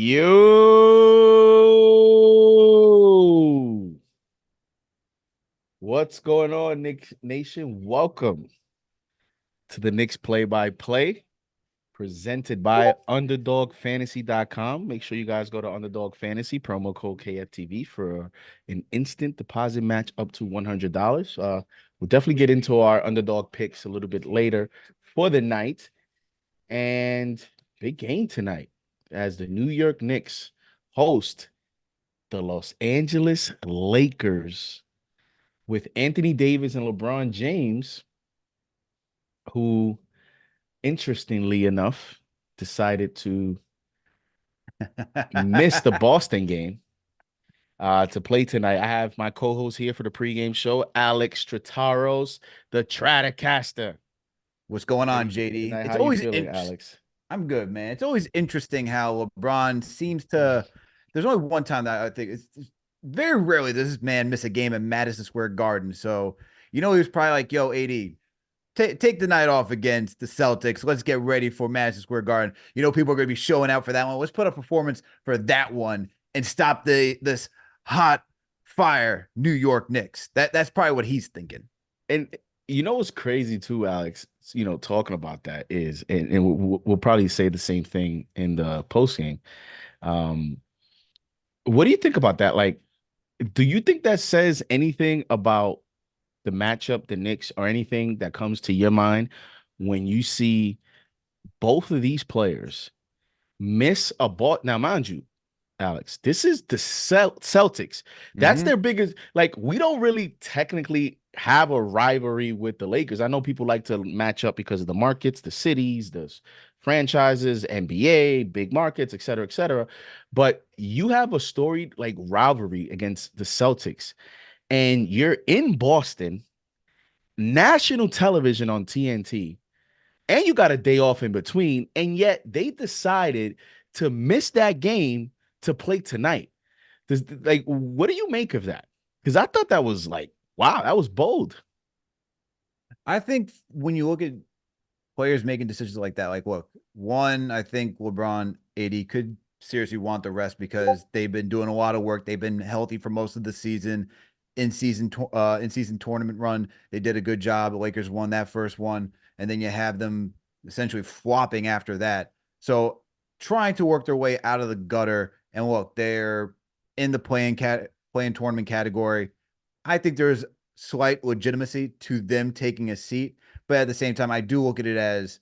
Yo, what's going on, Knicks Nation? Welcome to the Knicks play-by-play presented by UnderDogFantasy.com. Make sure you guys go to Underdog Fantasy, promo code KFTV for an instant deposit match up to $100. We'll definitely get into our underdog picks a little bit later for the night. And big game tonight as the New York Knicks host the Los Angeles Lakers with Anthony Davis and LeBron James, who, interestingly enough, decided to miss the Boston game to play tonight. I have my co-host here for the pregame show, Alex Trataros, the Tratacaster. What's going How on, you doing JD? tonight? It's How you always feeling, Alex? I'm good, man. It's always interesting how LeBron seems to. There's only one time that I think it's very rarely does this man miss a game at Madison Square Garden. So he was probably like, "Yo, AD, take the night off against the Celtics. Let's get ready for Madison Square Garden. People are going to be showing out for that one. Let's put a performance for that one and stop this hot fire New York Knicks." That's probably what he's thinking. And you know what's crazy too, Alex? Talking about that is, and we'll probably say the same thing in the post game. Um, what do you think about that? Like, do you think that says anything about the matchup, the Knicks, or anything that comes to your mind when you see both of these players miss a ball? Now, mind you, Alex, this is the Celtics. That's Mm-hmm. their biggest. Like, we don't really technically have a rivalry with the Lakers. I know people like to match up because of the markets, the cities, the franchises, NBA, big markets, et cetera, et cetera. But you have a storied like rivalry against the Celtics, and you're in Boston, national television on TNT, and you got a day off in between, and yet they decided to miss that game to play tonight. Like, what do you make of that? Because I thought that was like, wow, that was bold. I think when you look at players making decisions like that, like, look, one, I think LeBron, AD could seriously want the rest because they've been doing a lot of work. They've been healthy for most of the season. In season tournament run, they did a good job. The Lakers won that first one, and then you have them essentially flopping after that. So trying to work their way out of the gutter, and look, they're in the playing tournament category. I think there's slight legitimacy to them taking a seat, but at the same time, I do look at it as,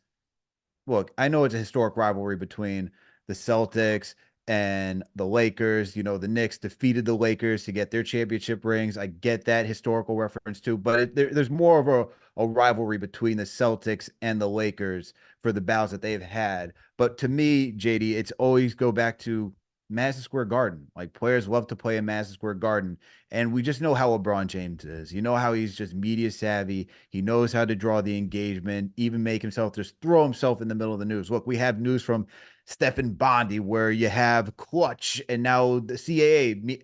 look, I know it's a historic rivalry between the Celtics and the Lakers. The Knicks defeated the Lakers to get their championship rings. I get that historical reference too, but there's more of a rivalry between the Celtics and the Lakers for the battles that they've had. But to me, JD, it's always go back to Madison Square Garden. Like, players love to play in Madison Square Garden. And we just know how LeBron James is. You know how he's just media savvy. He knows how to draw the engagement, even make himself just throw himself in the middle of the news. Look, we have news from Stephen Bondi where you have Clutch and now the CAA,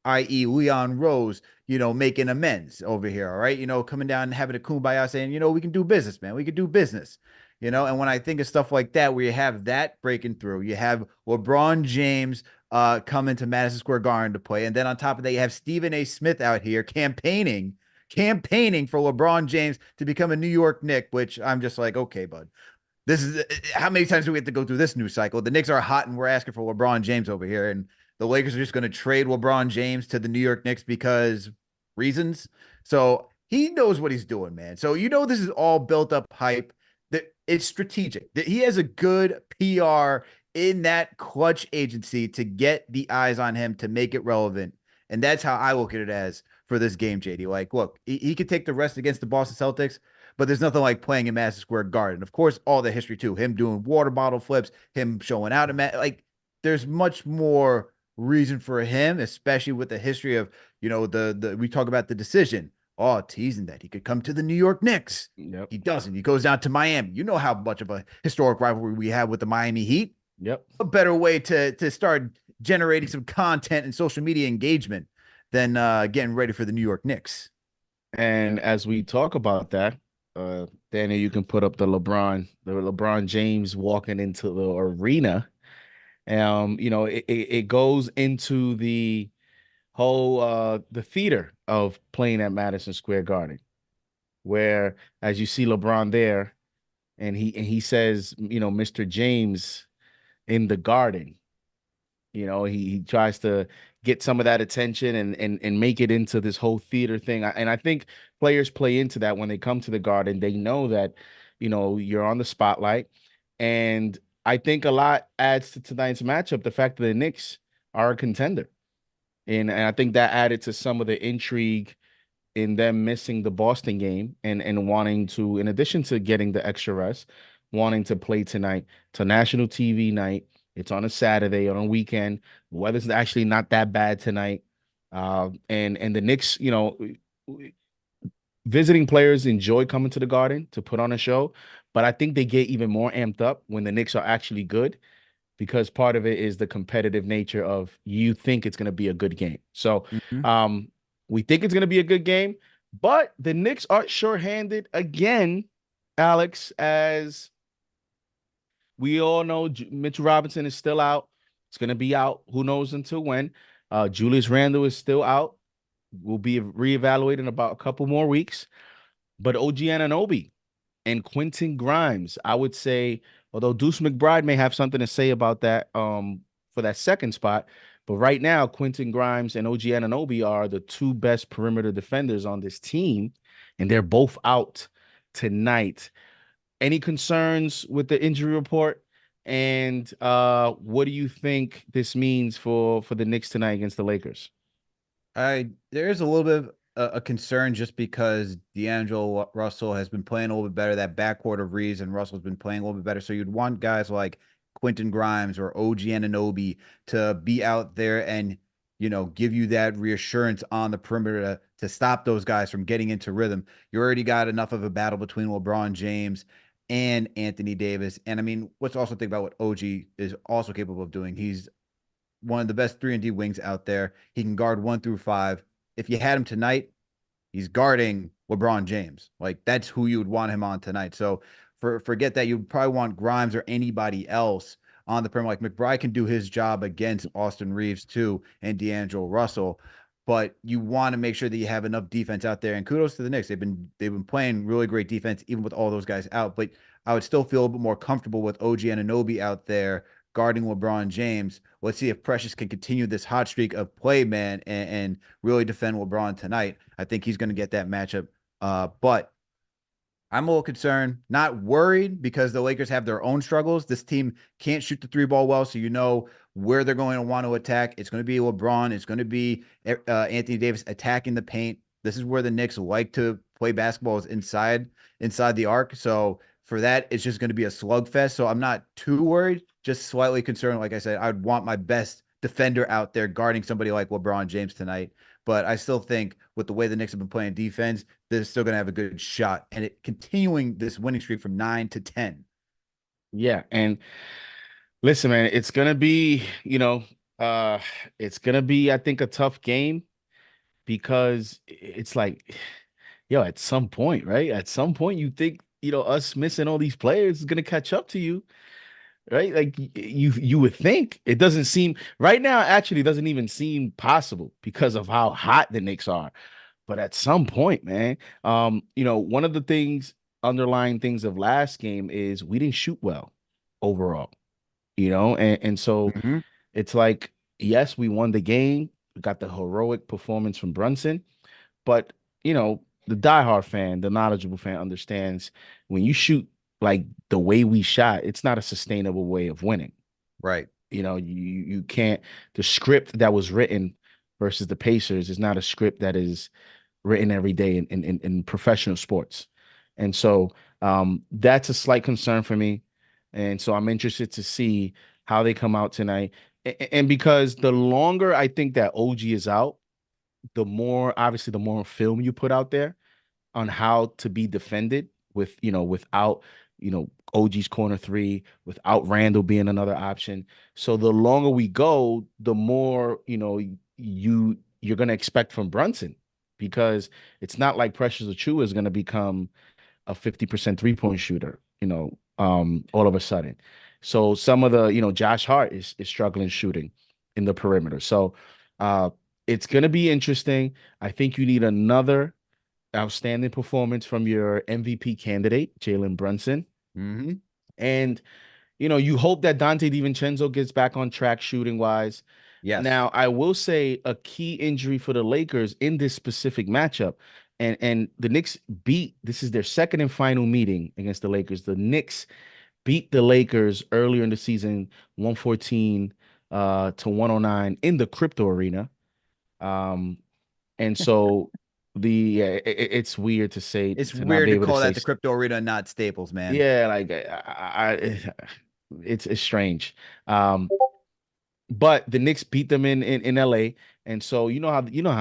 i.e. Leon Rose, making amends over here. All right. Coming down and having a kumbaya saying, we can do business, man. We can do business. And when I think of stuff like that, where you have that breaking through, you have LeBron James coming to Madison Square Garden to play. And then on top of that, you have Stephen A. Smith out here campaigning for LeBron James to become a New York Knick, which I'm just like, okay, bud. This is how many times do we have to go through this news cycle? The Knicks are hot and we're asking for LeBron James over here. And the Lakers are just going to trade LeBron James to the New York Knicks because reasons. So he knows what he's doing, man. So this is all built up hype. That it's strategic. That he has a good PR in that Clutch agency to get the eyes on him to make it relevant. And that's how I look at it as for this game, JD. Like, look, he could take the rest against the Boston Celtics, but there's nothing like playing in Madison Square Garden. Of course, all the history too. Him doing water bottle flips, him showing out like there's much more reason for him, especially with the history of the we talk about the decision. Oh, teasing that he could come to the New York Knicks. Yep. He doesn't. He goes down to Miami. You know how much of a historic rivalry we have with the Miami Heat. Yep. A better way to start generating some content and social media engagement than getting ready for the New York Knicks. And as we talk about that, Daniel, you can put up the LeBron James walking into the arena It goes into the whole the theater of playing at Madison Square Garden, where as you see LeBron there, and he says, Mr. James in the garden. He tries to get some of that attention and make it into this whole theater thing. And I think players play into that when they come to the Garden. They know that, you're on the spotlight. And I think a lot adds to tonight's matchup, the fact that the Knicks are a contender. And I think that added to some of the intrigue in them missing the Boston game and wanting to, in addition to getting the extra rest, wanting to play tonight. It's a national TV night. It's on a Saturday, on a weekend. The weather's actually not that bad tonight. And the Knicks, visiting players enjoy coming to the Garden to put on a show, but I think they get even more amped up when the Knicks are actually good because part of it is the competitive nature of you think it's going to be a good game. So Mhm. um, we think it's going to be a good game, but the Knicks are shorthanded again, Alex, as we all know. Mitchell Robinson is still out. It's going to be out. Who knows until when? Julius Randle is still out. Will be reevaluated in about a couple more weeks. But OG Anunoby and Quentin Grimes, I would say, although Deuce McBride may have something to say about that for that second spot, but right now Quentin Grimes and OG Anunoby are the two best perimeter defenders on this team, and they're both out tonight. Any concerns with the injury report? And what do you think this means for the Knicks tonight against the Lakers? I There is a little bit of a concern just because D'Angelo Russell has been playing a little bit better. That backcourt of Reeves and Russell's been playing a little bit better. So you'd want guys like Quentin Grimes or OG Anunoby to be out there and give you that reassurance on the perimeter to stop those guys from getting into rhythm. You already got enough of a battle between LeBron James and Anthony Davis. And I mean, let's also think about what OG is also capable of doing. He's one of the best 3-and-D wings out there. He can guard 1 through 5. If you had him tonight, he's guarding LeBron James. Like that's who you would want him on tonight. So forget that. You'd probably want Grimes or anybody else on the perimeter. Like McBride can do his job against Austin Reeves too and D'Angelo Russell. But you want to make sure that you have enough defense out there. And kudos to the Knicks. They've been playing really great defense even with all those guys out. But I would still feel a bit more comfortable with OG Anunoby out there guarding LeBron James. Let's see if Precious can continue this hot streak of play, man, and really defend LeBron tonight. I think he's going to get that matchup. But I'm a little concerned, not worried because the Lakers have their own struggles. This team can't shoot the three ball well, so you know where they're going to want to attack. It's going to be LeBron. It's going to be Anthony Davis attacking the paint. This is where the Knicks like to play basketball is inside the arc. So for that, it's just going to be a slugfest. So I'm not too worried, just slightly concerned. Like I said, I'd want my best defender out there guarding somebody like LeBron James tonight. But I still think with the way the Knicks have been playing defense, they're still going to have a good shot. And it continuing this winning streak from 9 to 10. Yeah, and listen, man, it's gonna be, it's gonna be, I think, a tough game because it's like, yo, at some point, right? At some point, you think, us missing all these players is gonna catch up to you, right? Like you would think. It doesn't seem right now, actually, it doesn't even seem possible because of how hot the Knicks are. But at some point, man, one of the underlying things of last game is we didn't shoot well overall, and so Mm-hmm. it's like, yes, we won the game. We got the heroic performance from Brunson, but the diehard fan, the knowledgeable fan understands when you shoot like the way we shot, it's not a sustainable way of winning. Right. You can't. The script that was written versus the Pacers is not a script that is written every day in professional sports. And so that's a slight concern for me. And so I'm interested to see how they come out tonight. And because the longer I think that OG is out, the more obviously the more film you put out there on how to be defended without, OG's corner three, without Randall being another option. So the longer we go, the more, you're going to expect from Brunson because it's not like Precious Achiuwa is going to become a 50% 3-point shooter, all of a sudden. So some of the, Josh Hart is struggling shooting in the perimeter. So uh it's gonna be interesting. I think you need another outstanding performance from your MVP candidate, Jalen Brunson. Hmm. And you hope that Dante DiVincenzo gets back on track shooting wise. Yes. Now, I will say a key injury for the Lakers in this specific matchup, and the Knicks beat. This is their second and final meeting against the Lakers. The Knicks beat the Lakers earlier in the season, 114 to 109 in the crypto arena. Um, and so it's weird to say It's to not weird be to able to call say that the crypto arena, not Staples, man. yeah, like it's strange. Um, but the Knicks beat them in LA. And so you know how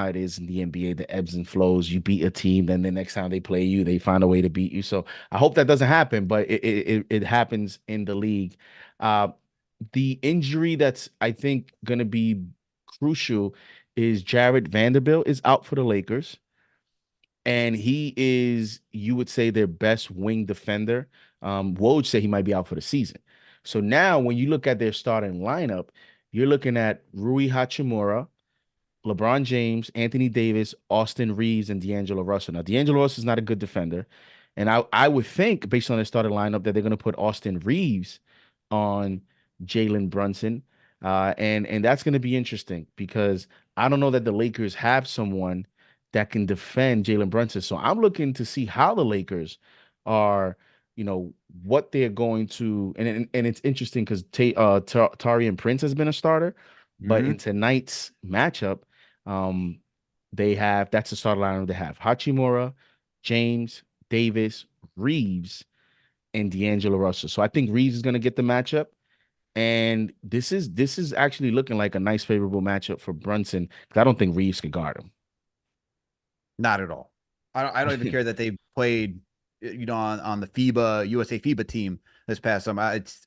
it is in the NBA, the ebbs and flows. You beat a team, then the next time they play you, they find a way to beat you. So I hope that doesn't happen, but it happens in the league. Uh, the injury that's I think gonna be crucial is Jared Vanderbilt is out for the Lakers, and he is, you would say, their best wing defender. Woj say he might be out for the season. So now, when you look at their starting lineup, you're looking at Rui Hachimura, LeBron James, Anthony Davis, Austin Reeves, and D'Angelo Russell. Now, D'Angelo Russell is not a good defender, and I would think, based on their starting lineup, that they're going to put Austin Reeves on Jalen Brunson, and that's going to be interesting because I don't know that the Lakers have someone that can defend Jalen Brunson. So I'm looking to see how the Lakers are, what they're going to, and it's interesting because Tarian Prince has been a starter, but in Hmm. tonight's matchup. Um, that's the starting lineup they have: Hachimura, James, Davis, Reeves, and D'Angelo Russell. So I think Reeves is going to get the matchup, and this is actually looking like a nice favorable matchup for Brunson because I don't think Reeves could guard Not at all. I don't even him. care that they played, on the FIBA USA FIBA team this past summer. It's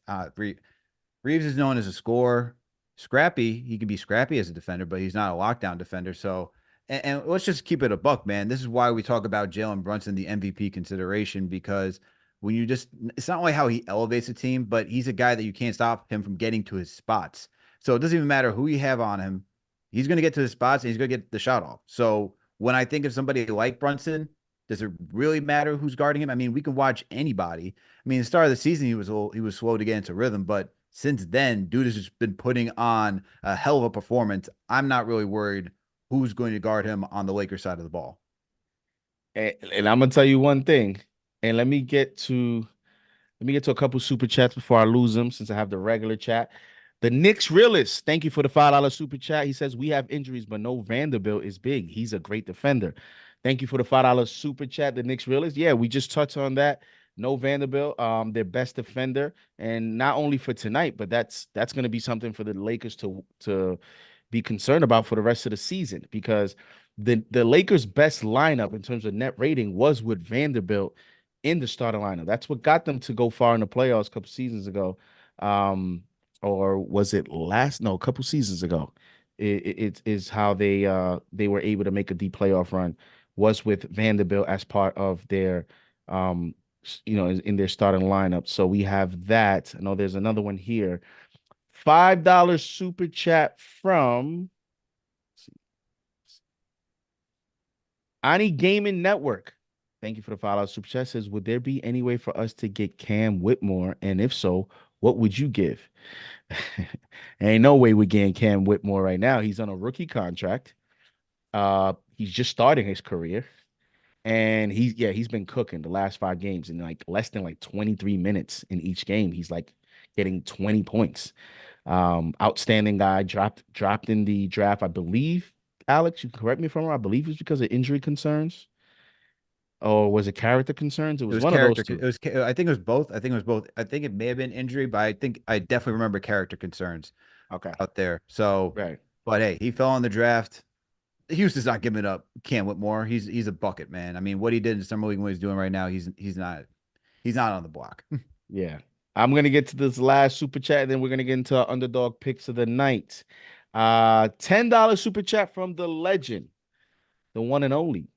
Reeves is known as a scorer, scrappy. He can be scrappy as a defender, but he's not a lockdown defender. So, and let's just keep it a buck, man. This is why we talk about Jalen Brunson, the MVP consideration, because when you just, it's not only how he elevates a team, but he's a guy that you can't stop him from getting to his spots. So it doesn't even matter who you have on him. He's going to get to his spots and he's going to get the shot off. So when I think of somebody like Brunson, does it really matter who's guarding him? I mean, we can watch anybody. I mean, the start of the season, he was slow to get into rhythm, but since then, dude has just been putting on a hell of a performance. I'm not really worried who's going to guard him on the Lakers side of the ball. And I'm gonna tell you one thing, and let me get to a couple super chats before I lose them since I have the regular chat. The Knicks realist, thank you for the $5 super chat. He says we have injuries, but no Vanderbilt is big. He's a great defender. Thank you for the $5 super chat. The Knicks realist. Yeah, we just touched on that. No Vanderbilt, their best defender, and not only for tonight, but that's going to be something for the Lakers to be concerned about for the rest of the season because the Lakers' best lineup in terms of net rating was with Vanderbilt in the starting lineup. That's what got them to go far in the playoffs a couple seasons ago. Um, or was it last? No, a couple seasons ago. It is how they were able to make a deep playoff run was with Vanderbilt as part of their in their starting lineup. So we have that. I know there's another one here. $5 super chat from Ani Gaming Network. Thank you for the $5 super chat. Says, would there be any way for us to get Cam Whitmore? And if so, what would you give? Ain't no way we're getting Cam Whitmore right now. He's on a rookie contract. He's just starting his career. And he's been cooking the last 5 games in like less than like 23 minutes in each game. He's like getting 20 points. Outstanding guy, dropped in the draft, I believe. Alex, you can correct me if I'm wrong. I believe it's because of injury concerns, or was it character concerns? It It was was one of those character. two. I think it was both. I think it was both. I think it may have been injury, but I think I definitely remember character concerns Okay, out there. So, right. but hey, he fell in the draft. Houston's not giving up Cam Whitmore. He's a bucket, man. I mean, what he did in summer league and what he's doing right now, he's not on the block. Yeah. I'm gonna get to this last super chat, and then we're gonna get into our underdog picks of the night. $10 super chat from the legend, the one and only,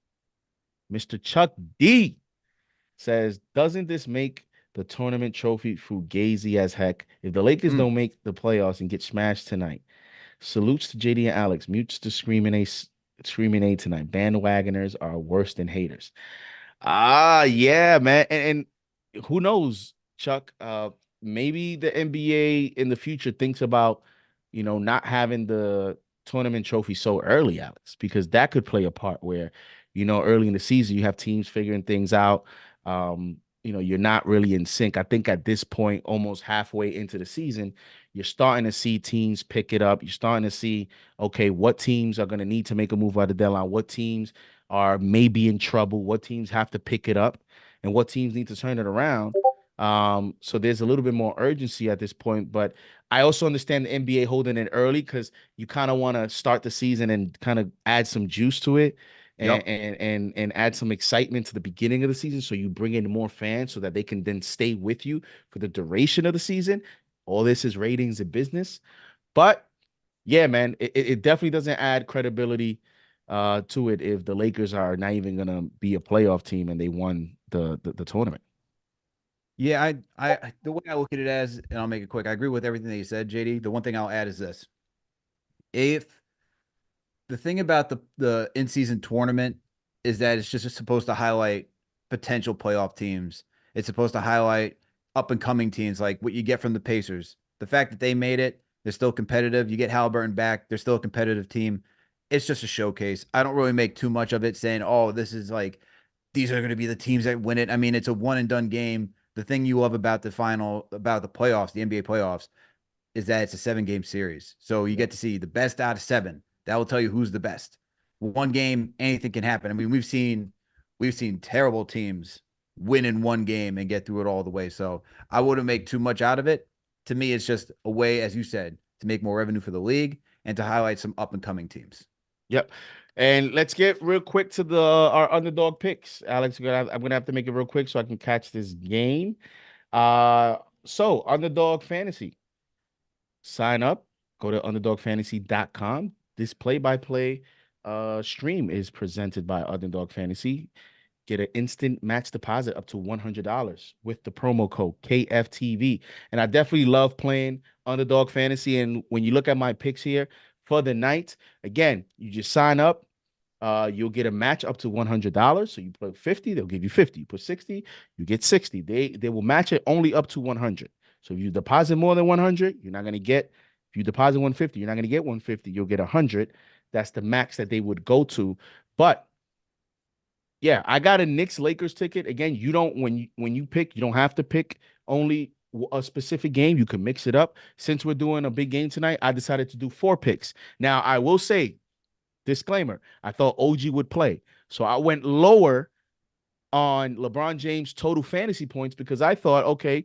Mr. Chuck D says, doesn't this make the tournament trophy fugazi as heck. If the Lakers don't make the playoffs and get smashed tonight, salutes to JD and Alex. Mutes to screaming A tonight. Bandwagoners are worse than haters. Yeah, man. And who knows, Chuck? Maybe the NBA in the future thinks about, not having the tournament trophy so early, Alex, because that could play a part where, early in the season you have teams figuring things out. You're not really in sync. I think at this point, almost halfway into the season, you're starting to see teams pick it up. You're starting to see, okay, what teams are going to need to make a move out of the deadline, what teams are maybe in trouble, what teams have to pick it up, and what teams need to turn it around. So there's a little bit more urgency at this point, but I also understand the NBA holding it early because you kind of want to start the season and kind of add some juice to it and, Yep. and add some excitement to the beginning of the season. So you bring in more fans so that they can then stay with you for the duration of the season. All this is ratings and business. But yeah, man, it definitely doesn't add credibility to it if the Lakers are not even gonna be a playoff team and they won the tournament. Yeah, the way I look at it as, and I'll make it quick. I agree with everything that you said, JD. The one thing I'll add is this: if the thing about the in season tournament is that it's just supposed to highlight potential playoff teams. It's supposed to highlight up and coming teams, like what you get from the Pacers. The fact that they made it, they're still competitive. You get Halliburton back, they're still a competitive team. It's just a showcase. I don't really make too much of it, saying, "Oh, this is like these are going to be the teams that win it." I mean, it's a one and done game. The thing you love about about the playoffs, the NBA playoffs, is that it's a 7 game series. So you get to see the best out of 7. That will tell you who's the best. One game, anything can happen. I mean, we've seen terrible teams win in one game and get through it all the way. So I wouldn't make too much out of it. To me, it's just a way, as you said, to make more revenue for the league and to highlight some up and coming teams. Yep. And let's get real quick to the our underdog picks. Alex, I'm gonna have to make it real quick so I can catch this game. So underdog fantasy. Sign up, go to underdogfantasy.com. This play-by-play stream is presented by Underdog Fantasy. Get an instant max deposit up to $100 with the promo code KFTV. And I definitely love playing Underdog Fantasy. And when you look at my picks here for the night, again, you just sign up. You'll get a match up to $100. So you put 50, they'll give you 50. You put 60, you get 60. They will match it only up to 100. So if you deposit more than 100, you're not going to get. If you deposit 150, you're not going to get 150. You'll get 100. That's the max that they would go to. But yeah, I got a Knicks Lakers ticket. Again, you don't when you pick, you don't have to pick only a specific game. You can mix it up. Since we're doing a big game tonight, I decided to do 4 picks. Now, I will say, disclaimer, I thought OG would play. So I went lower on LeBron James total fantasy points because I thought, okay,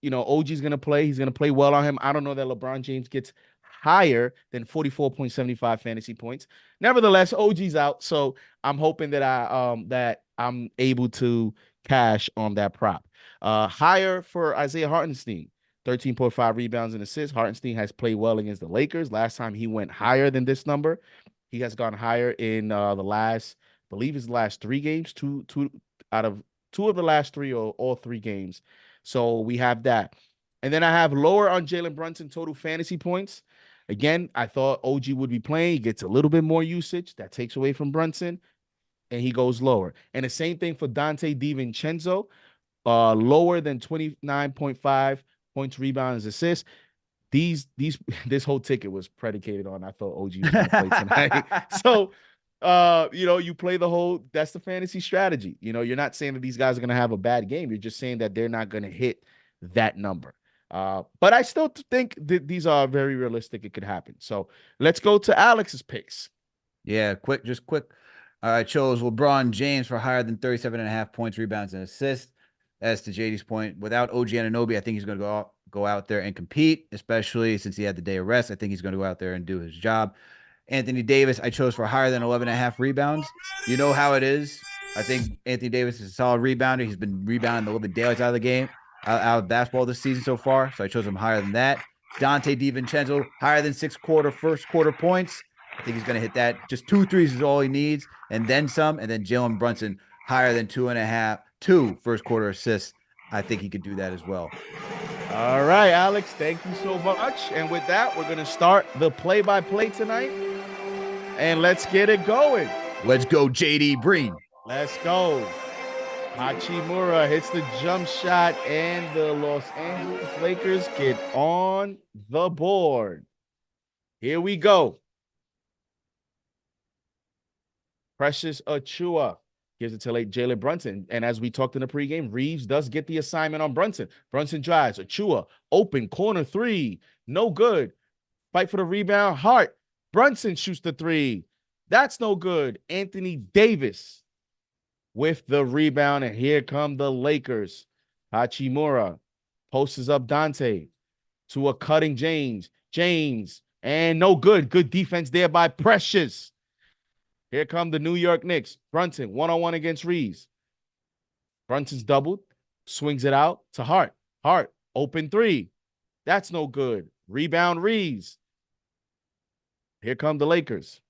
OG's going to play. He's going to play well on him. I don't know that LeBron James gets higher than 44.75 fantasy points. Nevertheless, OG's out, so I'm hoping that I'm able to cash on that prop. Higher for Isaiah Hartenstein, 13.5 rebounds and assists. Hartenstein has played well against the Lakers. Last time he went higher than this number. He has gone higher in the last, I believe his last 3 games, two out of 2 of the last 3 or all 3 games. So we have that. And then I have lower on Jalen Brunson total fantasy points. Again, I thought OG would be playing. He gets a little bit more usage. That takes away from Brunson, and he goes lower. And the same thing for Dante DiVincenzo, lower than 29.5 points, rebounds, assists. This whole ticket was predicated on I thought OG was going to play tonight. So you play that's the fantasy strategy. You're not saying that these guys are going to have a bad game. You're just saying that they're not going to hit that number. But I still think that these are very realistic. It could happen. So let's go to Alex's picks. Yeah, just quick. I chose LeBron James for higher than 37.5 points, rebounds, and assists. As to JD's point, without OG Anunoby, I think he's going to go out there and compete, especially since he had the day of rest. I think he's going to go out there and do his job. Anthony Davis, I chose for higher than 11.5 rebounds. You know how it is. I think Anthony Davis is a solid rebounder. He's been rebounding the living daylights out of the game, out of basketball this season so far. So I chose him higher than that. Dante DiVincenzo, higher than first quarter points. I think he's going to hit that. Just 2 threes is all he needs, and then some. And then Jalen Brunson, higher than 2.5, 2 first quarter assists. I think he could do that as well. All right, Alex, thank you so much. And with that, we're going to start the play-by-play tonight. And let's get it going. Let's go, JD Breen. Let's go. Hachimura hits the jump shot, and the Los Angeles Lakers get on the board. Here we go. Precious Achiuwa gives it to late Jalen Brunson. And as we talked in the pregame, Reeves does get the assignment on Brunson. Brunson drives. Achiuwa, open, corner three. No good. Fight for the rebound. Hart. Brunson shoots the three. That's no good. Anthony Davis with the rebound. And here come the Lakers. Hachimura posts up Dante to a cutting James. James. And no good. Good defense there by Precious. Here come the New York Knicks. Brunson, one-on-one against Reeves. Brunson's doubled, swings it out to Hart. Hart, open three. That's no good. Rebound Reeves. Here come the Lakers.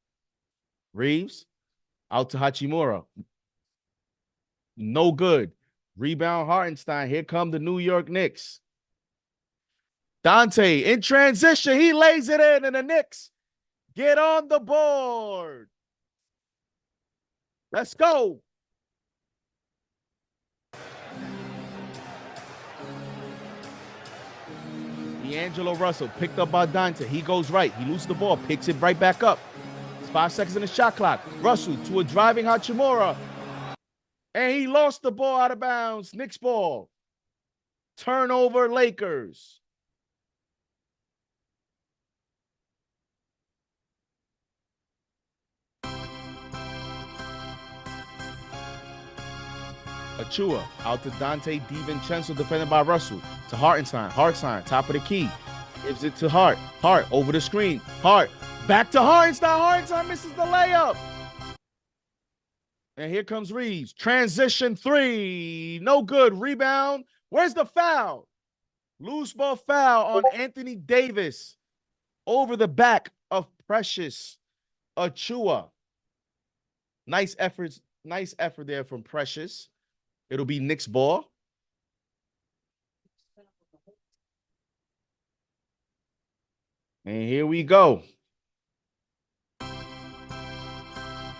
Reeves, out to Hachimura. No good. Rebound Hartenstein. Here come the New York Knicks. Dante in transition. He lays it in, and the Knicks get on the board. Let's go. D'Angelo Russell picked up by Dante. He goes right. He loses the ball, picks it right back up. It's 5 seconds in the shot clock. Russell to a driving Hachimura. And he lost the ball out of bounds. Knicks ball. Turnover Lakers. Achiuwa out to Dante DiVincenzo, defended by Russell. To Hartenstein. Hartenstein, top of the key. Gives it to Hart. Hart over the screen. Hart back to Hartenstein. Hartenstein misses the layup. And here comes Reeves. Transition three. No good. Rebound. Where's the foul? Loose ball foul on Anthony Davis over the back of Precious Achiuwa. Nice efforts. Nice effort there from Precious. It'll be Knicks ball. And here we go.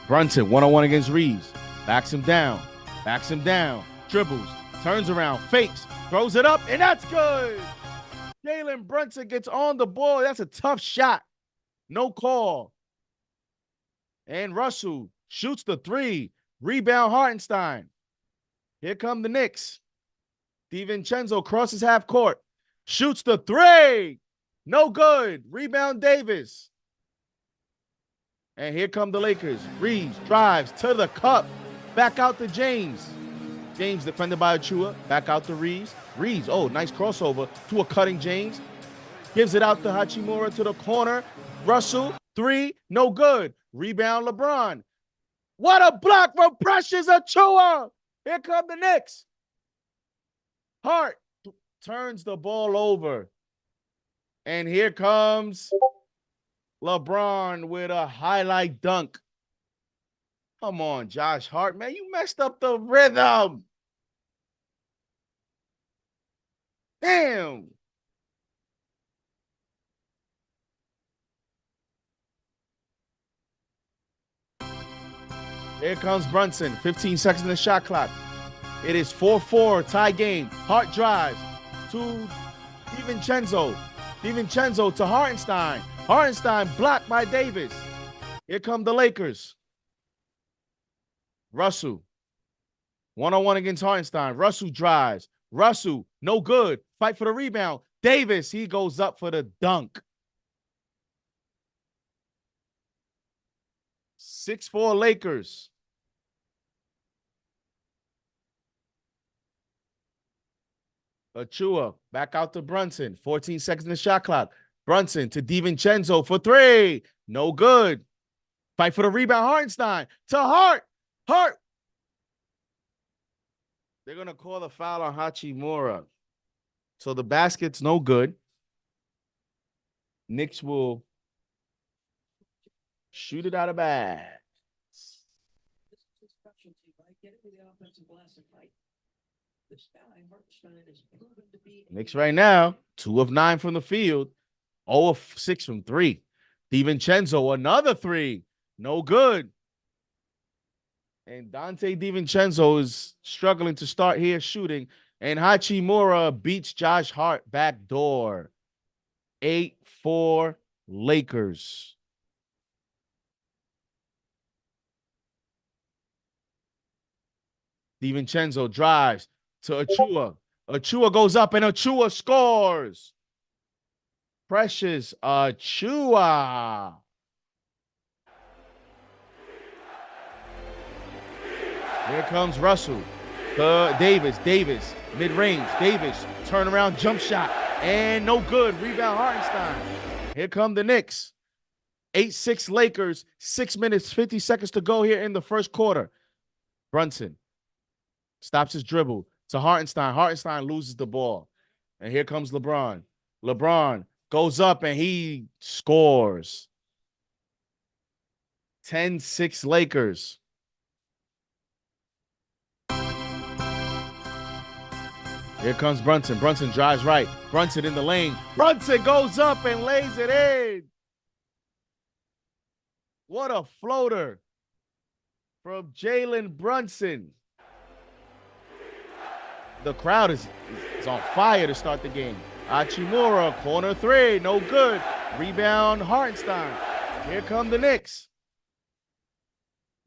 Brunson, one-on-one against Reeves. Backs him down. Backs him down. Dribbles. Turns around. Fakes. Throws it up. And that's good. Jalen Brunson gets on the ball. That's a tough shot. No call. And Russell shoots the three. Rebound Hartenstein. Here come the Knicks. DiVincenzo crosses half court. Shoots the three. No good. Rebound Davis. And here come the Lakers. Reeves drives to the cup. Back out to James. James defended by Achiuwa. Back out to Reeves. Reeves, oh, nice crossover to a cutting James. Gives it out to Hachimura to the corner. Russell, three, no good. Rebound LeBron. What a block from Precious Achiuwa. Here come the Knicks. Hart turns the ball over. And here comes LeBron with a highlight dunk. Come on, Josh Hart, man. You messed up the rhythm. Damn. Here comes Brunson. 15 seconds in the shot clock. It is 4-4, tie game. Hart drives to DiVincenzo. DiVincenzo to Hartenstein. Hartenstein blocked by Davis. Here come the Lakers. Russell. One-on-one against Hartenstein. Russell drives. Russell, no good. Fight for the rebound. Davis, he goes up for the dunk. 6-4 Lakers. Achiuwa back out to Brunson. 14 seconds in the shot clock. Brunson to DiVincenzo for three. No good. Fight for the rebound. Hartenstein to Hart. Hart. They're going to call the foul on Hachimura. So the basket's no good. Knicks will shoot it out of bounds. Knicks right now, 2 of 9 from the field, 0 of 6 from 3. DiVincenzo, another 3. No good. And Dante DiVincenzo is struggling to start here shooting. And Hachimura beats Josh Hart backdoor. 8-4 Lakers. DiVincenzo drives to Achua. Achua goes up and Achua scores. Precious Achua. Here comes Russell. Davis, mid-range. Davis, turnaround jump shot. And no good. Rebound Hartenstein. Here come the Knicks. 8-6 Lakers. 6 minutes, 50 seconds to go here in the first quarter. Brunson stops his dribble to Hartenstein. Hartenstein loses the ball. And here comes LeBron. LeBron goes up and he scores. 10-6 Lakers. Here comes Brunson. Brunson drives right. Brunson in the lane. Brunson goes up and lays it in. What a floater from Jalen Brunson. The crowd is on fire to start the game. Hachimura, corner 3, no good. Rebound Hartenstein. Here come the Knicks.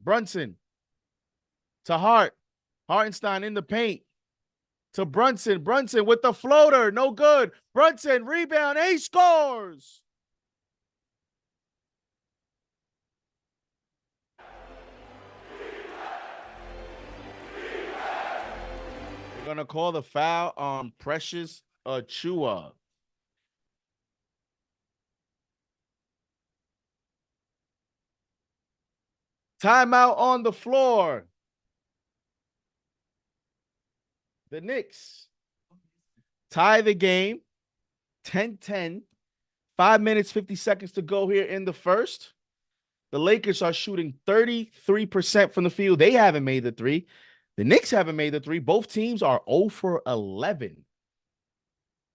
Brunson to Hart. Hartenstein in the paint. To Brunson. Brunson with the floater. No good. Brunson, rebound. He scores. We're going to call the foul on Precious Achua. Timeout on the floor. The Knicks tie the game 10-10. 5 minutes, 50 seconds to go here in the first. The Lakers are shooting 33% from the field. They haven't made the 3. The Knicks haven't made the 3. Both teams are 0 for 11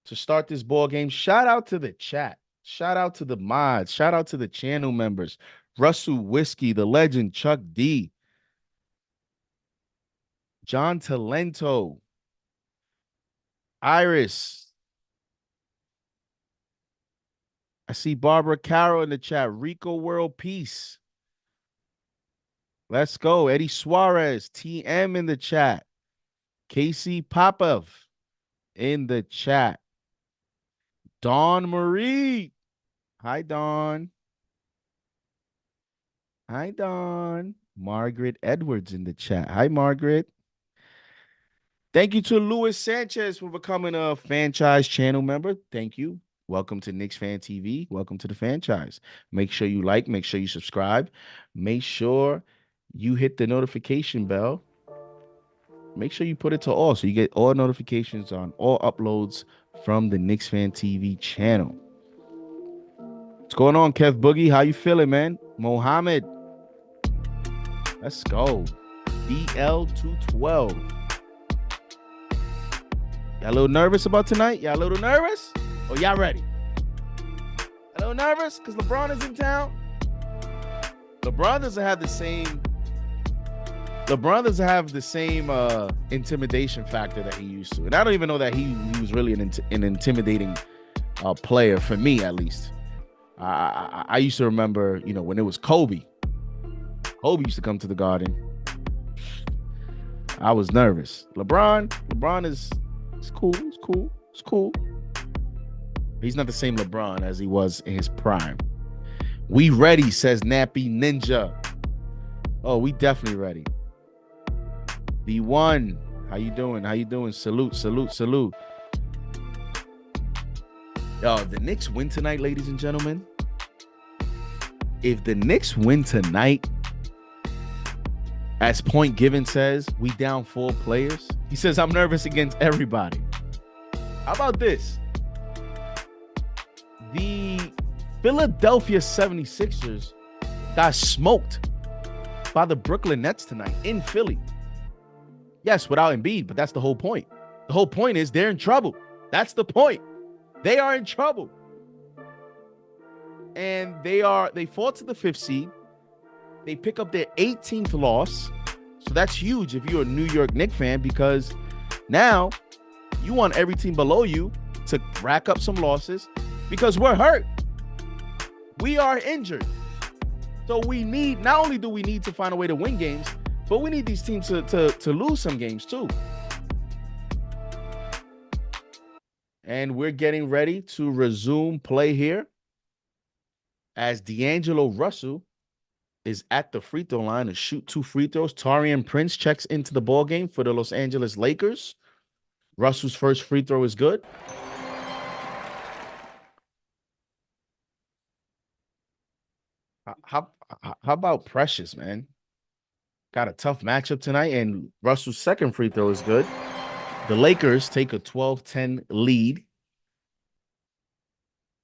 to start this ball game. Shout out to the chat. Shout out to the mods. Shout out to the channel members. Russell Whiskey, the legend, Chuck D, John Talento, Iris. I see Barbara Carroll in the chat. Rico World Peace. Let's go. Eddie Suarez, TM in the chat. Casey Popov in the chat. Dawn Marie. Hi, Dawn. Hi, Dawn. Margaret Edwards in the chat. Hi, Margaret. Thank you to Luis Sanchez for becoming a franchise channel member. Thank you. Welcome to KnicksFanTV. Welcome to the franchise. Make sure you like, make sure you subscribe. Make sure you hit the notification bell. Make sure you put it to all so you get all notifications on all uploads from the KnicksFanTV channel. What's going on, Kev Boogie? How you feeling, man? Mohammed. Let's go. DL212. Y'all a little nervous about tonight? Y'all a little nervous? Or y'all ready? A little nervous because LeBron is in town? LeBron doesn't have the same intimidation factor that he used to. And I don't even know that he was really an intimidating player, for me at least. I used to remember, you know, when it was Kobe. Kobe used to come to the Garden. I was nervous. LeBron is cool. It's cool. He's not the same LeBron as he was in his prime. We ready, says Nappy Ninja. Oh, we definitely ready. The one. How you doing? Salute. Yo, if the Knicks win tonight, ladies and gentlemen. If the Knicks win tonight, as Point Given says, we down 4 players. He says, I'm nervous against everybody. How about this? The Philadelphia 76ers got smoked by the Brooklyn Nets tonight in Philly. Yes, without Embiid, but that's the whole point. The whole point is they're in trouble. That's the point. They are in trouble. And they fall to the 5th seed. They pick up their 18th loss. So that's huge if you're a New York Knicks fan, because now you want every team below you to rack up some losses because we're hurt. We are injured. So we need, not only do we need to find a way to win games, but we need these teams to lose some games too. And we're getting ready to resume play here as D'Angelo Russell is at the free throw line to shoot 2 free throws. Taurean Prince checks into the ball game for the Los Angeles Lakers. Russell's first free throw is good. How about Precious, man? Got a tough matchup tonight, and Russell's second free throw is good. The Lakers take a 12-10 lead.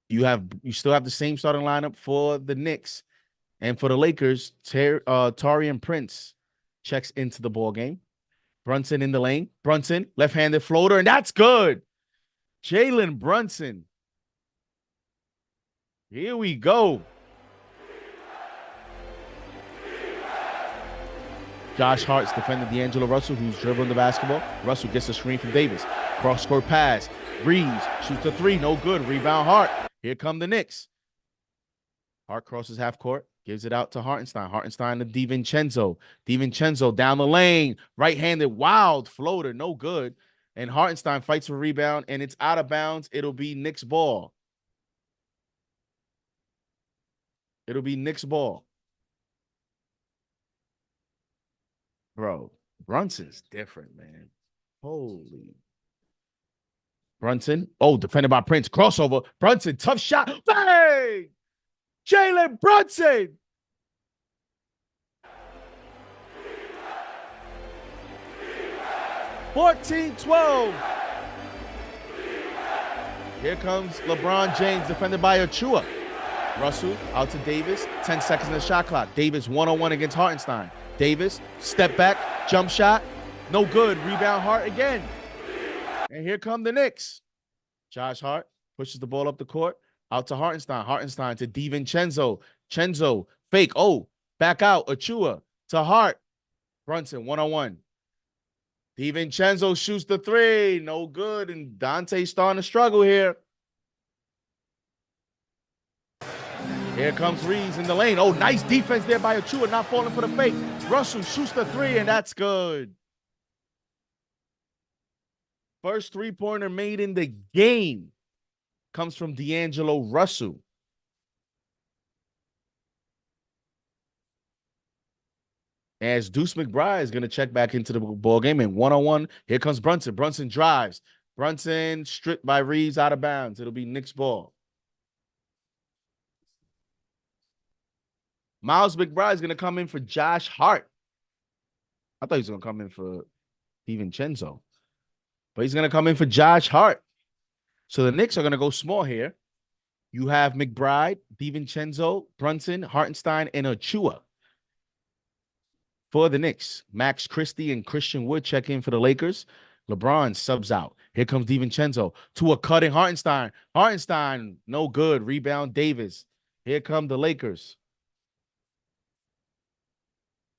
You still have the same starting lineup for the Knicks. And for the Lakers, Taurean Prince checks into the ball game. Brunson in the lane. Brunson, left-handed floater, and that's good. Jalen Brunson. Here we go. Josh Hart's defending D'Angelo Russell, who's dribbling the basketball. Russell gets a screen from Davis. Cross-court pass. Reeves shoots a 3. No good. Rebound Hart. Here come the Knicks. Hart crosses half court. Gives it out to Hartenstein. Hartenstein to DiVincenzo. DiVincenzo down the lane. Right-handed wild floater. No good. And Hartenstein fights for a rebound, and it's out of bounds. It'll be Knicks ball. It'll be Knicks ball. Bro, Brunson's different, man. Holy. Brunson. Oh, defended by Prince. Crossover. Brunson, tough shot. Bang! Jalen Brunson. (14-12). Here comes LeBron James, defended by Achua. Russell out to Davis. 10 seconds in the shot clock. Davis one-on-one against Hartenstein. Davis, step back, jump shot. No good. Rebound Hart again. And here come the Knicks. Josh Hart pushes the ball up the court. Out to Hartenstein. Hartenstein to DiVincenzo. Chenzo, fake. Oh, back out. Achua to Hart. Brunson, one-on-one. DiVincenzo shoots the 3. No good. And Dante's starting to struggle here. Here comes Reeves in the lane. Oh, nice defense there by Achua, not falling for the fake. Russell shoots the 3, and that's good. First three-pointer made in the game comes from D'Angelo Russell. As Deuce McBride is going to check back into the ball game, and one-on-one, here comes Brunson. Brunson drives. Brunson stripped by Reeves, out of bounds. It'll be Knicks ball. Miles McBride is going to come in for Josh Hart. I thought he was going to come in for DiVincenzo. But he's going to come in for Josh Hart. So the Knicks are going to go small here. You have McBride, DiVincenzo, Brunson, Hartenstein, and Achua. For the Knicks, Max Christie and Christian Wood check in for the Lakers. LeBron subs out. Here comes DiVincenzo to a cutting Hartenstein. Hartenstein, no good. Rebound Davis. Here come the Lakers.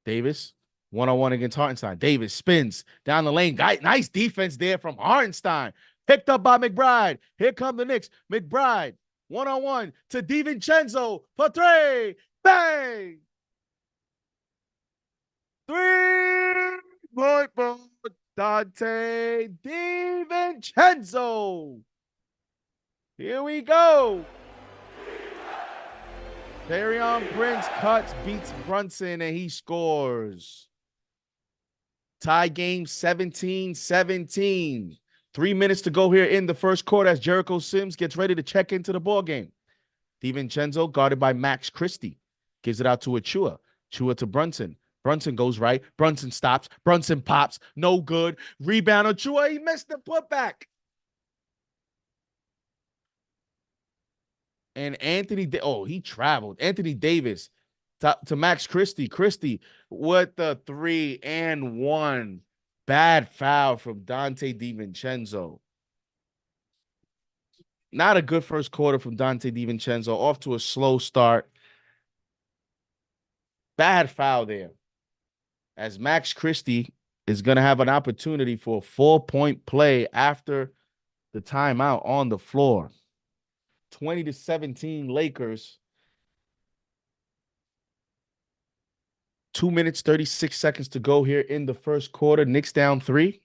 Davis, one-on-one against Hartenstein. Davis spins down the lane. Nice defense there from Hartenstein. Picked up by McBride. Here come the Knicks. McBride, one-on-one to DiVincenzo for 3. Bang! 3-point ball. Dante DiVincenzo. Here we go. Taurean Prince cuts, beats Brunson, and he scores. Tie game 17-17. 3 minutes to go here in the first quarter as Jericho Sims gets ready to check into the ball game. DiVincenzo guarded by Max Christie. Gives it out to Achua. Achua to Brunson. Brunson goes right. Brunson stops. Brunson pops. No good. Rebound Achua. He missed the putback. And he traveled. Anthony Davis to Max Christie. Christie with the 3-and-1. Bad foul from Dante DiVincenzo. Not a good first quarter from Dante DiVincenzo. Off to a slow start. Bad foul there. As Max Christie is going to have an opportunity for a 4-point play after the timeout on the floor. 20-17 Lakers. 2 minutes, 36 seconds to go here in the first quarter. Knicks down 3.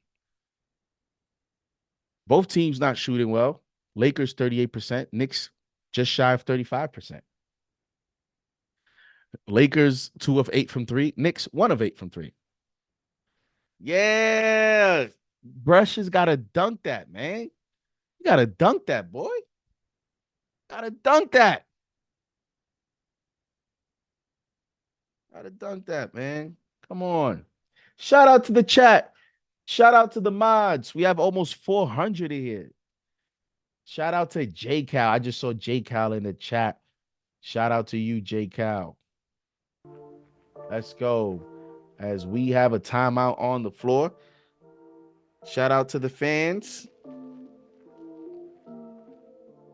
Both teams not shooting well. Lakers 38%. Knicks just shy of 35%. Lakers 2 of 8 from 3. Knicks 1 of 8 from 3. Yeah. Brush has got to dunk that, man. You got to dunk that, boy. Got to dunk that. Got to dunk that, man. Come on. Shout out to the chat. Shout out to the mods. We have almost 400 here. Shout out to J Cal. I just saw J Cal in the chat. Shout out to you, J Cal. Let's go. As we have a timeout on the floor. Shout out to the fans.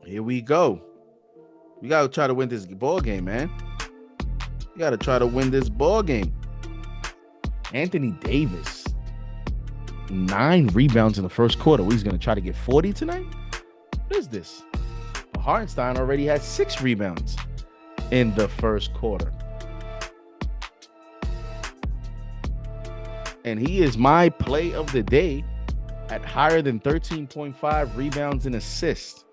Here we go. We got to try to win this ball game, man. We got to try to win this ball game. Anthony Davis. 9 rebounds in the first quarter. He's going to try to get 40 tonight? What is this? Hartenstein already has 6 rebounds in the first quarter. And he is my play of the day at higher than 13.5 rebounds and assists.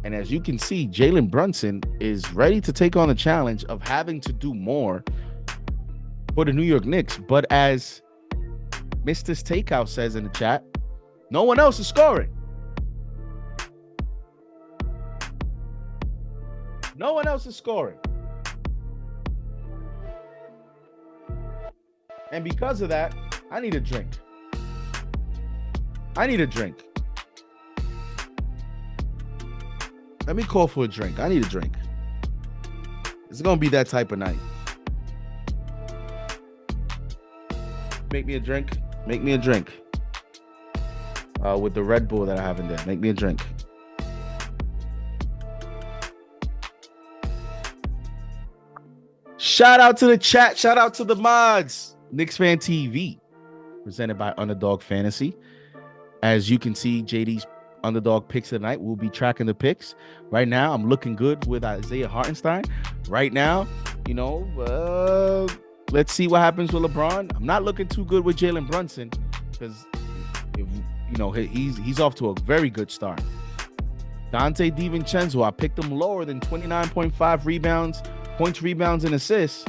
And as you can see, Jalen Brunson is ready to take on the challenge of having to do more for the New York Knicks. But as Mr. Takeout says in the chat, no one else is scoring. No one else is scoring. And because of that, I need a drink. I need a drink. Let me call for a drink. I need a drink. It's going to be that type of night. Make me a drink. Make me a drink. With the Red Bull that I have in there. Make me a drink. Shout out to the chat. Shout out to the mods. KnicksFanTV, presented by UnderDog Fantasy. As you can see, JD's UnderDog picks of the night. We'll be tracking the picks. Right now, I'm looking good with Isaiah Hartenstein. Right now, let's see what happens with LeBron. I'm not looking too good with Jalen Brunson because, he's off to a very good start. Dante DiVincenzo, I picked him lower than 29.5 points, rebounds, and assists.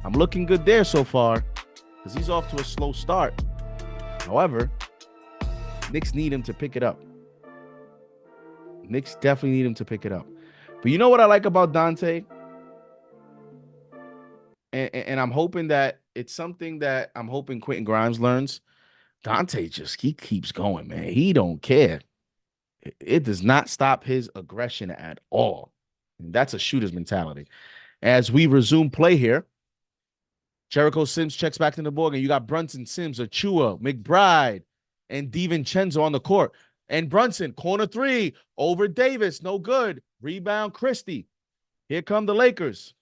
I'm looking good there so far because he's off to a slow start. However, Knicks need him to pick it up. Knicks definitely need him to pick it up. But you know what I like about Dante? And I'm hoping that it's something that I'm hoping Quentin Grimes learns. Dante he keeps going, man. He don't care. It does not stop his aggression at all. And that's a shooter's mentality. As we resume play here, Jericho Sims checks back in the ball, and you got Brunson, Sims, Achua, McBride, and DiVincenzo on the court. And Brunson, corner 3, over Davis, no good. Rebound, Christie. Here come the Lakers.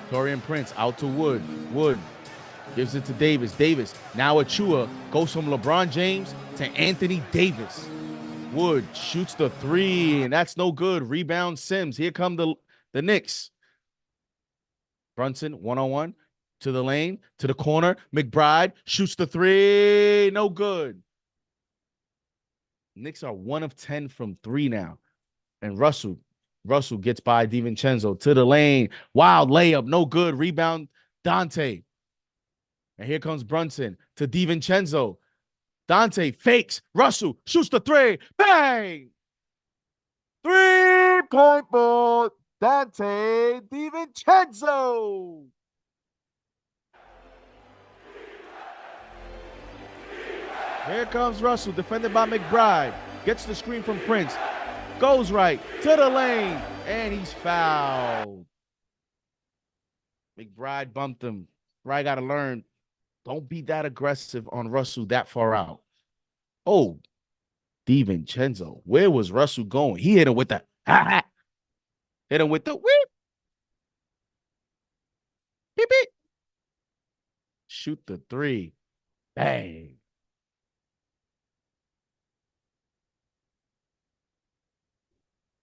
Torian Prince out to Wood. Wood gives it to Davis. Davis, now Achua goes from LeBron James to Anthony Davis. Wood shoots the 3, and that's no good. Rebound, Sims. Here come the Knicks. Brunson, one-on-one, to the lane, to the corner. McBride shoots the 3, no good. Knicks are 1 of 10 from 3 now. And Russell gets by DiVincenzo to the lane. Wild layup, no good. Rebound, Dante. And here comes Brunson to DiVincenzo. Dante fakes. Russell shoots the 3. Bang! 3-point ball. Dante DiVincenzo. Here comes Russell, defended by McBride. Gets the screen from Prince. Goes right to the lane, and he's fouled. McBride bumped him. McBride got to learn. Don't be that aggressive on Russell that far out. Oh, DiVincenzo. Where was Russell going? He hit him with the hit him with the whip. Beep, beep. Shoot the three. Bang.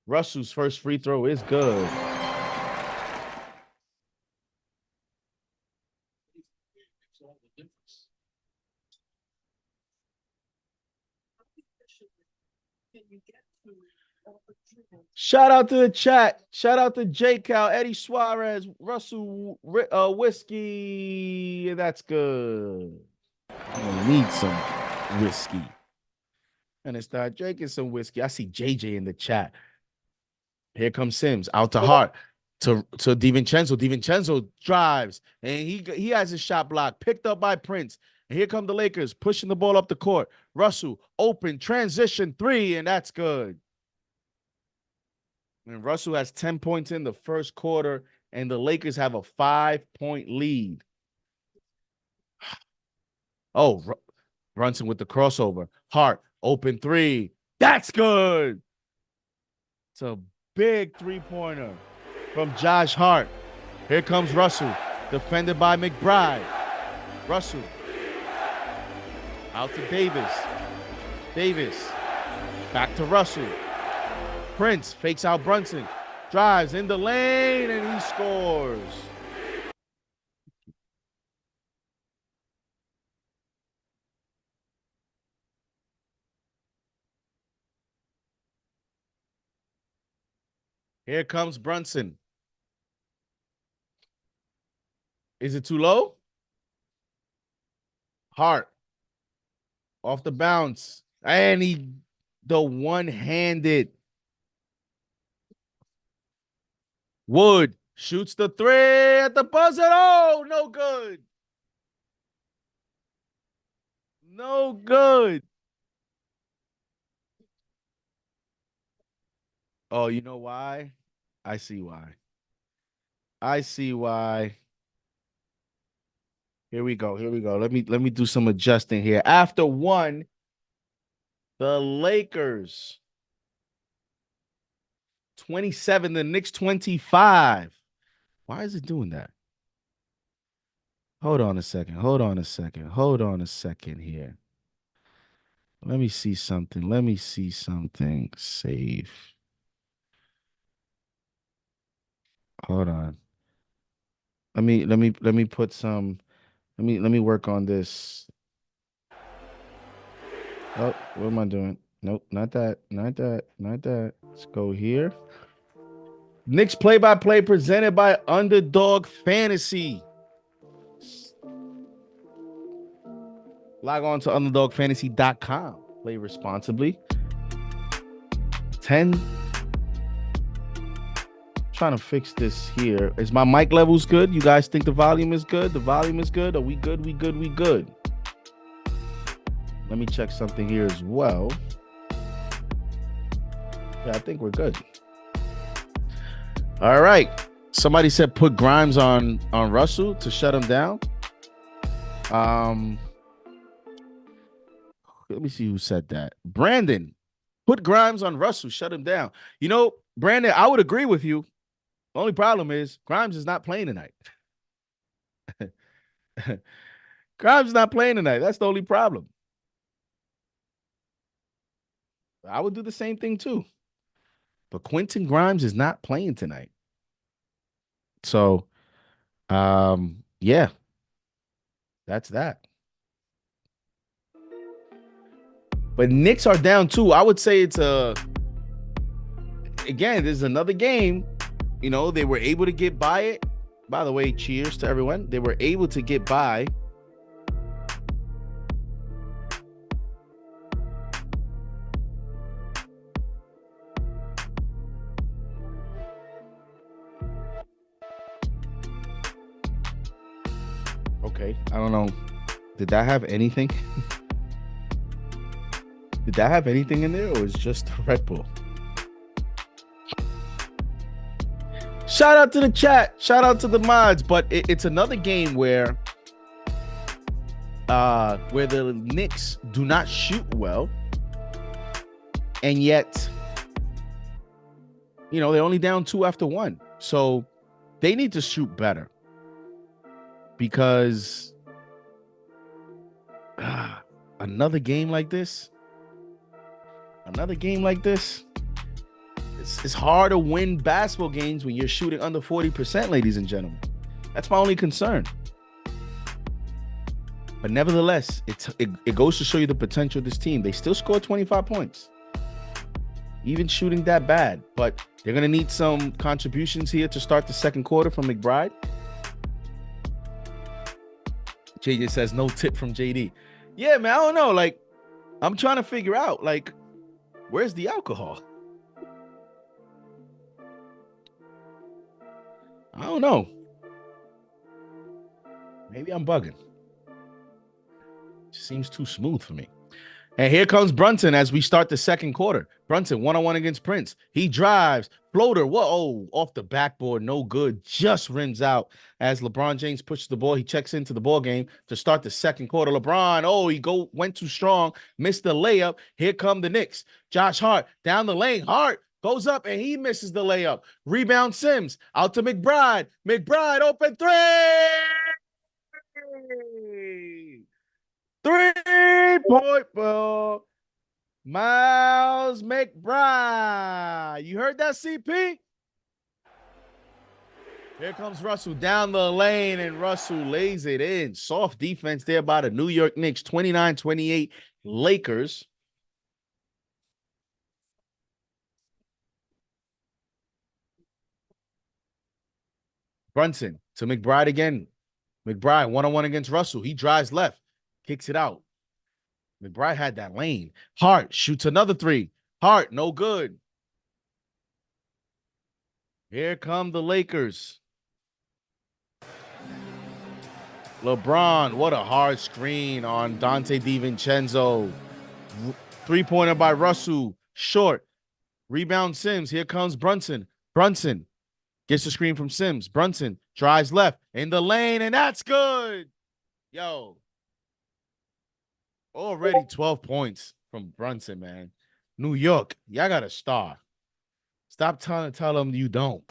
Russell's first free throw is good. Shout out to the chat. Shout out to J Cal, Eddie Suarez, Russell Whiskey. That's good. I'm gonna need some whiskey. And it's start drinking some whiskey. I see JJ in the chat. Here comes Sims out to Hart to DiVincenzo. DiVincenzo drives and he has his shot blocked, picked up by Prince. And here come the Lakers pushing the ball up the court. Russell open transition three, and that's good. And Russell has 10 points in the first quarter, and the Lakers have a 5-point lead. Oh, Brunson with the crossover. Hart, open three. That's good. It's a big three-pointer from Josh Hart. Here comes Russell, defended by McBride. Russell. Out to Davis. Davis. Back to Russell. Prince fakes out Brunson. Drives in the lane, and he scores. Here comes Brunson. Is it too low? Hart. Off the bounce. And the one-handed. Wood shoots the three at the buzzer. Oh, no good. No good. Oh, you know why? I see why. I see why. Here we go. Here we go. Let me do some adjusting here. After one, the Lakers 27, the Knicks 25. Why is it doing that? Hold on a second. Hold on a second. Hold on a second here. Let me see something. Let me see something. Save. Hold on. Let me put some. Let me work on this. Oh, what am I doing? Nope, not that. Not that. Not that. Let's go here. Knicks play-by-play presented by UnderDog Fantasy. Log on to UnderDogFantasy.com. Play responsibly. 10. Trying to fix this here. Is my mic levels good? You guys think the volume is good? The volume is good? Are we good? We good? We good? Let me check something here as well. Yeah, I think we're good. All right. Somebody said put Grimes on Russell to shut him down. Let me see who said that. Brandon, put Grimes on Russell, shut him down. You know, Brandon, I would agree with you. The only problem is Grimes is not playing tonight. Grimes is not playing tonight. That's the only problem. I would do the same thing too. But Quentin Grimes is not playing tonight. So, yeah, that's that. But Knicks are down too. I would say it's again, this is another game. You know, they were able to get by it. By the way, cheers to everyone. They were able to get by. Okay, I don't know. Did that have anything? Did that have anything in there, or was it just Red Bull? Shout out to the chat. Shout out to the mods. But it's another game where the Knicks do not shoot well, and yet, you know, they're only down 2 after 1. So they need to shoot better, because another game like this, it's hard to win basketball games when you're shooting under 40%, ladies and gentlemen. That's my only concern. But nevertheless, it goes to show you the potential of this team. They still scored 25 points, even shooting that bad. But they're going to need some contributions here to start the second quarter from McBride. JJ says, no tip from JD. Yeah, man, I don't know. Like, I'm trying to figure out, like, where's the alcohol? I don't know. Maybe I'm bugging. Seems too smooth for me. And here comes Brunson as we start the second quarter. Brunson, one-on-one against Prince. He drives. Floater. Whoa, oh, off the backboard. No good. Just rims out as LeBron James pushes the ball. He checks into the ball game to start the second quarter. LeBron, he went too strong. Missed the layup. Here come the Knicks. Josh Hart down the lane. Hart goes up and he misses the layup. Rebound Sims. Out to McBride. McBride open three. 3-point ball. Miles McBride. You heard that, CP? Here comes Russell down the lane, and Russell lays it in. Soft defense there by the New York Knicks. 29-28 Lakers. Brunson to McBride again. McBride one-on-one against Russell. He drives left. Kicks it out. McBride had that lane. Hart shoots another three. Hart, no good. Here come the Lakers. LeBron, what a hard screen on Dante DiVincenzo. Three-pointer by Russell. Short. Rebound Sims. Here comes Brunson. Brunson gets the screen from Sims. Brunson drives left in the lane, and that's good. Yo. Already 12 points from Brunson, man. New York, y'all got a star. Stop trying to tell them you don't.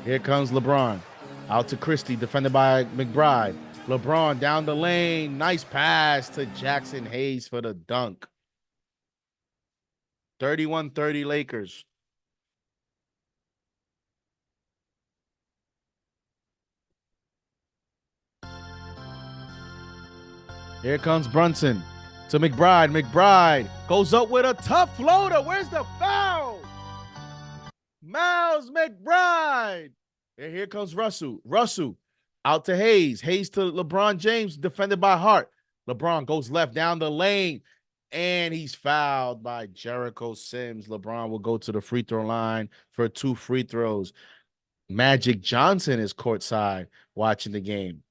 Here comes LeBron. Out to Christie, defended by McBride. LeBron down the lane. Nice pass to Jackson Hayes for the dunk. 31-30 Lakers. Here comes Brunson to McBride. McBride goes up with a tough floater. Where's the foul? Miles McBride. And here comes Russell. Russell out to Hayes. Hayes to LeBron James, defended by Hart. LeBron goes left down the lane, and he's fouled by Jericho Sims. LeBron will go to the free throw line for 2 free throws. Magic Johnson is courtside watching the game.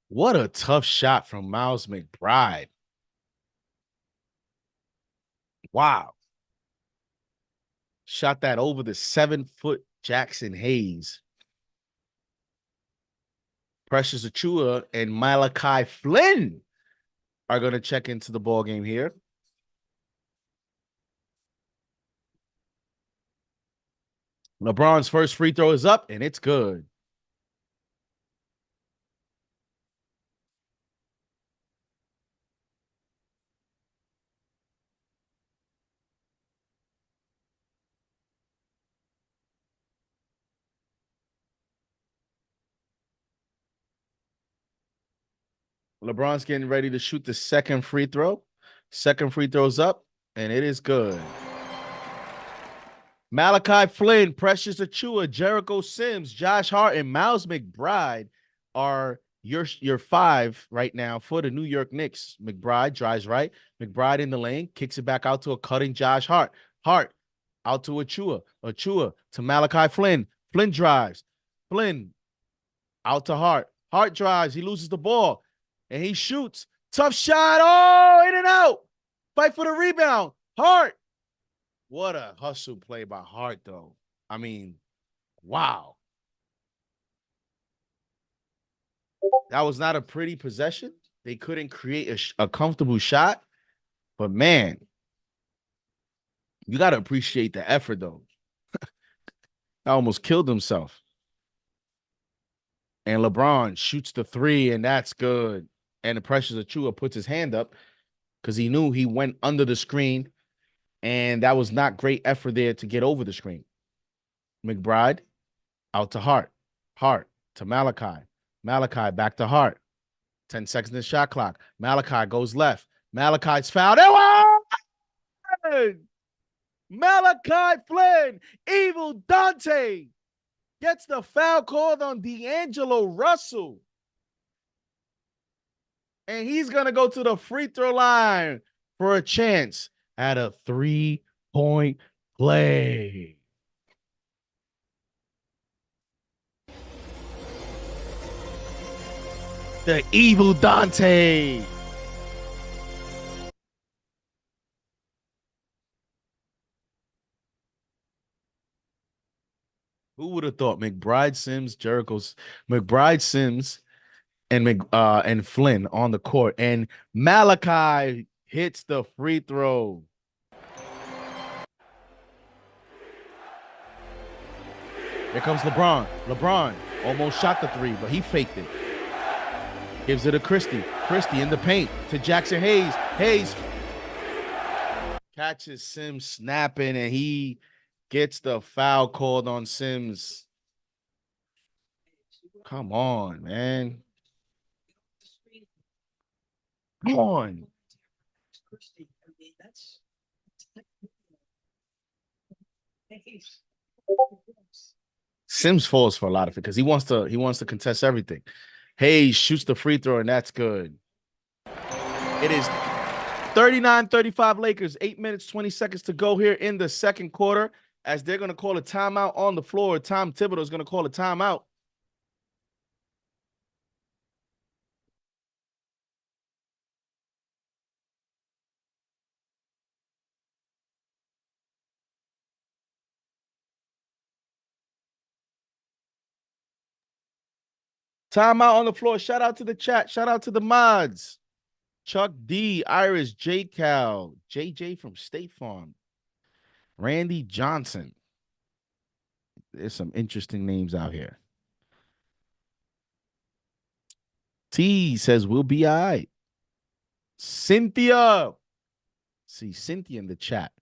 What a tough shot from Miles McBride. Wow. Shot that over the 7-foot Jackson Hayes. Precious Achua and Malachi Flynn are going to check into the ball game here. LeBron's first free throw is up, and it's good. LeBron's getting ready to shoot the second free throw. Second free throw's up, and it is good. Malachi Flynn, Precious Achua, Jericho Sims, Josh Hart, and Miles McBride are your 5 right now for the New York Knicks. McBride drives right. McBride in the lane, kicks it back out to a cutting Josh Hart. Hart out to Achua. Achua to Malachi Flynn. Flynn drives. Flynn out to Hart. Hart drives. He loses the ball, and he shoots. Tough shot. Oh, in and out. Fight for the rebound. Hart. What a hustle play by Hart, though. I mean, wow. That was not a pretty possession. They couldn't create a comfortable shot. But, man, you got to appreciate the effort, though. I almost killed himself. And LeBron shoots the three, and that's good. And the Precious Achua puts his hand up because he knew he went under the screen, and that was not great effort there to get over the screen. McBride out to Hart. Hart to Malachi. Malachi back to Hart. 10 seconds in the shot clock. Malachi goes left. Malachi's fouled. Malachi Flynn, Evil Dante, gets the foul called on D'Angelo Russell. And he's going to go to the free throw line for a chance at a 3-point play. The Evil Dante. Who would have thought McBride, Sims, Jericho's McBride, Sims, and Flynn on the court, and Malachi hits the free throw. Here comes LeBron. LeBron almost shot the three, but he faked it. Gives it to Christie. Christie in the paint to Jackson Hayes. Hayes catches Sims snapping, and he gets the foul called on Sims. Come on, man. Come on. Sims falls for a lot of it because he wants to contest everything. Hayes shoots the free throw, and that's good. It is 39-35 Lakers, 8 minutes, 20 seconds to go here in the second quarter, as they're going to call a timeout on the floor. Tom Thibodeau is going to call a timeout. Timeout on the floor. Shout out to the chat. Shout out to the mods. Chuck D, Iris, J Cal, JJ from State Farm, Randy Johnson. There's some interesting names out here. T says we'll be all right. Cynthia. See Cynthia in the chat.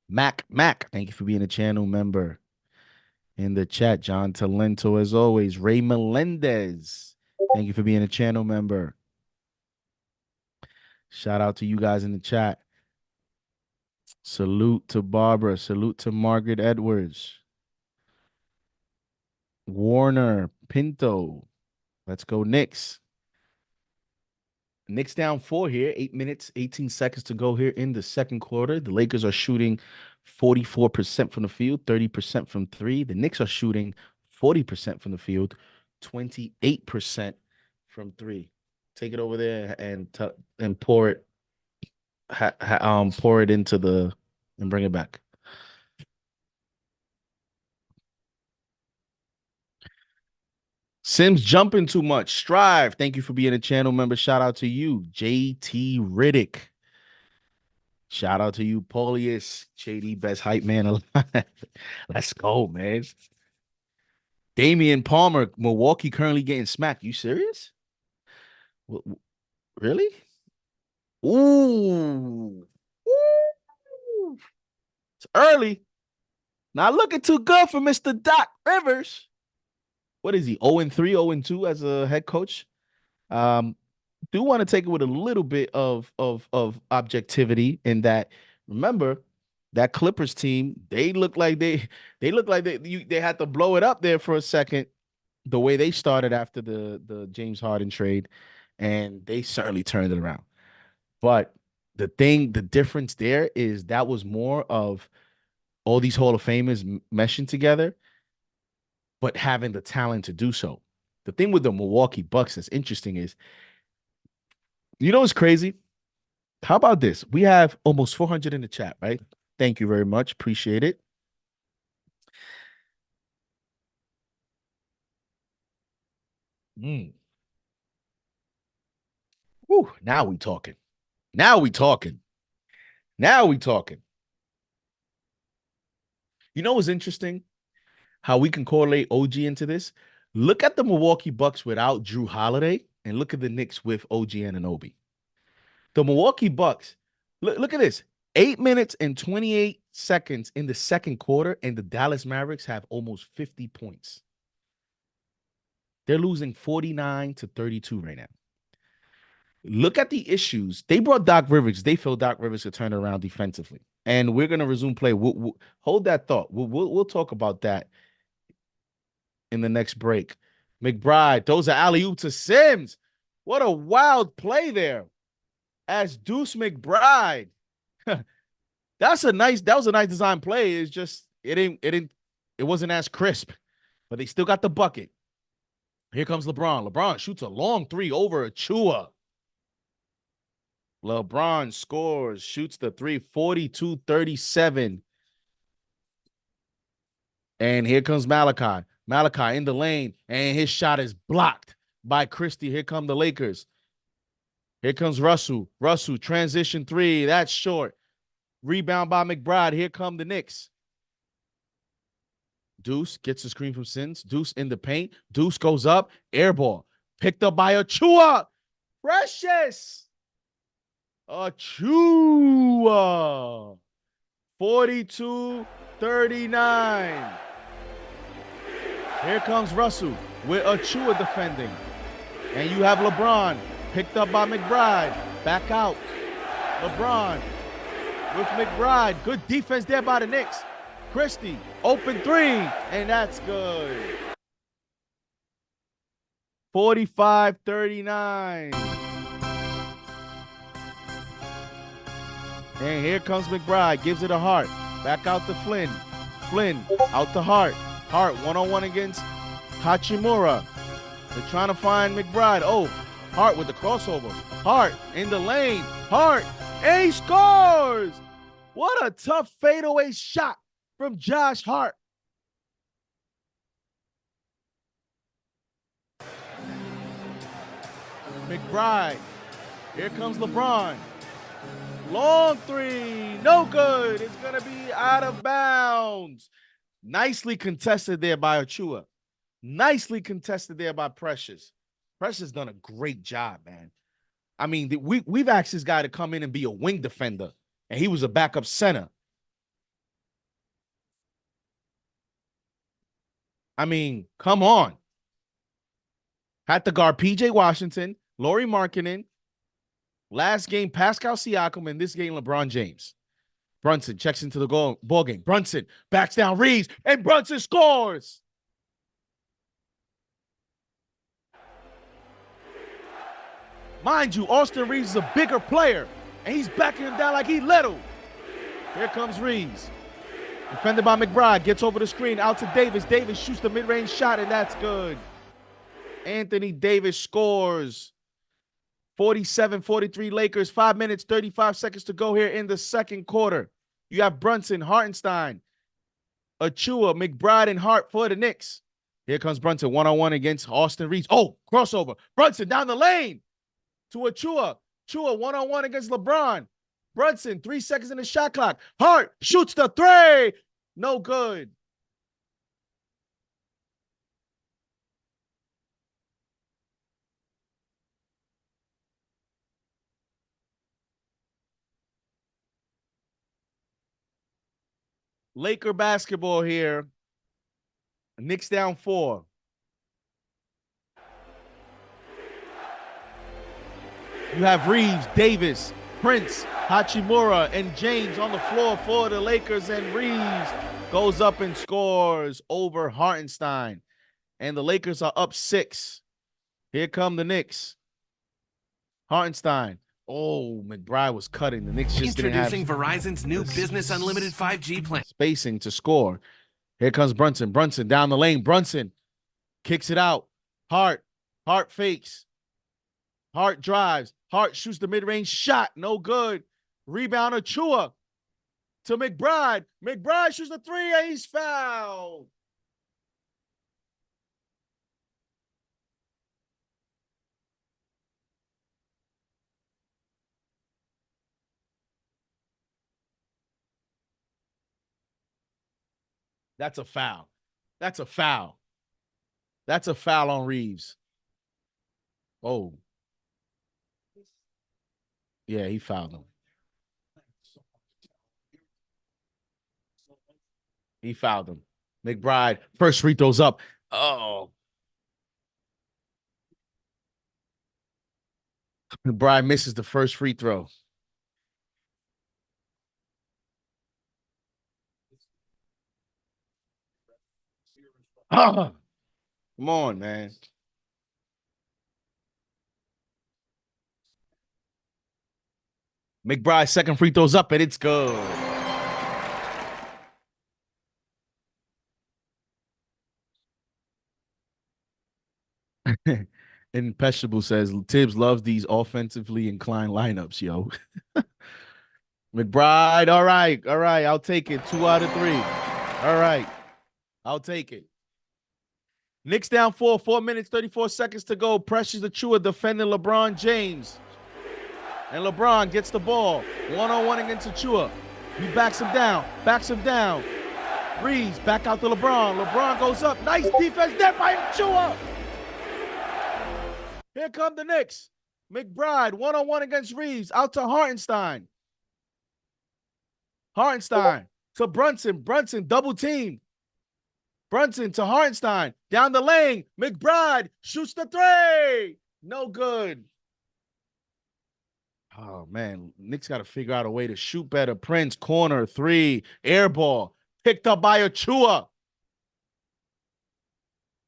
Mac, thank you for being a channel member. In the chat, John Talento, as always. Ray Melendez, thank you for being a channel member. Shout out to you guys in the chat. Salute to Barbara. Salute to Margaret Edwards. Warner Pinto. Let's go, Knicks. Knicks down 4 here. 8 minutes, 18 seconds to go here in the second quarter. The Lakers are shooting 44% from the field, 30% from three. The Knicks are shooting 40% from the field, 28% from three. Take it over there and pour it, pour it into the and bring it back. Sims jumping too much. Strive, thank you for being a channel member. Shout out to you, JT Riddick. Shout out to you, Paulius, JD, best hype man alive. Let's go, man. Damian Palmer, Milwaukee currently getting smacked. You serious? Really? Ooh. Ooh. It's early. Not looking too good for Mr. Doc Rivers. What is he? 0-3, 0-2 as a head coach. Do want to take it with a little bit of objectivity in that. Remember, that Clippers team, they look like they had to blow it up there for a second, the way they started after the James Harden trade, and they certainly turned it around. But the difference there is that was more of all these Hall of Famers meshing together, but having the talent to do so. The thing with the Milwaukee Bucks that's interesting is, you know what's crazy? How about this? We have almost 400 in the chat, right? Thank you very much. Appreciate it. Whew, now we talking. Now we talking. Now we talking. You know what's interesting? How we can correlate OG into this? Look at the Milwaukee Bucks without Drew Holiday and look at the Knicks with OG Anunoby. The Milwaukee Bucks, look at this. 8 minutes and 28 seconds in the second quarter, and the Dallas Mavericks have almost 50 points. They're losing 49-32 right now. Look at the issues. They brought Doc Rivers. They feel Doc Rivers could turn around defensively. And we're going to resume play. We'll hold that thought. We'll talk about that in the next break. McBride, those are alley-oop to Sims. What a wild play there. As Deuce McBride. that was a nice design play. It's just it wasn't as crisp, but they still got the bucket. Here comes LeBron. LeBron shoots a long three over Achua. LeBron scores, shoots the three, 42-37. And here comes Malachi. Malachi in the lane, and his shot is blocked by Christie. Here come the Lakers. Here comes Russell. Russell, transition three. That's short. Rebound by McBride. Here come the Knicks. Deuce gets the screen from Sins. Deuce in the paint. Deuce goes up. Air ball. Picked up by Achua. Precious. Achua. 42-39. Here comes Russell with Achua defending. And you have LeBron picked up by McBride. Back out. LeBron with McBride. Good defense there by the Knicks. Christie, open three, and that's good. 45-39. And here comes McBride, gives it a Hart. Back out to Flynn. Flynn out to Hart. Hart one-on-one against Hachimura. They're trying to find McBride. Oh, Hart with the crossover. Hart in the lane. Hart, and he scores! What a tough fadeaway shot from Josh Hart. McBride. Here comes LeBron. Long three. No good. It's going to be out of bounds. Nicely contested there by Achua. Nicely contested there by Precious. Precious done a great job, man. I mean, we've asked this guy to come in and be a wing defender, and he was a backup center. I mean, come on. Had to guard P.J. Washington, Lauri Markkanen. Last game, Pascal Siakam, and this game, LeBron James. Brunson checks into the ball game. Brunson backs down Reeves, and Brunson scores. Mind you, Austin Reeves is a bigger player, and he's backing him down like he little. Here comes Reeves. Defended by McBride, gets over the screen, out to Davis. Davis shoots the mid-range shot, and that's good. Anthony Davis scores. 47-43 Lakers, 5 minutes, 35 seconds to go here in the second quarter. You have Brunson, Hartenstein, Achua, McBride, and Hart for the Knicks. Here comes Brunson, one-on-one against Austin Reeves. Oh, crossover. Brunson down the lane to Achua. Achua, one-on-one against LeBron. Brunson, 3 seconds in the shot clock. Hart shoots the three. No good. Laker basketball here. Knicks down 4. You have Reeves, Davis, Prince, Hachimura, and James on the floor for the Lakers, and Reeves goes up and scores over Hartenstein. And the Lakers are up 6. Here come the Knicks. Hartenstein. Oh, McBride was cutting. The Knicks just Introducing Verizon's new Business Unlimited 5G plan. Spacing to score. Here comes Brunson. Brunson down the lane. Brunson kicks it out. Hart fakes. Hart drives. Hart shoots the mid-range shot. No good. Rebound Achua to McBride. McBride shoots the three, and he's fouled. That's a foul. That's a foul. That's a foul on Reeves. Oh. Yeah, he fouled him. He fouled him. McBride, first free throws up. Oh. McBride misses the first free throw. Come on, man. McBride, second free throws up, and it's good. Impeccable says Tibbs loves these offensively inclined lineups, yo. McBride, all right, I'll take it. 2 out of 3. All right, I'll take it. Knicks down 4 minutes, 34 seconds to go. Pressures Achua defending LeBron James. And LeBron gets the ball. 1-on-1 against Achua. He backs him down. Reeves back out to LeBron. LeBron goes up. Nice defense there by Achua. Here come the Knicks. McBride, 1-on-1 against Reeves. Out to Hartenstein. Hartenstein to Brunson. Brunson double team. Brunson to Hartenstein. Down the lane. McBride shoots the three. No good. Oh, man. Knicks got to figure out a way to shoot better. Prince, corner, 3. Air ball. Picked up by Achua.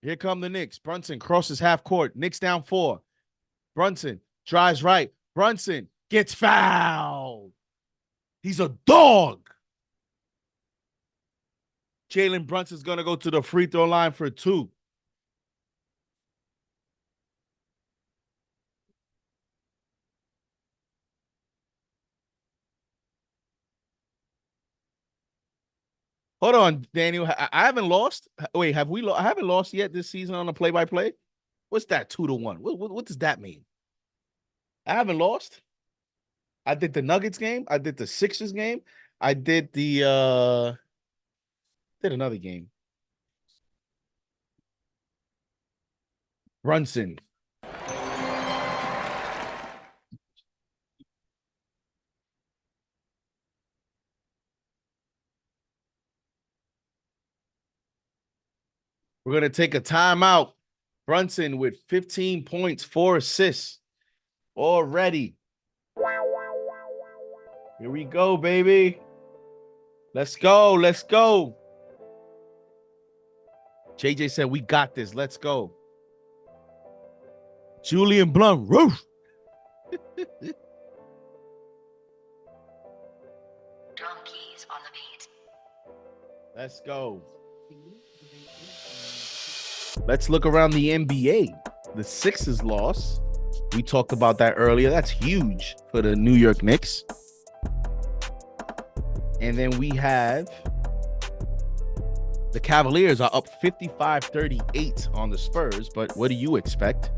Here come the Knicks. Brunson crosses half court. Knicks down 4. Brunson drives right. Brunson gets fouled. He's a dog. Jalen Brunson's going to go to the free throw line for 2. Hold on, Daniel. I haven't lost. Wait, have we? I haven't lost yet this season on a play-by-play. What's that? 2-1. What does that mean? I haven't lost. I did the Nuggets game. I did the Sixers game. I did the did another game. Brunson. We're going to take a timeout. Brunson with 15 points, 4 assists already. Here we go, baby. Let's go. Let's go. JJ said, we got this. Let's go. Julian Blunt, roof. Drum keys on the beat. Let's go. Let's look around the NBA. The Sixers lost. We talked about that earlier. That's huge for the New York Knicks. And then we have the Cavaliers are up 55-38 on the Spurs. But what do you expect?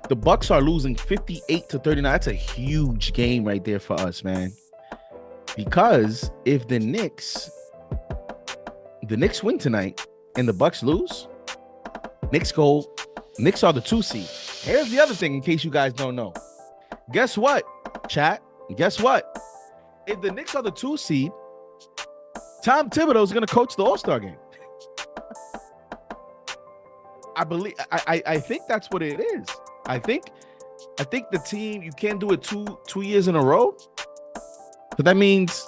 The Bucks are losing 58-39. That's a huge game right there for us, man. Because if the Knicks win tonight and the Bucks lose, Knicks are the 2 seed. Here's the other thing in case you guys don't know. Guess what, chat? Guess what? If the Knicks are the 2 seed, Tom Thibodeau is going to coach the All-Star game. I think that's what it is. I think the team, you can't do it two years in a row. But that means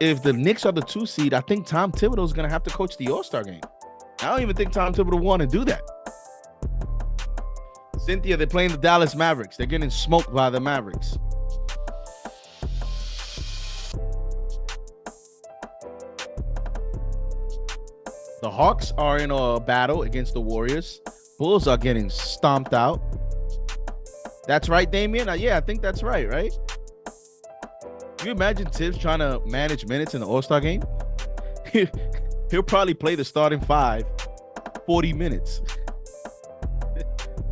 if the Knicks are the 2 seed, I think Tom Thibodeau is going to have to coach the All-Star game. I don't even think Tom Thibodeau want to do that. Cynthia, they're playing the Dallas Mavericks. They're getting smoked by the Mavericks. The Hawks are in a battle against the Warriors. Bulls are getting stomped out. That's right, Damian? Yeah, I think that's right? Can you imagine Tibbs trying to manage minutes in the All-Star game? He'll probably play the starting 5 40 minutes.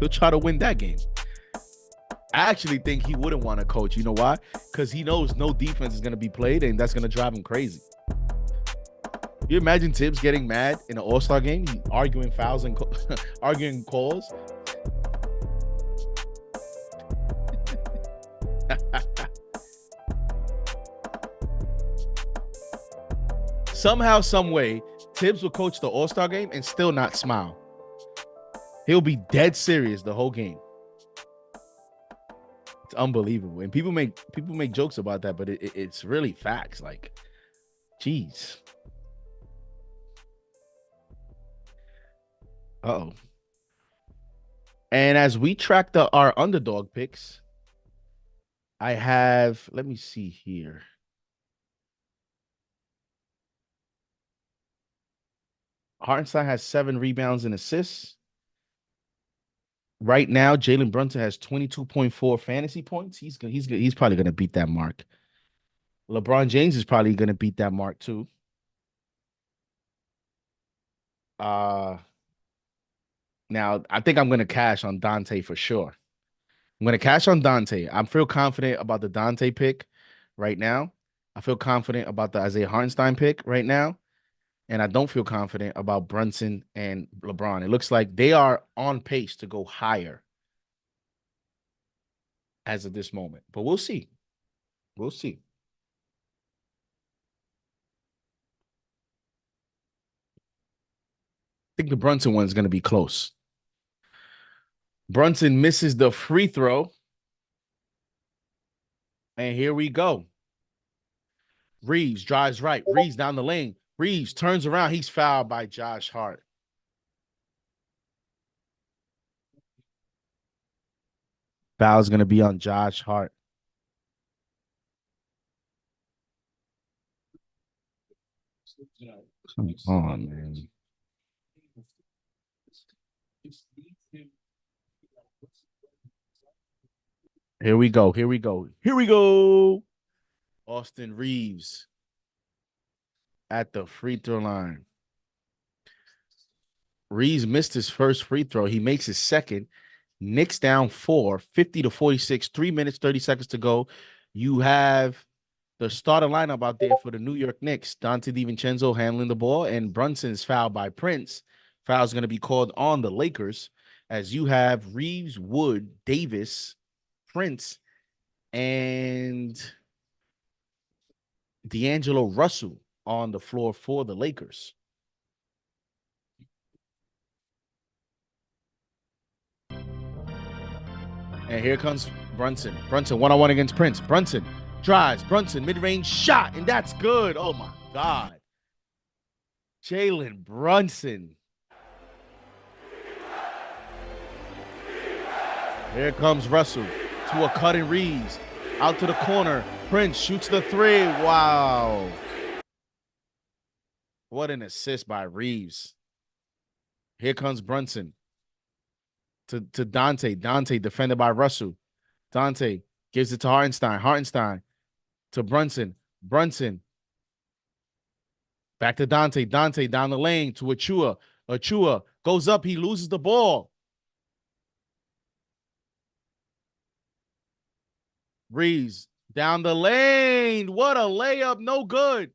He'll try to win that game. I actually think he wouldn't want to coach. You know why? Because he knows no defense is going to be played, and that's going to drive him crazy. You imagine Tibbs getting mad in an All-Star game, arguing fouls and arguing calls? Somehow, some way, Tibbs will coach the All-Star game and still not smile. He'll be dead serious the whole game. It's unbelievable. And people make jokes about that, but it's really facts. Like, geez. Uh-oh. And as we track our underdog picks, I have, let me see here. Hartenstein has 7 rebounds and assists. Right now, Jalen Brunson has 22.4 fantasy points. He's probably going to beat that mark. LeBron James is probably going to beat that mark too. Now, I think I'm going to cash on Dante for sure. I'm going to cash on Dante. I feel confident about the Dante pick right now. I feel confident about the Isaiah Hartenstein pick right now. And I don't feel confident about Brunson and LeBron. It looks like they are on pace to go higher as of this moment. But we'll see. We'll see. I think the Brunson one is going to be close. Brunson misses the free throw. And here we go. Reeves drives right. Reeves down the lane. Reeves turns around. He's fouled by Josh Hart. Foul's going to be on Josh Hart. Come on, man. Here we go. Here we go. Here we go. Austin Reeves at the free throw line. Reeves missed his first free throw. He makes his second. Knicks down 4, 50-46, 3 minutes, 30 seconds to go. You have the starting lineup out there for the New York Knicks. Dante DiVincenzo handling the ball, and Brunson's fouled by Prince. Foul's going to be called on the Lakers, as you have Reeves, Wood, Davis, Prince, and D'Angelo Russell on the floor for the Lakers. And here comes Brunson. Brunson one-on-one against Prince. Brunson drives. Brunson mid-range shot, and that's good. Oh, my God. Jalen Brunson. Here comes Russell to a cutting Reeves. Out to the corner. Prince shoots the 3. Wow. What an assist by Reeves. Here comes Brunson to Dante. Dante defended by Russell. Dante gives it to Hartenstein. Hartenstein to Brunson. Brunson back to Dante. Dante down the lane to Achua. Achua goes up. He loses the ball. Reeves down the lane. What a layup. No good.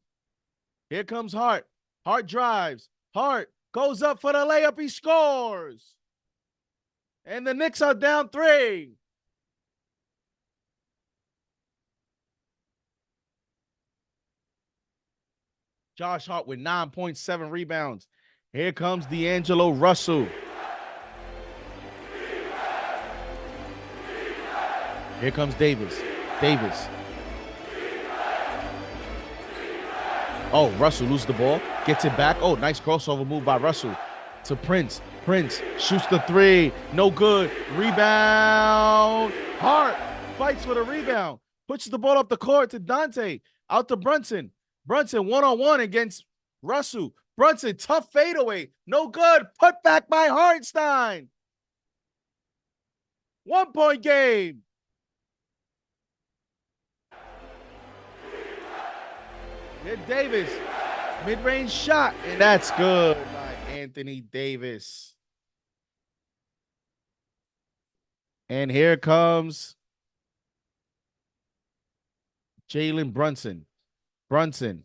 Here comes Hart. Hart drives. Hart goes up for the layup. He scores. And the Knicks are down 3. Josh Hart with 9.7 rebounds. Here comes D'Angelo Russell. Here comes Davis. Davis. Oh, Russell loses the ball. Gets it back. Oh, nice crossover move by Russell to Prince. Prince shoots the 3. No good. Rebound. Hart fights for the rebound. Pushes the ball up the court to Dante. Out to Brunson. Brunson one-on-one against Russell. Brunson, tough fadeaway. No good. Put back by Hartenstein. 1-point game. Hit Davis. Mid-range shot. And that's good by Anthony Davis. And here comes Jalen Brunson. Brunson.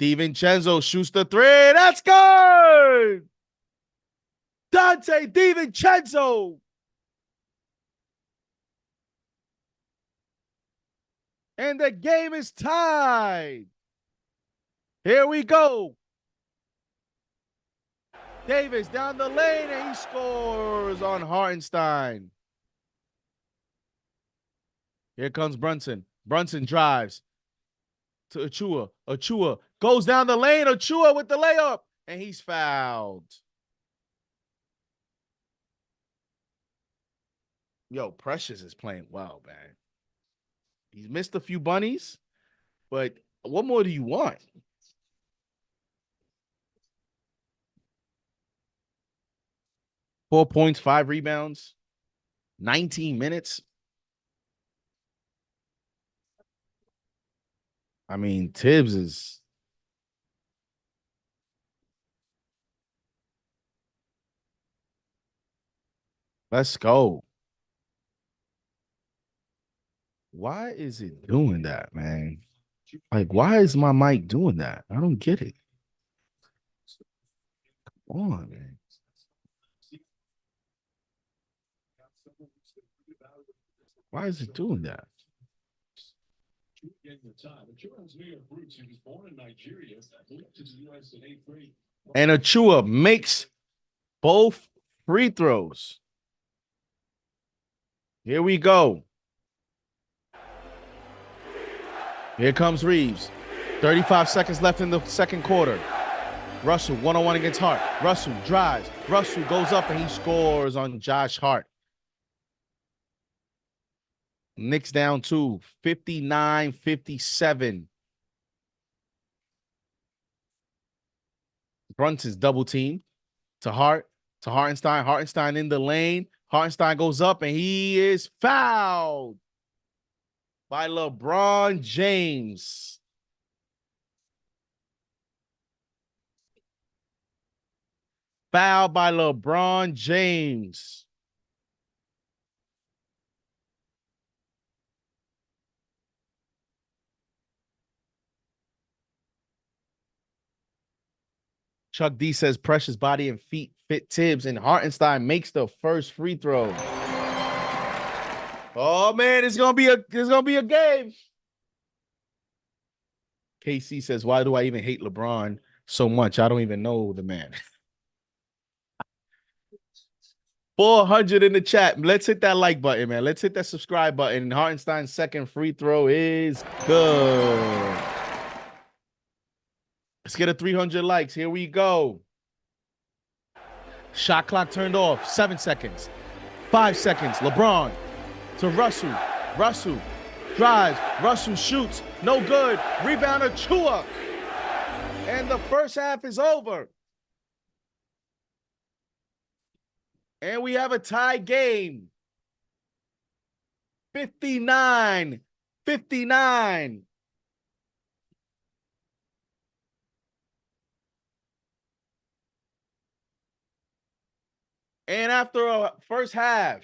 DiVincenzo shoots the three. That's good. Dante DiVincenzo. And the game is tied. Here we go. Davis down the lane, and he scores on Hartenstein. Here comes Brunson. Brunson drives to Achua. Achua goes down the lane. Achua with the layup, and he's fouled. Yo, Precious is playing well, man. He's missed a few bunnies, but what more do you want? Four points, 5 rebounds, 19 minutes. I mean, Tibbs is... Let's go. Why is it doing that, man? Like, why is my mic doing that? I don't get it. Come on, man. Why is it doing that? And Achua makes both free throws. Here we go. Here comes Reeves. 35 seconds left in the second quarter. Russell, one-on-one against Hart. Russell drives. Russell goes up and he scores on Josh Hart. Knicks down 2, 59-57. Brunson's double team to Hart, to Hartenstein. Hartenstein in the lane. Hartenstein goes up and he is fouled by LeBron James. Fouled by LeBron James. Chuck D says Precious body and feet fit Tibbs, and Hartenstein makes the first free throw. Oh man, it's gonna be a game. KC says, why do I even hate LeBron so much? I don't even know the man. 400 in the chat. Let's hit that like button, man. Let's hit that subscribe button. Hartenstein's second free throw is good. Let's get a 300 likes. Here we go. Shot clock turned off. 7 seconds. 5 seconds. LeBron to Russell. Russell drives. Russell shoots. No good. Rebound Achua. And the first half is over. And we have a tie game. 59-59. And after a first half,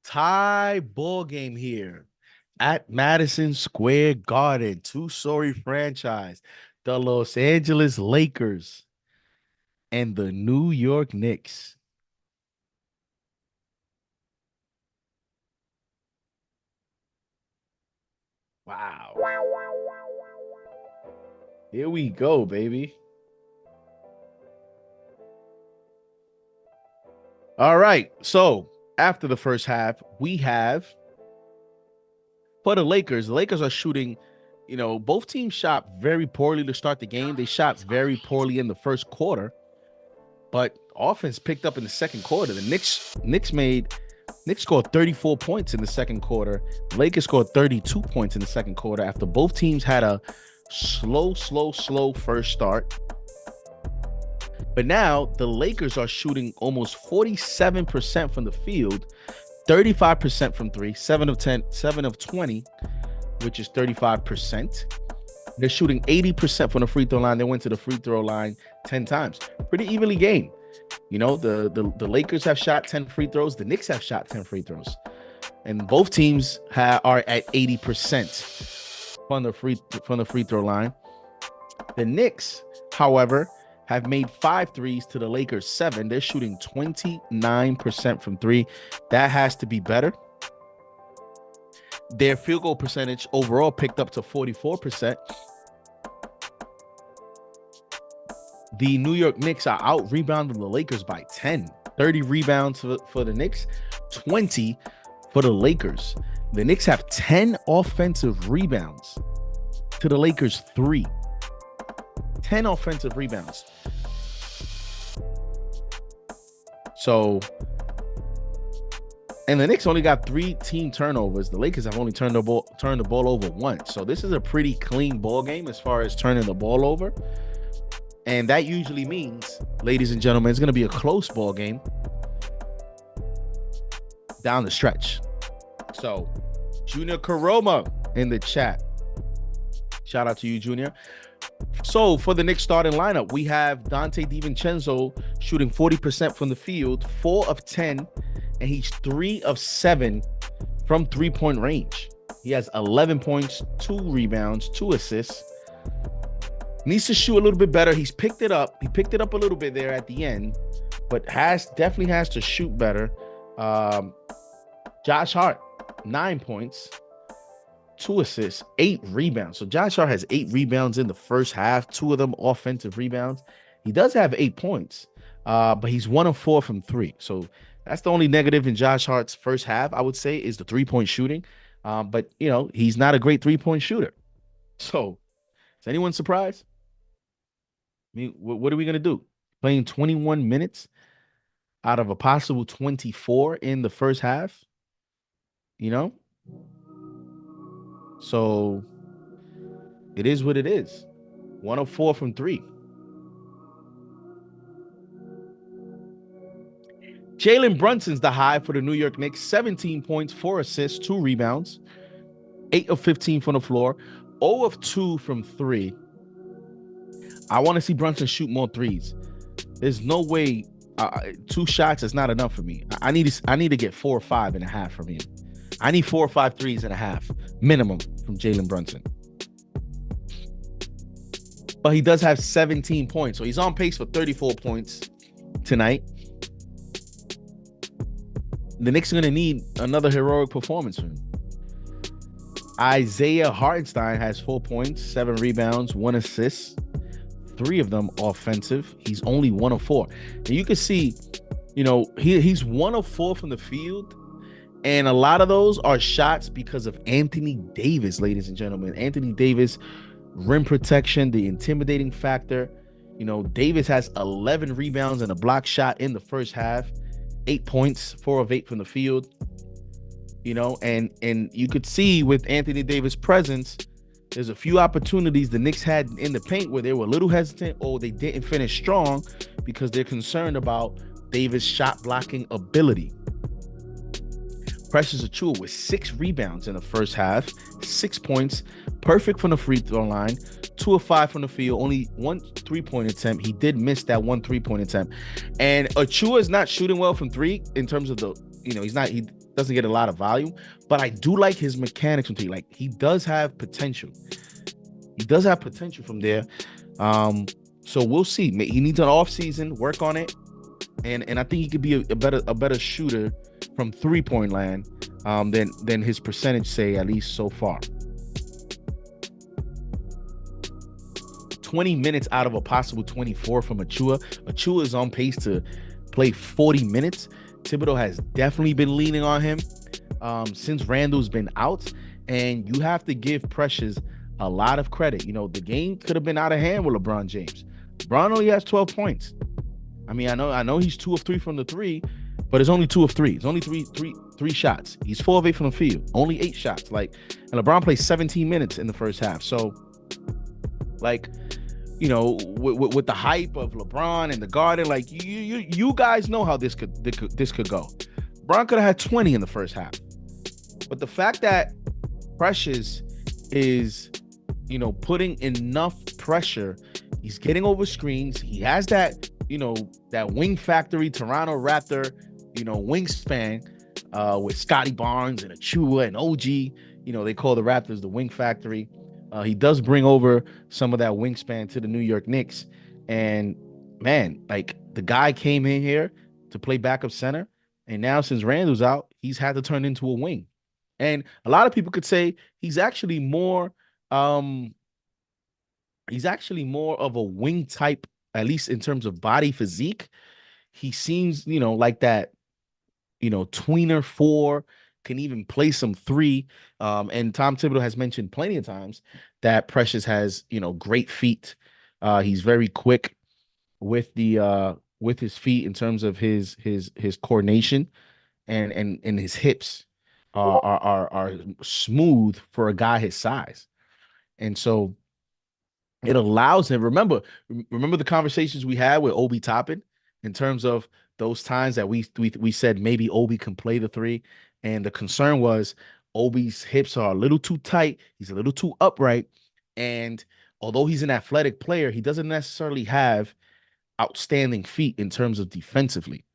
tie ball game here at Madison Square Garden, two-story franchise, the Los Angeles Lakers and the New York Knicks. Wow. Here we go, baby. All right, so after the first half, we have, for the Lakers are shooting, you know, both teams shot very poorly to start the game. They shot very poorly in the first quarter, but offense picked up in the second quarter. The Knicks scored 34 points in the second quarter. Lakers scored 32 points in the second quarter after both teams had a slow first start. But now the Lakers are shooting almost 47% from the field, 35% from three, 7 of 10, 7 of 20, which is 35%. They're shooting 80% from the free throw line. They went to the free throw line 10 times. Pretty evenly game. You know, the Lakers have shot 10 free throws. The Knicks have shot 10 free throws. And both teams are at 80% from the free throw line. The Knicks, however, have made 5 threes to the Lakers 7. They're shooting 29% from three. That has to be better. Their field goal percentage overall picked up to 44%. The New York Knicks are out rebounding the Lakers by 10. 30 rebounds for the Knicks, 20 for the Lakers. The Knicks have 10 offensive rebounds to the Lakers 3. 10 offensive rebounds. So, and the Knicks only got 3 team turnovers. The Lakers have only turned the ball over once. So this is a pretty clean ball game as far as turning the ball over. And that usually means, ladies and gentlemen, it's going to be a close ball game down the stretch. So, Junior Karoma in the chat. Shout out to you, Junior. So, for the Knicks starting lineup, we have Dante DiVincenzo shooting 40% from the field, 4 of 10, and he's 3 of 7 from three-point range. He has 11 points, 2 rebounds, 2 assists. Needs to shoot a little bit better. He's picked it up. He picked it up a little bit there at the end, but definitely has to shoot better. Josh Hart, 9 points, 2 assists, 8 rebounds. So Josh Hart has 8 rebounds in the first half, 2 of them offensive rebounds. He does have 8 points, but he's 1 of 4 from 3. So that's the only negative in Josh Hart's first half, I would say, is the 3-point shooting. But, you know, he's not a great 3-point shooter. So is anyone surprised? I mean, what are we going to do? Playing 21 minutes out of a possible 24 in the first half? You know? So it is what it is. 1 of 4 from 3. Jalen Brunson's the high for the New York Knicks. 17 points, 4 assists, 2 rebounds. 8 of 15 from the floor. 0 of 2 from 3. I want to see Brunson shoot more threes. There's no way 2 shots is not enough for me. I need to get 4 or 5 and a half from him. I need 4 or 5 threes and a half minimum from Jalen Brunson. But he does have 17 points, so he's on pace for 34 points tonight. The Knicks are going to need another heroic performance from him. Isaiah Hartenstein has 4 points, 7 rebounds, 1 assist. 3 of them offensive. He's only 1 of 4. And you can see, you know, he's 1 of 4 from the field. And a lot of those are shots because of Anthony Davis, ladies and gentlemen. Anthony Davis, rim protection, the intimidating factor. You know, Davis has 11 rebounds and a block shot in the first half. 8 points, 4 of 8 from the field. You know, and you could see with Anthony Davis' presence, there's a few opportunities the Knicks had in the paint where they were a little hesitant or they didn't finish strong because they're concerned about Davis' shot blocking ability. Precious Achiuwa with 6 rebounds in the first half, 6 points, perfect from the free throw line, 2 of 5 from the field, only 1 3-point attempt. He did miss that 1 3-point attempt. And Achiuwa is not shooting well from 3 in terms of the, you know, he doesn't get a lot of volume, but I do like his mechanics from 3. Like, he does have potential. He does have potential from there. So we'll see. He needs an off season, work on it. And I think he could be a better shooter from 3-point land than his percentage say, at least so far. 20 minutes out of a possible 24 from Achiuwa. Achiuwa is on pace to play 40 minutes. Thibodeau has definitely been leaning on him since Randall's been out, and you have to give Precious a lot of credit. You know, the game could have been out of hand with LeBron James. LeBron only has 12 points. I mean, I know he's 2 of 3 from the 3, but it's only 2 of 3. It's only three shots. He's 4 of 8 from the field, only 8 shots. Like, and LeBron plays 17 minutes in the first half. So, like, with the hype of LeBron and the Garden, like you guys know how this could go. LeBron could have had 20 in the first half, but the fact that Precious is, putting enough pressure, he's getting over screens. He has that, that wing factory, Toronto Raptor, wingspan, with Scotty Barnes and Achua and OG. They call the Raptors the wing factory. He does bring over some of that wingspan to the New York Knicks. And man, like, the guy came in here to play backup center. And now since Randall's out, he's had to turn into a wing. And a lot of people could say he's actually more of a wing type, at least in terms of body physique. He seems, like that, tweener 4, can even play some 3. And Tom Thibodeau has mentioned plenty of times that Precious has, great feet. He's very quick with his feet in terms of his coordination, and his hips are smooth for a guy his size. And so it allows him, remember the conversations we had with Obi Toppin in terms of those times that we said maybe Obi can play the 3, and the concern was Obi's hips are a little too tight, he's a little too upright, and although he's an athletic player, he doesn't necessarily have outstanding feet in terms of defensively.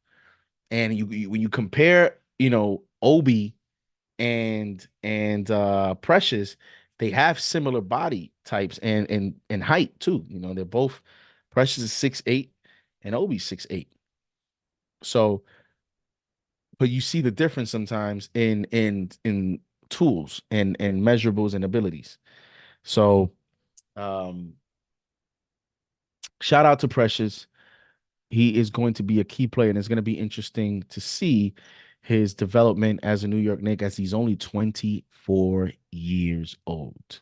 And when you compare, Obi and Precious, they have similar body types and height too. They're both, Precious is 6'8" and Obi's 6'8". So, but you see the difference sometimes in tools and measurables and abilities. So, shout out to Precious. He is going to be a key player, and it's going to be interesting to see his development as a New York Knick, as he's only 24 years old.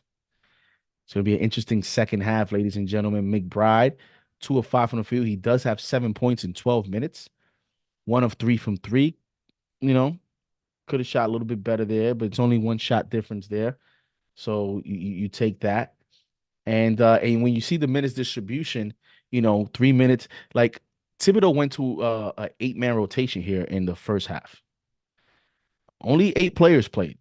So it'll be an interesting second half, ladies and gentlemen. McBride, 2 of 5 from the field. He does have 7 points in 12 minutes. 1 of 3 from 3. Could have shot a little bit better there, but it's only 1 shot difference there. So you take that. And when you see the minutes distribution, 3 minutes, like Thibodeau went to an 8-man rotation here in the first half. Only 8 players played.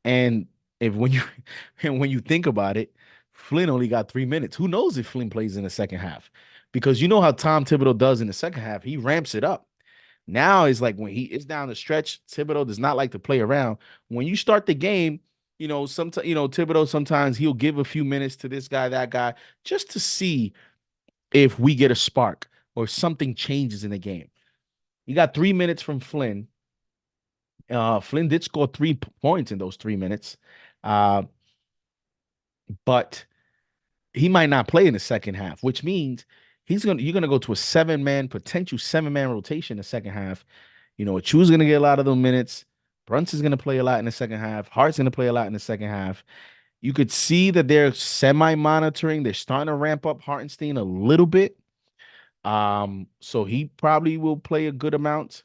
And when you think about it, Flynn only got 3 minutes. Who knows if Flynn plays in the second half? Because you know how Tom Thibodeau does in the second half. He ramps it up. Now is like when he is down the stretch, Thibodeau does not like to play around. When you start the game, sometimes, Thibodeau, sometimes he'll give a few minutes to this guy, that guy, just to see if we get a spark or something changes in the game. You got 3 minutes from Flynn. Flynn did score 3 points in those 3 minutes. But he might not play in the second half, which means you're gonna go to a potential 7-man rotation in the second half. Achua's gonna get a lot of those minutes. Brunson's gonna play a lot in the second half. Hart's gonna play a lot in the second half. You could see that they're semi-monitoring. They're starting to ramp up Hartenstein a little bit. So he probably will play a good amount.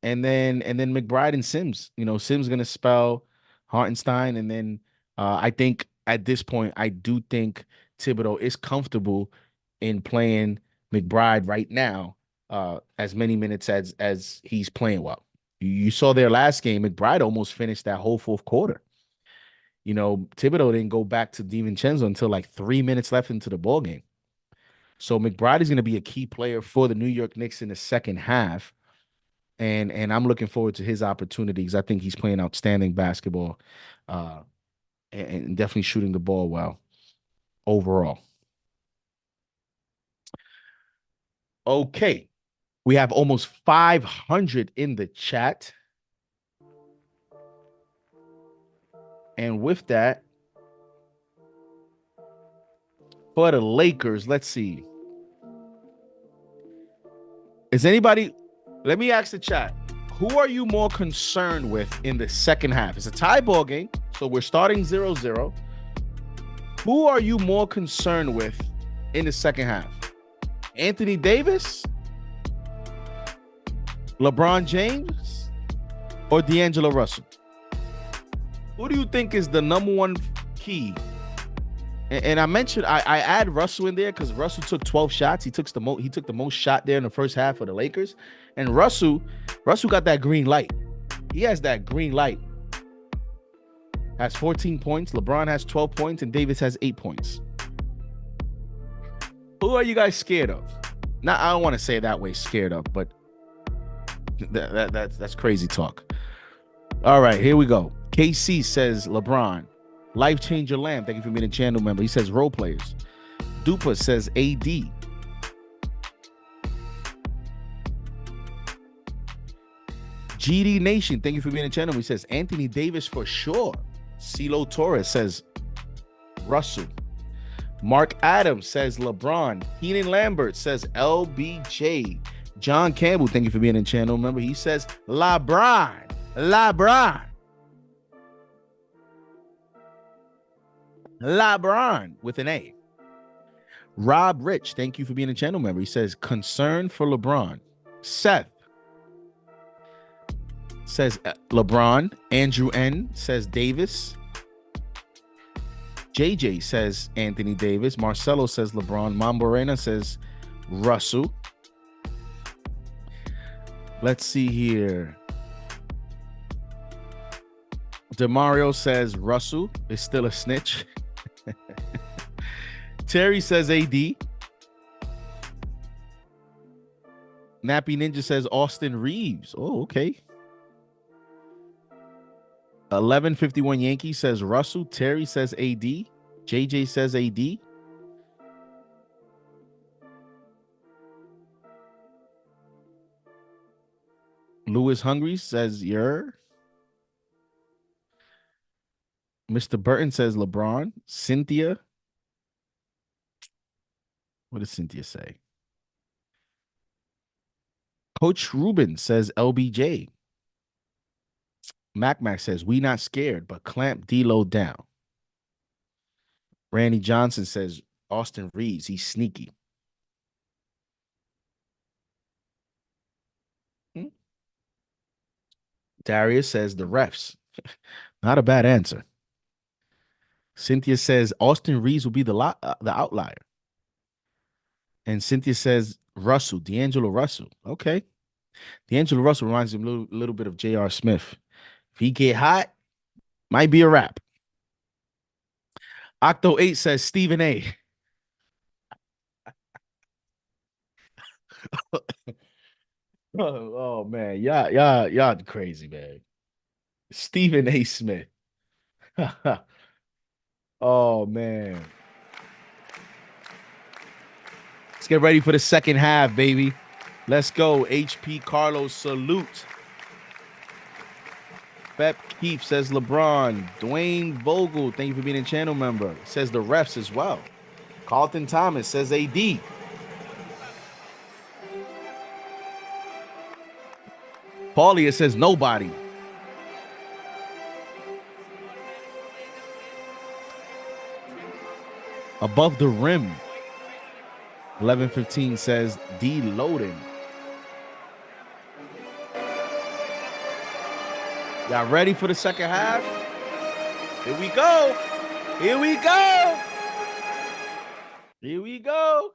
And then McBride and Sims. Sims gonna spell Hartenstein, and then I think at this point, I do think Thibodeau is comfortable in playing McBride right now, as many minutes as he's playing well. You saw their last game, McBride almost finished that whole fourth quarter. Thibodeau didn't go back to DiVincenzo until like 3 minutes left into the ball game. So McBride is going to be a key player for the New York Knicks in the second half. And I'm looking forward to his opportunities. I think he's playing outstanding basketball, and definitely shooting the ball well overall. Okay. We have almost 500 in the chat. And with that, for the Lakers, let's see. Let me ask the chat. Who are you more concerned with in the second half? It's a tie ball game, so we're starting 0-0. Who are you more concerned with in the second half? Anthony Davis, LeBron James, or D'Angelo Russell? Who do you think is the number one key And I mentioned I add Russell in there because Russell took 12 shots. He took the most shot there in the first half of the Lakers. And Russell got that green light. He has that green light. Has 14 points. LeBron has 12 points, and Davis has 8 points. Who are you guys scared of? Now, I don't want to say it that way, scared of, but that's crazy talk. All right, here we go. KC says LeBron. Life Changer Lamb, thank you for being a channel member. He says role players. Dupa says AD. GD Nation, thank you for being a channel member. He says Anthony Davis for sure. CeeLo Torres says Russell. Mark Adams says LeBron. Keenan Lambert says LBJ. John Campbell, thank you for being a channel member. He says LeBron. LeBron with an A. Rob Rich, thank you for being a channel member. He says concern for LeBron. Seth says LeBron. Andrew N says Davis. JJ says Anthony Davis. Marcelo says LeBron. Mamborena says Russell. Let's see here. DeMario says Russell is still a snitch. Terry says AD. Nappy Ninja says Austin Reeves. Oh, okay. 1151 Yankee says Russell. Terry says AD. JJ says AD. Lewis Hungry says you're. Mr. Burton says LeBron. Cynthia. What does Cynthia say? Coach Ruben says LBJ. Mac says we not scared, but clamp D-Lo down. Randy Johnson says Austin Reeves, he's sneaky. Darius says the refs. Not a bad answer. Cynthia says Austin Reeves will be the outlier. And Cynthia says Russell, D'Angelo Russell. Okay. D'Angelo Russell reminds him a little bit of J.R. Smith. If he get hot, might be a wrap. Octo 8 says Stephen A. oh man, y'all crazy, man. Stephen A. Smith. Oh man. Let's get ready for the second half, baby. Let's go. HP Carlos, salute. Bep Keefe says LeBron. Dwayne Vogel, thank you for being a channel member. Says the refs as well. Carlton Thomas says AD. Paulia says nobody. Above the rim. 1115 says deloading. Y'all ready for the second half? Here we go. Here we go. Here we go.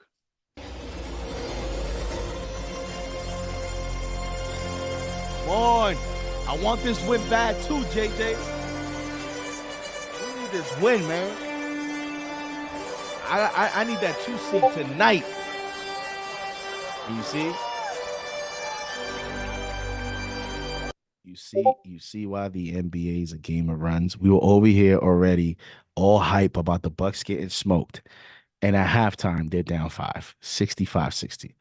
Come on. I want this win bad too, JJ. We need this win, man. I need that 2 seed tonight. You see? You see why the NBA is a game of runs. We were over here already, all hype about the Bucks getting smoked. And at halftime, they're down 5, 65-60.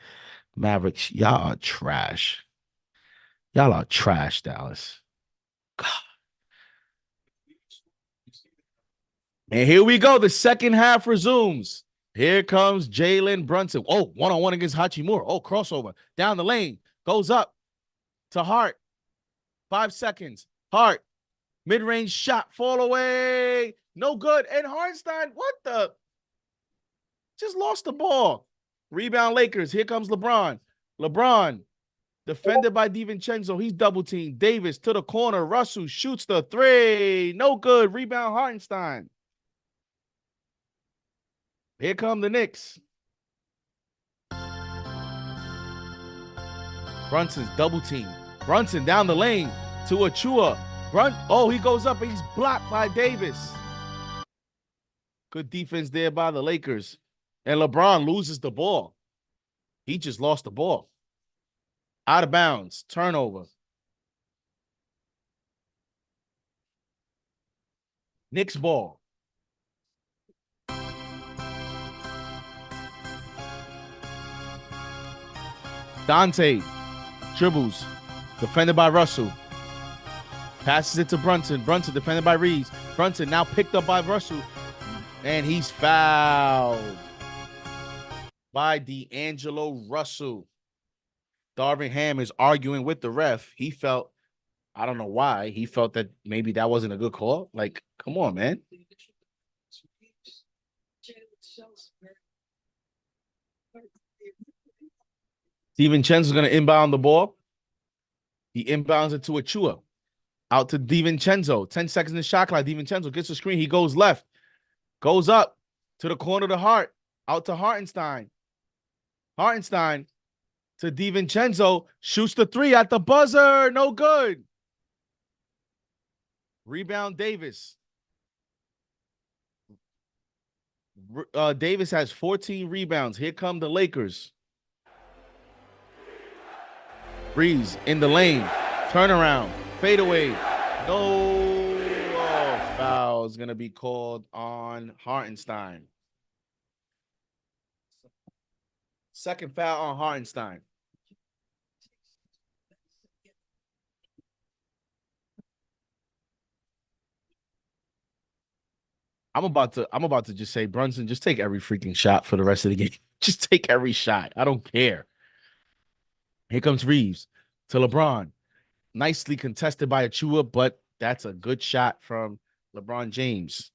Mavericks, y'all are trash. Y'all are trash, Dallas. God. And here we go. The second half resumes. Here comes Jalen Brunson. Oh, one-on-one against Hachimura. Oh, crossover. Down the lane. Goes up to Hart. 5 seconds. Hart. Mid-range shot. Fall away. No good. And Hartenstein, what the? Just lost the ball. Rebound Lakers. Here comes LeBron. LeBron. Defended by DiVincenzo. He's double-teamed. Davis to the corner. Russell shoots the 3. No good. Rebound Hartenstein. Here come the Knicks. Brunson's double team. Brunson down the lane to Achua. Oh, he goes up and he's blocked by Davis. Good defense there by the Lakers. And LeBron loses the ball. He just lost the ball. Out of bounds. Turnover. Knicks ball. Dante dribbles. Defended by Russell. Passes it to Brunson. Brunson defended by Reeves. Brunson now picked up by Russell. And he's fouled by D'Angelo Russell. Darvin Ham is arguing with the ref. He felt, I don't know why, he felt that maybe that wasn't a good call. Like, come on, man. DiVincenzo's going to inbound the ball. He inbounds it to Achua. Out to DiVincenzo. 10 seconds in the shot clock. DiVincenzo gets the screen. He goes left. Goes up to the corner of the Hart. Out to Hartenstein. Hartenstein to DiVincenzo. Shoots the three at the buzzer. No good. Rebound Davis. Davis has 14 rebounds. Here come the Lakers. Breeze in the lane. Turnaround. Fade away. No. Oh, foul is going to be called on Hartenstein. Second foul on Hartenstein. I'm about to just say, Brunson, just take every freaking shot for the rest of the game. Just take every shot. I don't care. Here comes Reeves to LeBron. Nicely contested by Achua, but that's a good shot from LeBron James.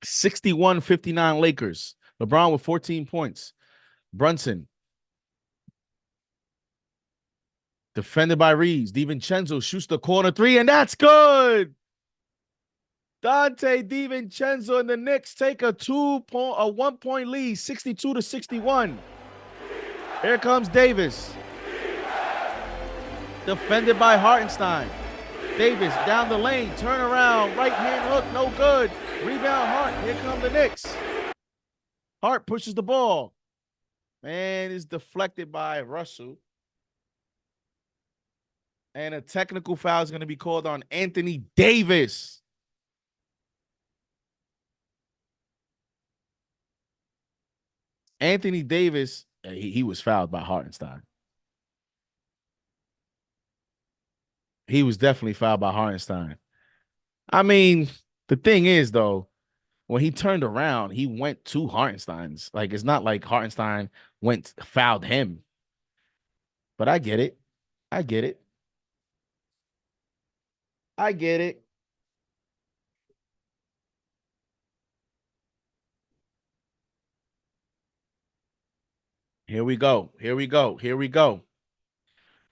61-59 Lakers. LeBron with 14 points. Brunson. Defended by Reeves. DiVincenzo shoots the corner three, and that's good. Dante DiVincenzo and the Knicks take a 1-point lead, 62-61. Here comes Davis. Defended by Hartenstein. Davis down the lane, turn around, right hand hook, no good. Rebound Hart. Here come the Knicks. Hart pushes the ball. Man, is deflected by Russell. And a technical foul is going to be called on Anthony Davis. Anthony Davis, he was fouled by Hartenstein. He was definitely fouled by Hartenstein. I mean, the thing is, though, when he turned around, he went to Hartenstein's. Like, it's not like Hartenstein fouled him. But I get it. I get it. I get it. Here we go. Here we go. Here we go.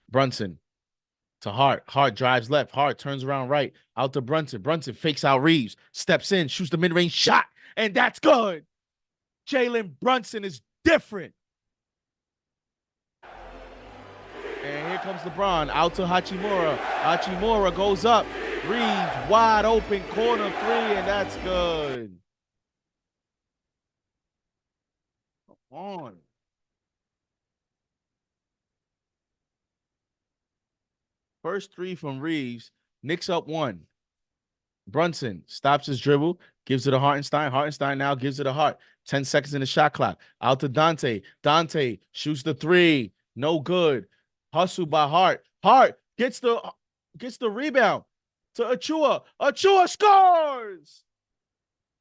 Brunson to Hart. Hart drives left. Hart turns around right. Out to Brunson. Brunson fakes out Reeves. Steps in. Shoots the mid-range shot. And that's good. Jalen Brunson is different. And here comes LeBron. Out to Hachimura. Hachimura goes up. Reeves wide open. Corner three. And that's good. Come on. First three from Reeves. Knicks up one. Brunson stops his dribble, gives it to Hartenstein. Hartenstein now gives it to Hart. 10 seconds in the shot clock. Out to Dante. Dante shoots the three. No good. Hustle by Hart. Hart gets the rebound to Achua. Achua scores!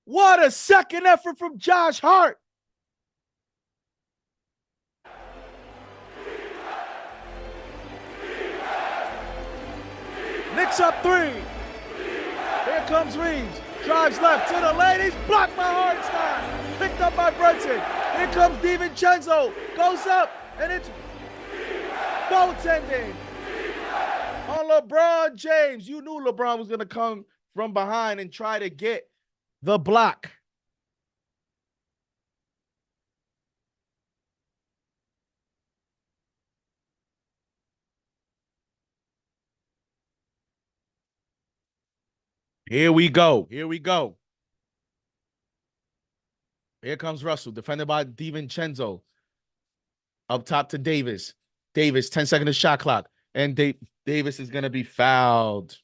What a second effort from Josh Hart. Knicks up three. Here comes Reeves. Drives left to the lane. He's blocked by Hartenstein. Picked up by Brunson. Here comes DiVincenzo. Goes up, and it's goaltending on LeBron James. You knew LeBron was going to come from behind and try to get The block. Here we go. Here we go. Here comes Russell, defended by DiVincenzo. Up top to Davis. Davis, 10-second of shot clock. And Davis is going to be fouled.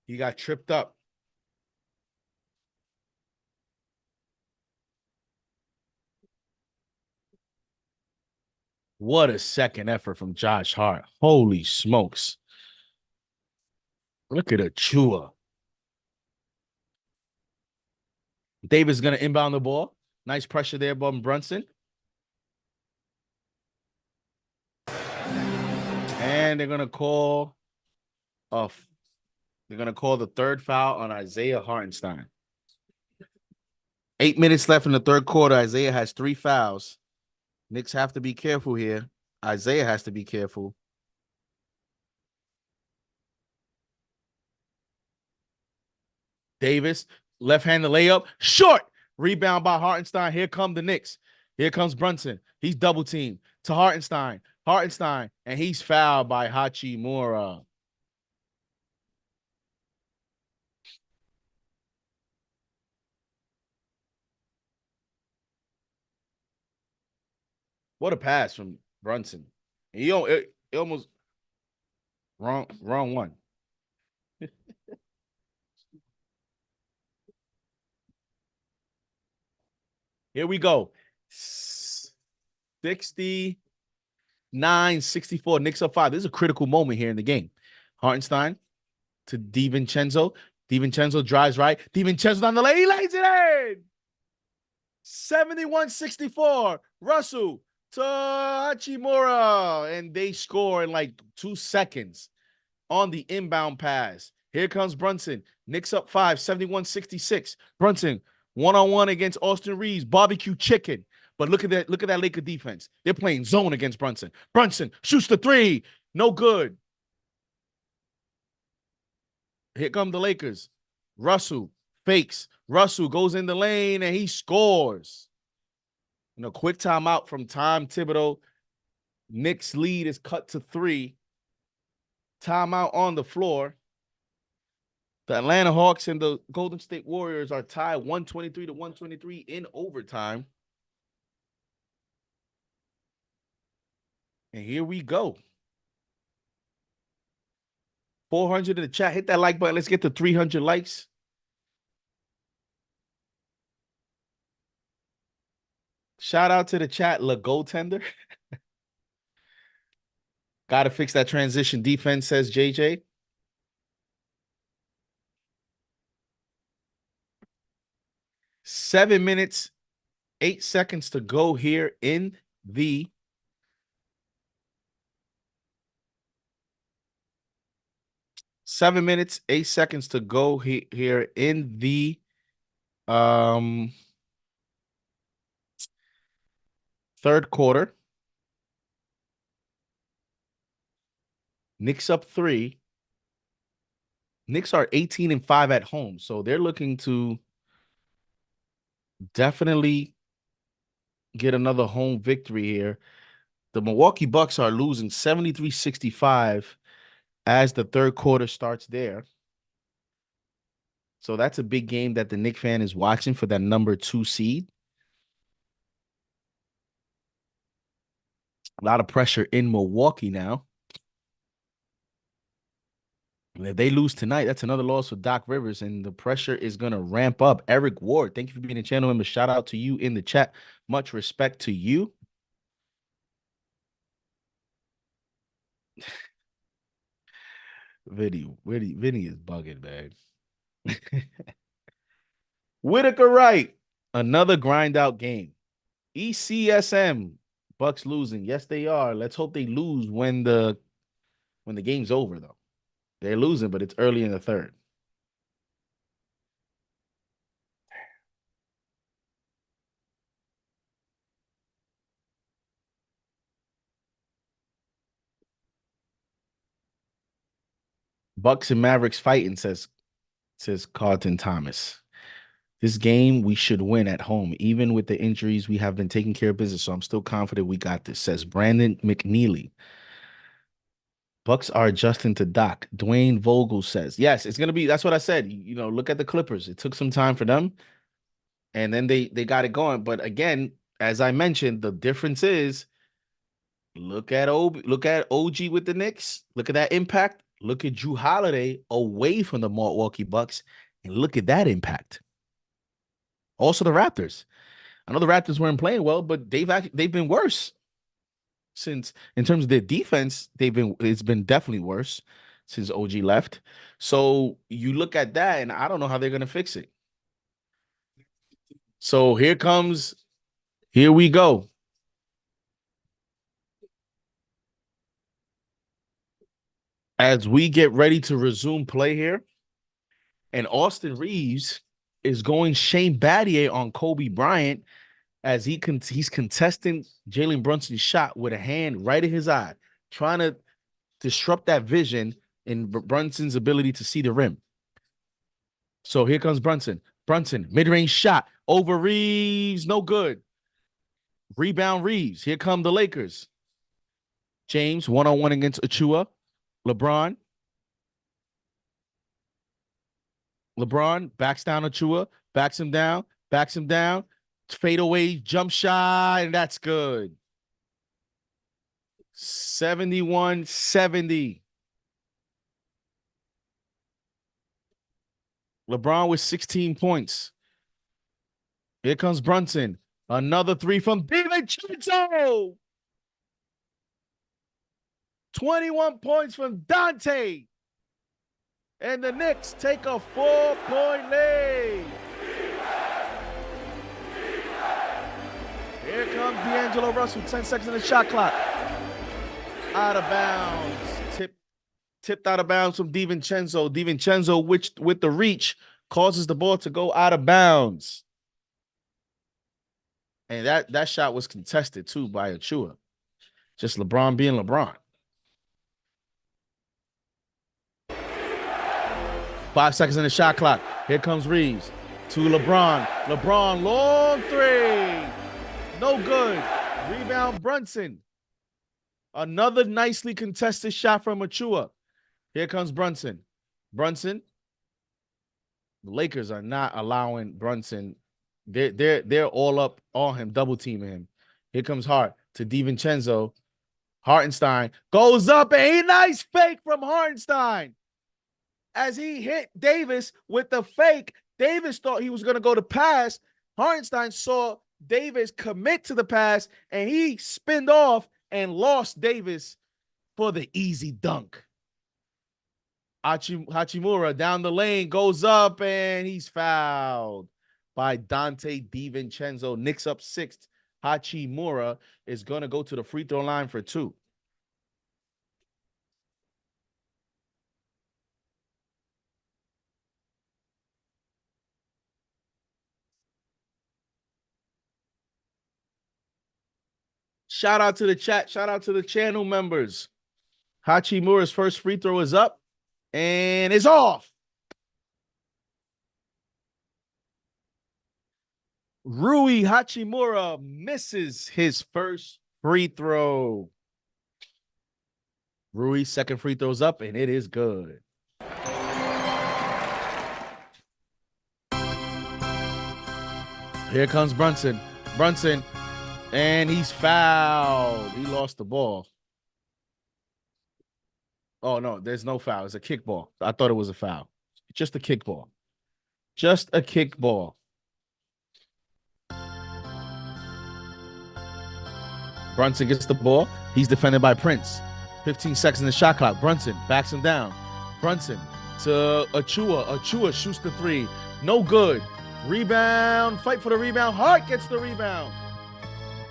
He got tripped up. What a second effort from Josh Hart. Holy smokes. Look at Achua. Davis is going to inbound the ball. Nice pressure there from Brunson. And they're going to call the third foul on Isaiah Hartenstein. 8 minutes left in the third quarter. Isaiah has 3 fouls. Knicks have to be careful here. Isaiah has to be careful. Davis, left-handed layup, short. Rebound by Hartenstein. Here come the Knicks. Here comes Brunson. He's double teamed to Hartenstein. And he's fouled by Hachimura. What a pass from Brunson. He almost wrong one. Here we go. 69-64. Knicks up 5. This is a critical moment here in the game. Hartenstein to DiVincenzo. DiVincenzo drives right. DiVincenzo down the lane. He lays it in. 71-64. Russell to Hachimura. And they score in like 2 seconds on the inbound pass. Here comes Brunson. Knicks up 5, 71-66. Brunson, one-on-one against Austin Reeves. Barbecue chicken. But look at that Laker defense. They're playing zone against Brunson. Brunson shoots the 3. No good. Here come the Lakers. Russell fakes. Russell goes in the lane and he scores. Quick timeout from Tom Thibodeau. Knicks lead is cut to 3. Timeout on the floor. The Atlanta Hawks and the Golden State Warriors are tied 123-123 in overtime. And here we go. 400 in the chat. Hit that like button. Let's get to 300 likes. Shout out to the chat, La Goaltender. Got to fix that transition defense, says JJ. Seven minutes, 8 seconds to go here in the here in the third quarter. Knicks up 3. Knicks are 18-5 at home, so they're looking to definitely get another home victory here. The Milwaukee Bucks are losing 73-65 as the third quarter starts there. So that's a big game that the Knicks fan is watching for that number 2 seed. A lot of pressure in Milwaukee now. And if they lose tonight, that's another loss for Doc Rivers, and the pressure is going to ramp up. Eric Ward, thank you for being a channel member. Shout out to you in the chat. Much respect to you. Vinny is bugging, man. Whitaker Wright, another grind out game. ECSM, Bucks losing. Yes, they are. Let's hope they lose when the game's over, though. They're losing, but it's early in the third. Bucks and Mavericks fighting, says Says Carlton Thomas. This game we should win at home. Even with the injuries, we have been taking care of business. So I'm still confident we got this. Says Brandon McNeely. Bucks are adjusting to Doc. Dwayne Vogel says, yes, it's gonna be. That's what I said. You know, look at the Clippers. It took some time for them, and then they got it going. But again, as I mentioned, the difference is look at OG with the Knicks. Look at that impact. Look at Drew Holiday away from the Milwaukee Bucks, and look at that impact. Also, the Raptors. I know the Raptors weren't playing well, but they've been worse since in terms of their defense. It's been definitely worse since OG left. So you look at that, and I don't know how they're gonna fix it. So here we go. As we get ready to resume play here, and Austin Reeves is going Shane Battier on Kobe Bryant as he's contesting Jalen Brunson's shot with a hand right in his eye, trying to disrupt that vision in Brunson's ability to see the rim. So here comes Brunson. Brunson, mid-range shot over Reeves, no good. Rebound Reeves. Here come the Lakers. James, one-on-one against Achua. LeBron backs down Achua, backs him down. Fadeaway jump shot, and that's good. 71-70. LeBron with 16 points. Here comes Brunson. Another three from DiVincenzo. 21 points from Dante. And the Knicks take a 4-point lead. Here comes D'Angelo Russell, 10 seconds in the shot clock. Out of bounds. Tipped out of bounds from DiVincenzo. DiVincenzo, which with the reach, causes the ball to go out of bounds. And that shot was contested too by Achua. Just LeBron being LeBron. 5 seconds in the shot clock. Here comes Reeves to LeBron. LeBron, long three. No good. Rebound Brunson. Another nicely contested shot from Achua. Here comes Brunson. The Lakers are not allowing Brunson. They're all up on him, double teaming him. Here comes Hart to DiVincenzo. Hartenstein goes up, and a nice fake from Hartenstein. As he hit Davis with the fake, Davis thought he was going to go to pass. Hartenstein saw Davis commit to the pass, and he spinned off and lost Davis for the easy dunk. Hachimura down the lane, goes up, and he's fouled by Dante DiVincenzo. Knicks up 6. Hachimura is going to go to the free throw line for 2. Shout out to the chat. Shout out to the channel members. Hachimura's first free throw is up and is off. Rui Hachimura misses his first free throw. Rui's second free throw's up, and it is good. Here comes Brunson. And he's fouled. He lost the ball. Oh, no, there's no foul. It's a kickball. I thought it was a foul. Just a kickball. Just a kickball. Brunson gets the ball. He's defended by Prince. 15 seconds in the shot clock. Brunson backs him down. Brunson to Achua. Achua shoots the three. No good. Rebound. Fight for the rebound. Hart gets the rebound.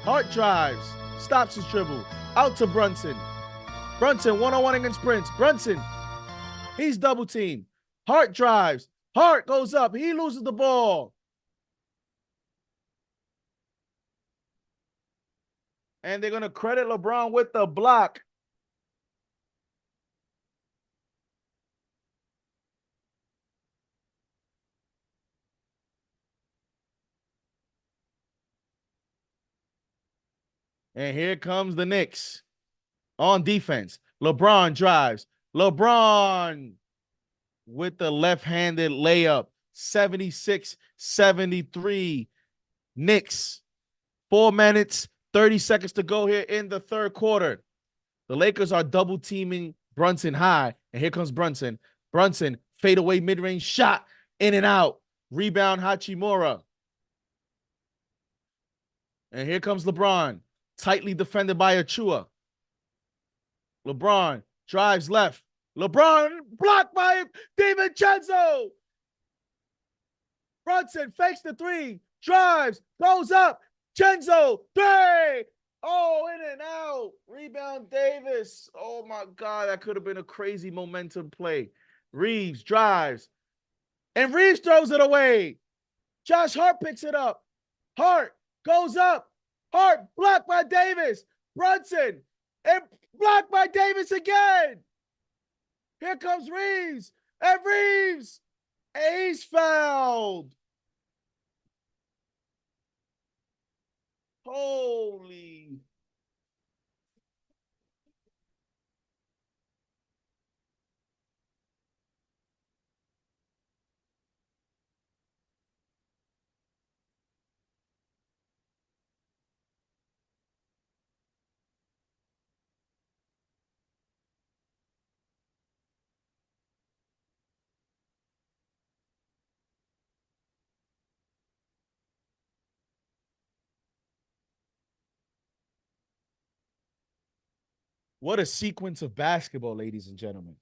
Hart drives. Stops his dribble. Out to Brunson. Brunson one-on-one against Prince. Brunson. He's double teamed. Hart drives. Hart goes up. He loses the ball. And they're going to credit LeBron with the block. And here comes the Knicks on defense. LeBron drives. LeBron with the left-handed layup. 76-73. Knicks. 4 minutes, 30 seconds to go here in the third quarter. The Lakers are double teaming Brunson high. And here comes Brunson. Brunson, fadeaway mid-range shot, in and out. Rebound Hachimura. And here comes LeBron, tightly defended by Achua. LeBron drives left. LeBron blocked by DiVincenzo. Brunson fakes the three, drives, goes up. Chenzo, three. Oh, in and out. Rebound Davis. Oh my God, that could have been a crazy momentum play. Reeves drives, and Reeves throws it away. Josh Hart picks it up. Hart goes up. Hart blocked by Davis. Brunson, and blocked by Davis again. Here comes Reeves, and Reeves, and he's fouled. Holy. What a sequence of basketball, ladies and gentlemen.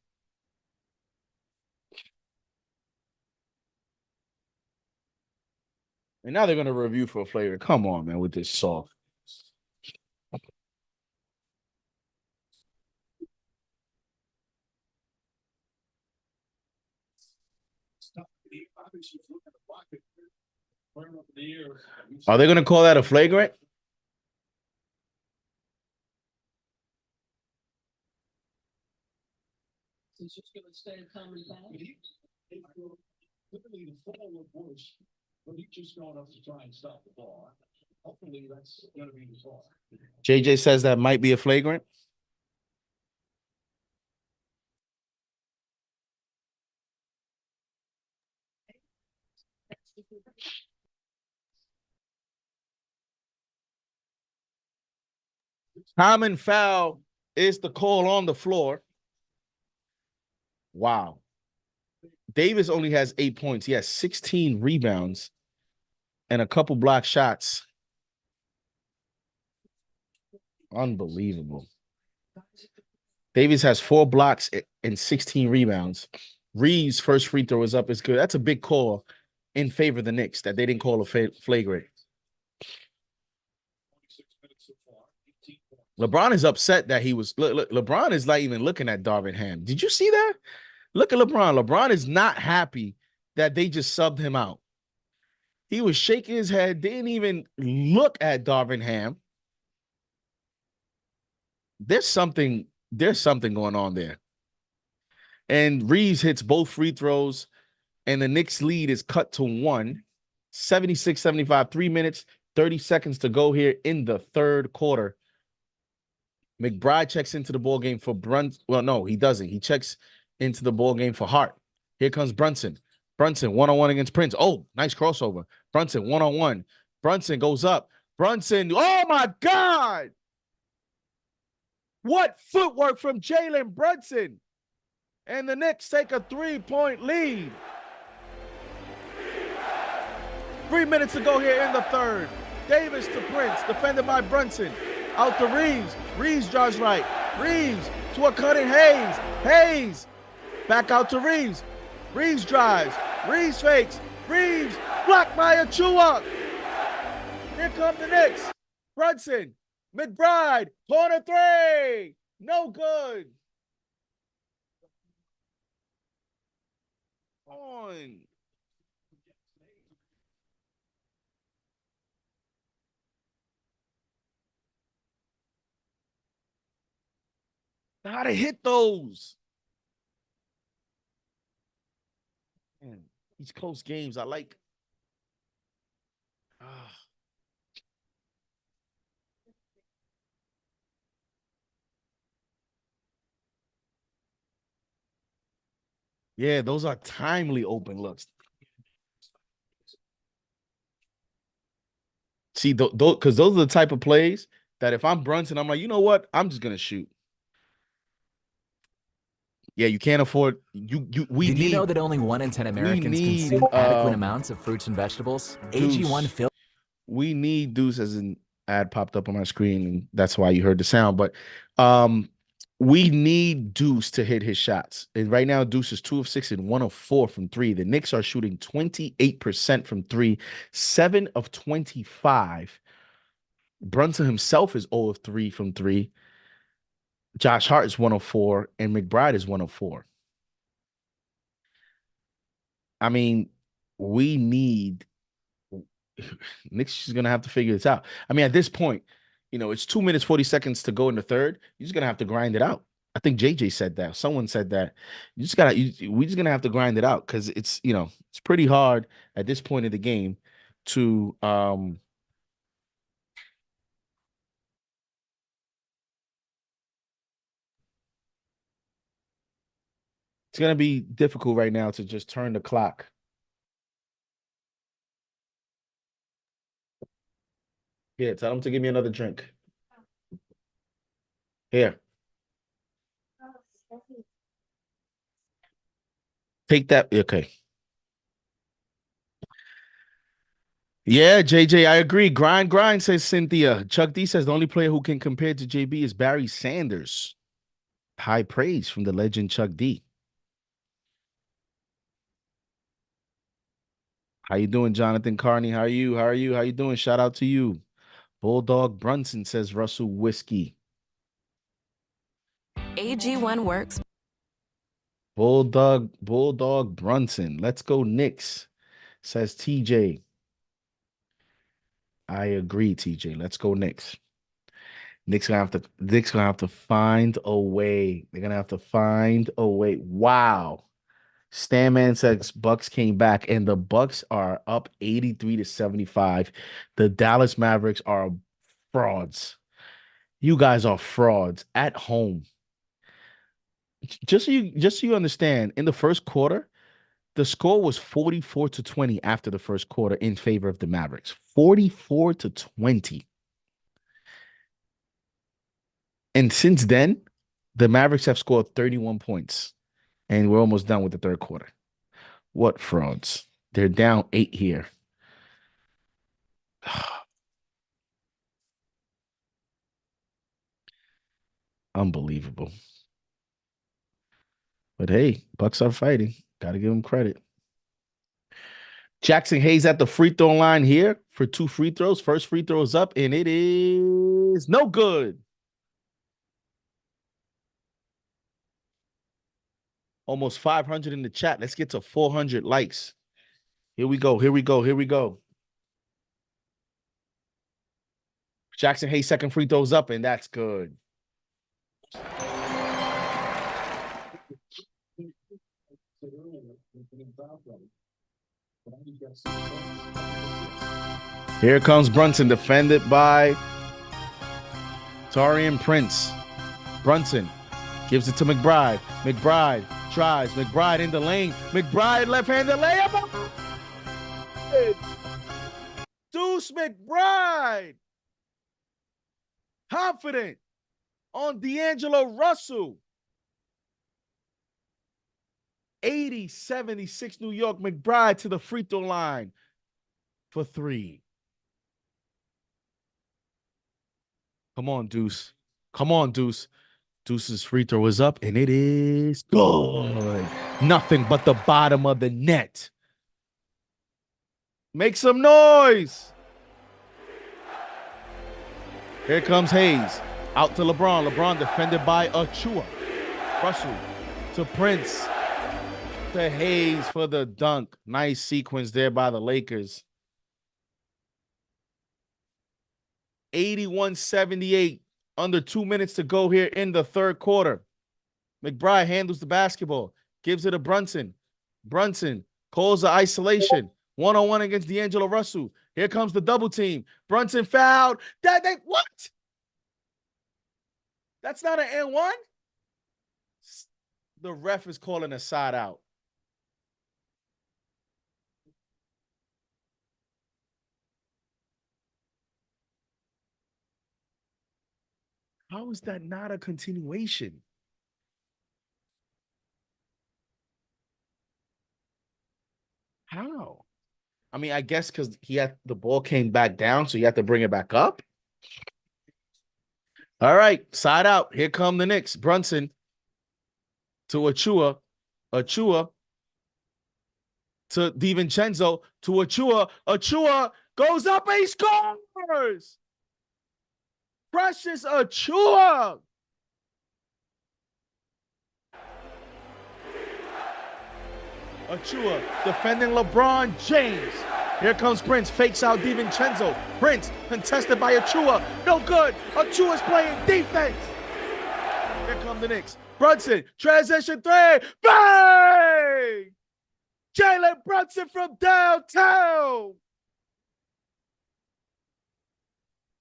And now they're going to review for a flavor. Come on, man, with this soft. Are they going to call that a flagrant? It's just going to stay coming back. Literally the fall of Bush, but he just going up to try and stop the ball. Hopefully that's going to be the ball. JJ says that might be a flagrant. Common foul is the call on the floor. Wow. Davis only has 8 points. He has 16 rebounds and a couple block shots. Unbelievable. Davis has 4 blocks and 16 rebounds. Reeves' first free throw is up. It's good. That's a big call in favor of the Knicks that they didn't call a flagrant. LeBron is upset that he was. Look, LeBron is not even looking at Darvin Ham. Did you see that? Look at LeBron. LeBron is not happy that they just subbed him out. He was shaking his head, didn't even look at Darvin Ham. There's something going on there. And Reeves hits both free throws, and the Knicks lead is cut to 1. 76-75, 3 minutes, 30 seconds to go here in the third quarter. McBride checks into the ball game for Brunson. Well, no, he doesn't. He checks into the ball game for Hart. Here comes Brunson. Brunson one-on-one against Prince. Oh, nice crossover. Brunson one-on-one. Brunson goes up. Brunson. Oh my God. What footwork from Jalen Brunson. And the Knicks take a 3-point lead. 3 minutes to go here in the third. Davis to Prince, defended by Brunson. Out to Reeves. Reeves drives right. Reeves to a cutting Hayes. Hayes back out to Reeves. Reeves drives. Reeves fakes. Reeves blocked by Achua. Here come the Knicks. Brunson. McBride. Corner three. No good. On. How to hit those. Man, these close games, I like. Yeah, those are timely open looks. See, because those are the type of plays that if I'm Brunson, I'm like, you know what? I'm just gonna shoot. Yeah, you can't afford we Did need you know that only 1 in 10 Americans need, consume adequate amounts of fruits and vegetables? AG1 Deuce. We need Deuce as an ad popped up on my screen, and that's why you heard the sound. But we need Deuce to hit his shots. And right now, Deuce is 2 of 6 and 1 of 4 from 3. The Knicks are shooting 28% from 3, 7 of 25. Brunson himself is 0 of 3 from 3. Josh Hart is 1 of 4, and McBride is 1 of 4. I mean, we need Knicks is gonna have to figure this out. I mean, at this point, it's 2 minutes 40 seconds to go in the third. You're just gonna have to grind it out. I think JJ said that. Someone said that. We're just gonna have to grind it out because it's pretty hard at this point of the game to it's gonna be difficult right now to just turn the clock. Here, tell them to give me another drink. Here. Take that. Okay. Yeah, JJ, I agree. Grind, says Cynthia. Chuck D says the only player who can compare to JB is Barry Sanders. High praise from the legend Chuck D. How you doing, Jonathan Carney? How are you? How you doing? Shout out to you. Bulldog Brunson says Russell Whiskey. AG1 works. Bulldog Brunson. Let's go Knicks, says TJ. I agree, TJ. Let's go Knicks. Knicks gonna have to find a way. They're gonna have to find a way. Wow. Stanman says Bucks came back, and the Bucks are up 83-75. The Dallas Mavericks are frauds. You guys are frauds at home. Just so you understand, in the first quarter, the score was 44-20 after the first quarter in favor of the Mavericks. 44-20. And since then, the Mavericks have scored 31 points. And we're almost done with the third quarter. What frauds? They're down 8 here. Unbelievable. But hey, Bucks are fighting. Got to give them credit. Jackson Hayes at the free throw line here for 2 free throws. First free throw is up, and it is no good. Almost 500 in the chat. Let's get to 400 likes. Here we go. Jackson Hayes' second free throw's up, and that's good. Here comes Brunson, defended by Taurean Prince. Brunson gives it to McBride. McBride tries. McBride in the lane. McBride left-handed layup. Deuce McBride. Confident on D'Angelo Russell. 80-76 New York. McBride to the free throw line for 3. Come on, Deuce. Deuce's free throw is up, and it is good. Nothing but the bottom of the net. Make some noise. Here comes Hayes. Out to LeBron. LeBron defended by Achua. Russell to Prince. To Hayes for the dunk. Nice sequence there by the Lakers. 81-78. Under 2 minutes to go here in the third quarter. McBride handles the basketball. Gives it to Brunson. Brunson calls the isolation. 1-on-1 against D'Angelo Russell. Here comes the double team. Brunson fouled. What? That's not an N1? The ref is calling a side out. How is that not a continuation? How? I mean, I guess because the ball came back down, so you have to bring it back up. All right, side out. Here come the Knicks. Brunson to Achua. Achua to DiVincenzo to Achua. Achua goes up and he scores. Precious Achua. Achua defending LeBron James. Here comes Prince, fakes out DiVincenzo. Prince contested by Achua. No good. Achua's playing defense. Here come the Knicks. Brunson, transition three. Bang! Jalen Brunson from downtown.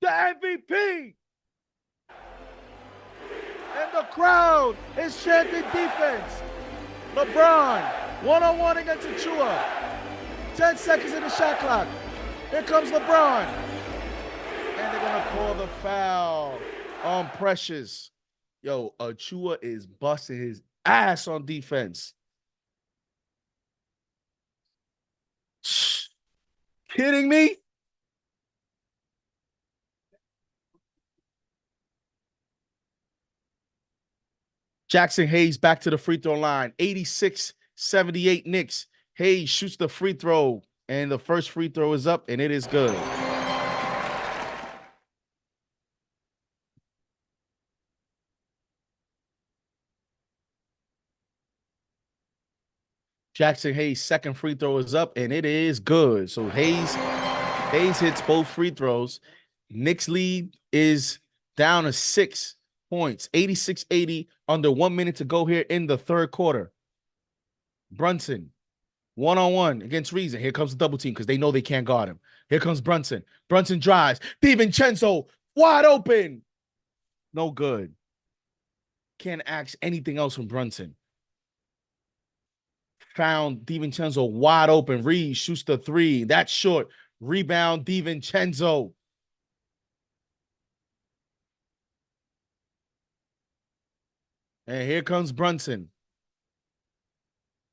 The MVP. And the crowd is chanting defense. LeBron, one-on-one against Achua. 10 seconds in the shot clock. Here comes LeBron. And they're going to call the foul on Precious. Yo, Achua is busting his ass on defense. Kidding me? Jackson Hayes back to the free throw line. 86-78 Knicks. Hayes shoots the free throw, and the first free throw is up, and it is good. Jackson Hayes' second free throw is up, and it is good. So Hayes hits both free throws. Knicks lead is down to 6 points, 86-80, under 1 minute to go here in the third quarter. Brunson, one-on-one against Reason. Here comes the double team because they know they can't guard him. Here comes Brunson. Brunson drives. DiVincenzo, wide open. No good. Can't ask anything else from Brunson. Found DiVincenzo wide open. Reed shoots the three. That's short. Rebound, DiVincenzo. And here comes Brunson.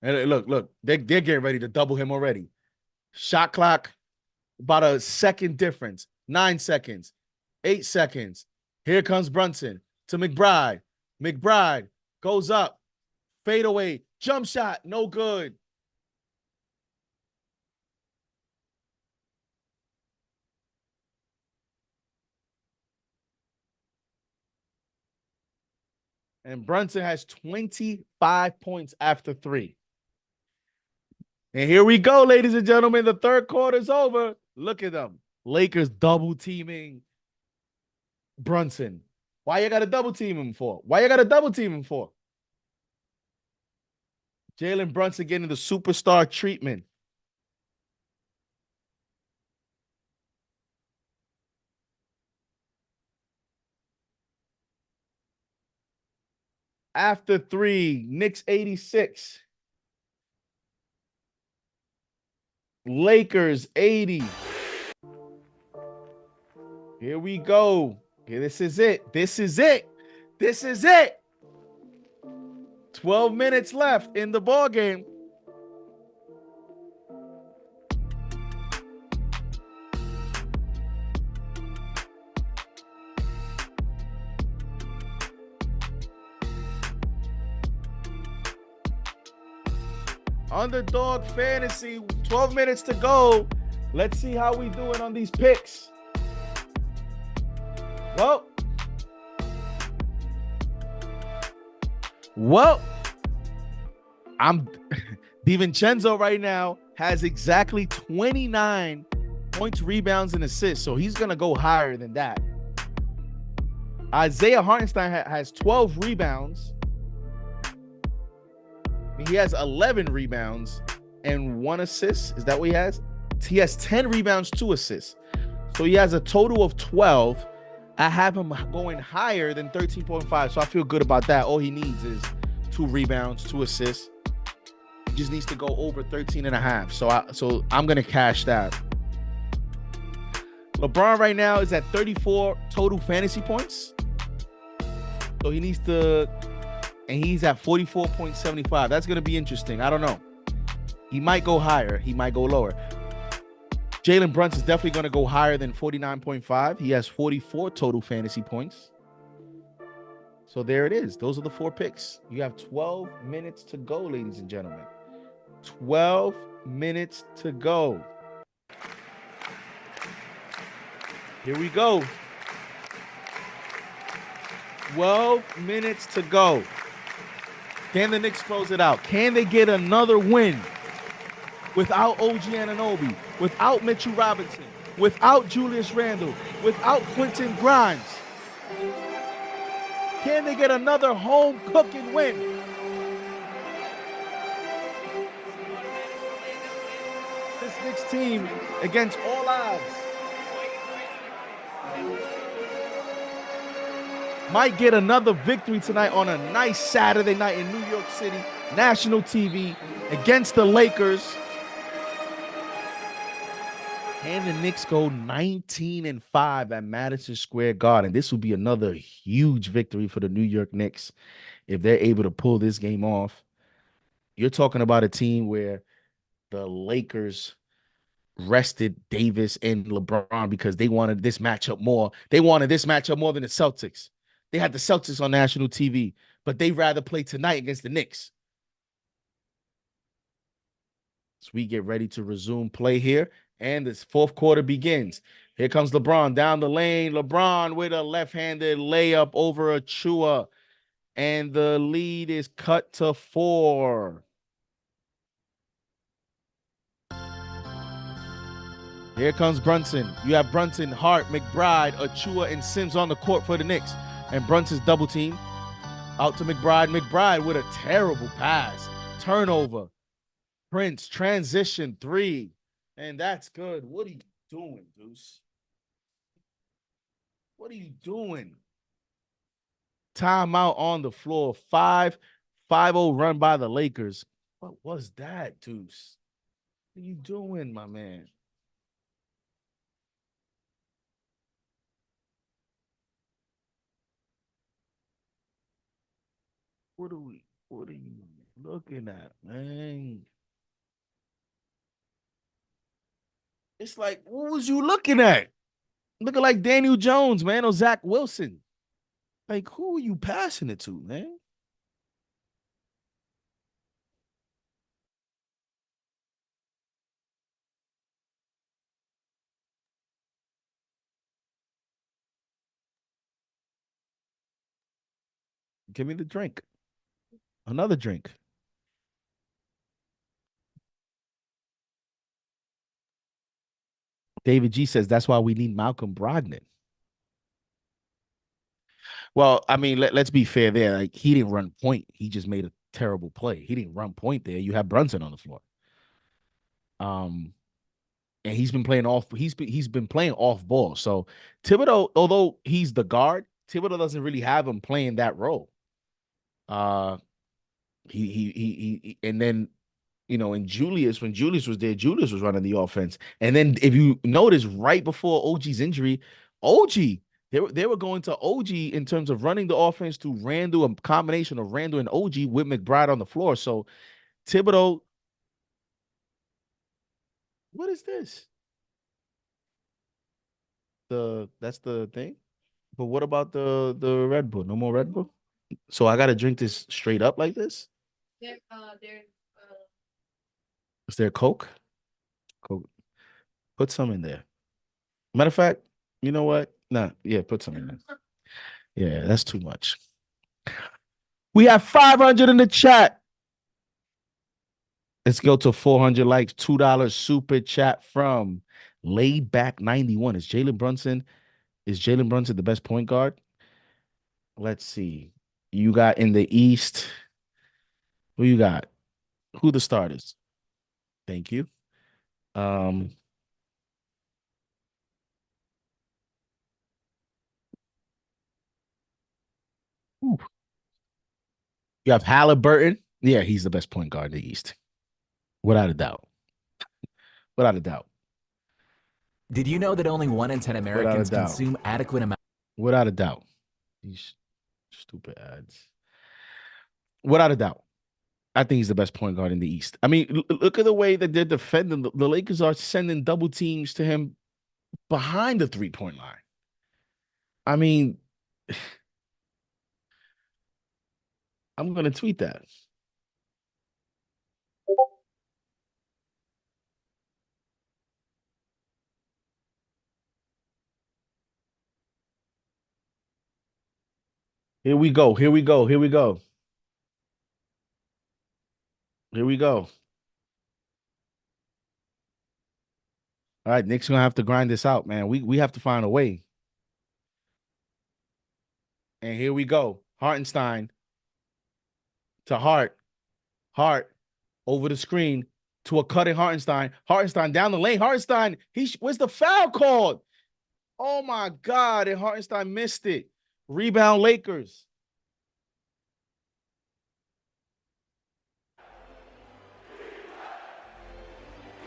And look, they're getting ready to double him already. Shot clock, about a second difference. 9 seconds, 8 seconds. Here comes Brunson to McBride. McBride goes up, fade away, jump shot, no good. And Brunson has 25 points after 3. And here we go, ladies and gentlemen. The third quarter is over. Look at them. Lakers double teaming Brunson. Why you got to double team him for? Jalen Brunson getting the superstar treatment. After 3, Knicks 86. Lakers 80. Here we go. Okay, this is it. 12 minutes left in the ball game. Underdog Fantasy, 12 minutes to go. Let's see how we doing on these picks. Well, I'm DiVincenzo right now has exactly 29 points, rebounds, and assists, so he's going to go higher than that. Isaiah Hartenstein has 12 rebounds. He has 11 rebounds and 1 assist. Is that what he has? He has 10 rebounds, 2 assists. So he has a total of 12. I have him going higher than 13.5, so I feel good about that. All he needs is 2 rebounds, 2 assists. He just needs to go over 13.5. So I'm going to cash that. LeBron right now is at 34 total fantasy points. So he needs to, and he's at 44.75. That's going to be interesting. I don't know. He might go higher. He might go lower. Jalen Brunson is definitely going to go higher than 49.5. He has 44 total fantasy points. So there it is. Those are the 4 picks. You have 12 minutes to go, ladies and gentlemen. 12 minutes to go. Here we go. 12 minutes to go. Can the Knicks close it out? Can they get another win without OG Anunoby, without Mitchell Robinson, without Julius Randle, without Quentin Grimes? Can they get another home cooking win? This Knicks team, against all odds, might get another victory tonight on a nice Saturday night in New York City, national TV, against the Lakers. And the Knicks go 19-5 at Madison Square Garden. This will be another huge victory for the New York Knicks if they're able to pull this game off. You're talking about a team where the Lakers rested Davis and LeBron because they wanted this matchup more. They wanted this matchup more than the Celtics. They had the Celtics on national TV, but they'd rather play tonight against the Knicks. So we get ready to resume play here, and this 4th quarter begins. Here comes LeBron down the lane. LeBron with a left-handed layup over Achua, and the lead is cut to 4. Here comes Brunson. You have Brunson, Hart, McBride, Achua, and Sims on the court for the Knicks. And Brunson's double team. Out to McBride. McBride with a terrible pass. Turnover. Prince, transition 3. And that's good. What are you doing, Deuce? What are you doing? Timeout on the floor. 5-0 run by the Lakers. What was that, Deuce? What are you doing, my man? What are you looking at, man? It's like, what was you looking at? Looking like Daniel Jones, man, or Zach Wilson. Like, who are you passing it to, man? Give me the drink. Another drink. David G says that's why we need Malcolm Brogdon. Well, I mean, let's be fair there. Like, he didn't run point. He just made a terrible play. He didn't run point there. You have Brunson on the floor. And he's been playing off. He's been playing off ball. So Thibodeau, although he's the guard, Thibodeau doesn't really have him playing that role. He and then, you know, when Julius was there, Julius was running the offense. And then if you notice, right before OG's injury, they were going to OG in terms of running the offense to Randle, a combination of Randle and OG with McBride on the floor. So Thibodeau, what is this? That's the thing. But what about the Red Bull? No more Red Bull? So I gotta drink this straight up like this? Is there Coke? Coke. Put some in there. Matter of fact, you know what? Nah, yeah, put some in there. Yeah, that's too much. We have 500 in the chat. Let's go to 400 likes. $2 super chat from Laid Back 91. Is Jalen Brunson the best point guard? Let's see. You got in the East. Who you got? Who the starters? Thank you. Ooh. You have Halliburton. Yeah, he's the best point guard in the East. Without a doubt. Without a doubt. Did you know that only 1 in 10 Americans doubt. consume adequate amount? Without a doubt. He's Stupid ads. Without a doubt, I think he's the best point guard in the East. I mean, look at the way that they're defending. The Lakers are sending double teams to him behind the three-point line. I mean, I'm going to tweet that. Here we go. Here we go. Here we go. Here we go. All right, Knicks gonna have to grind this out, man. We have to find a way. And here we go. Hartenstein to Hart. Hart over the screen to a cutting Hartenstein. Hartenstein down the lane. Hartenstein, where's the foul called? Oh my God, and Hartenstein missed it. Rebound Lakers.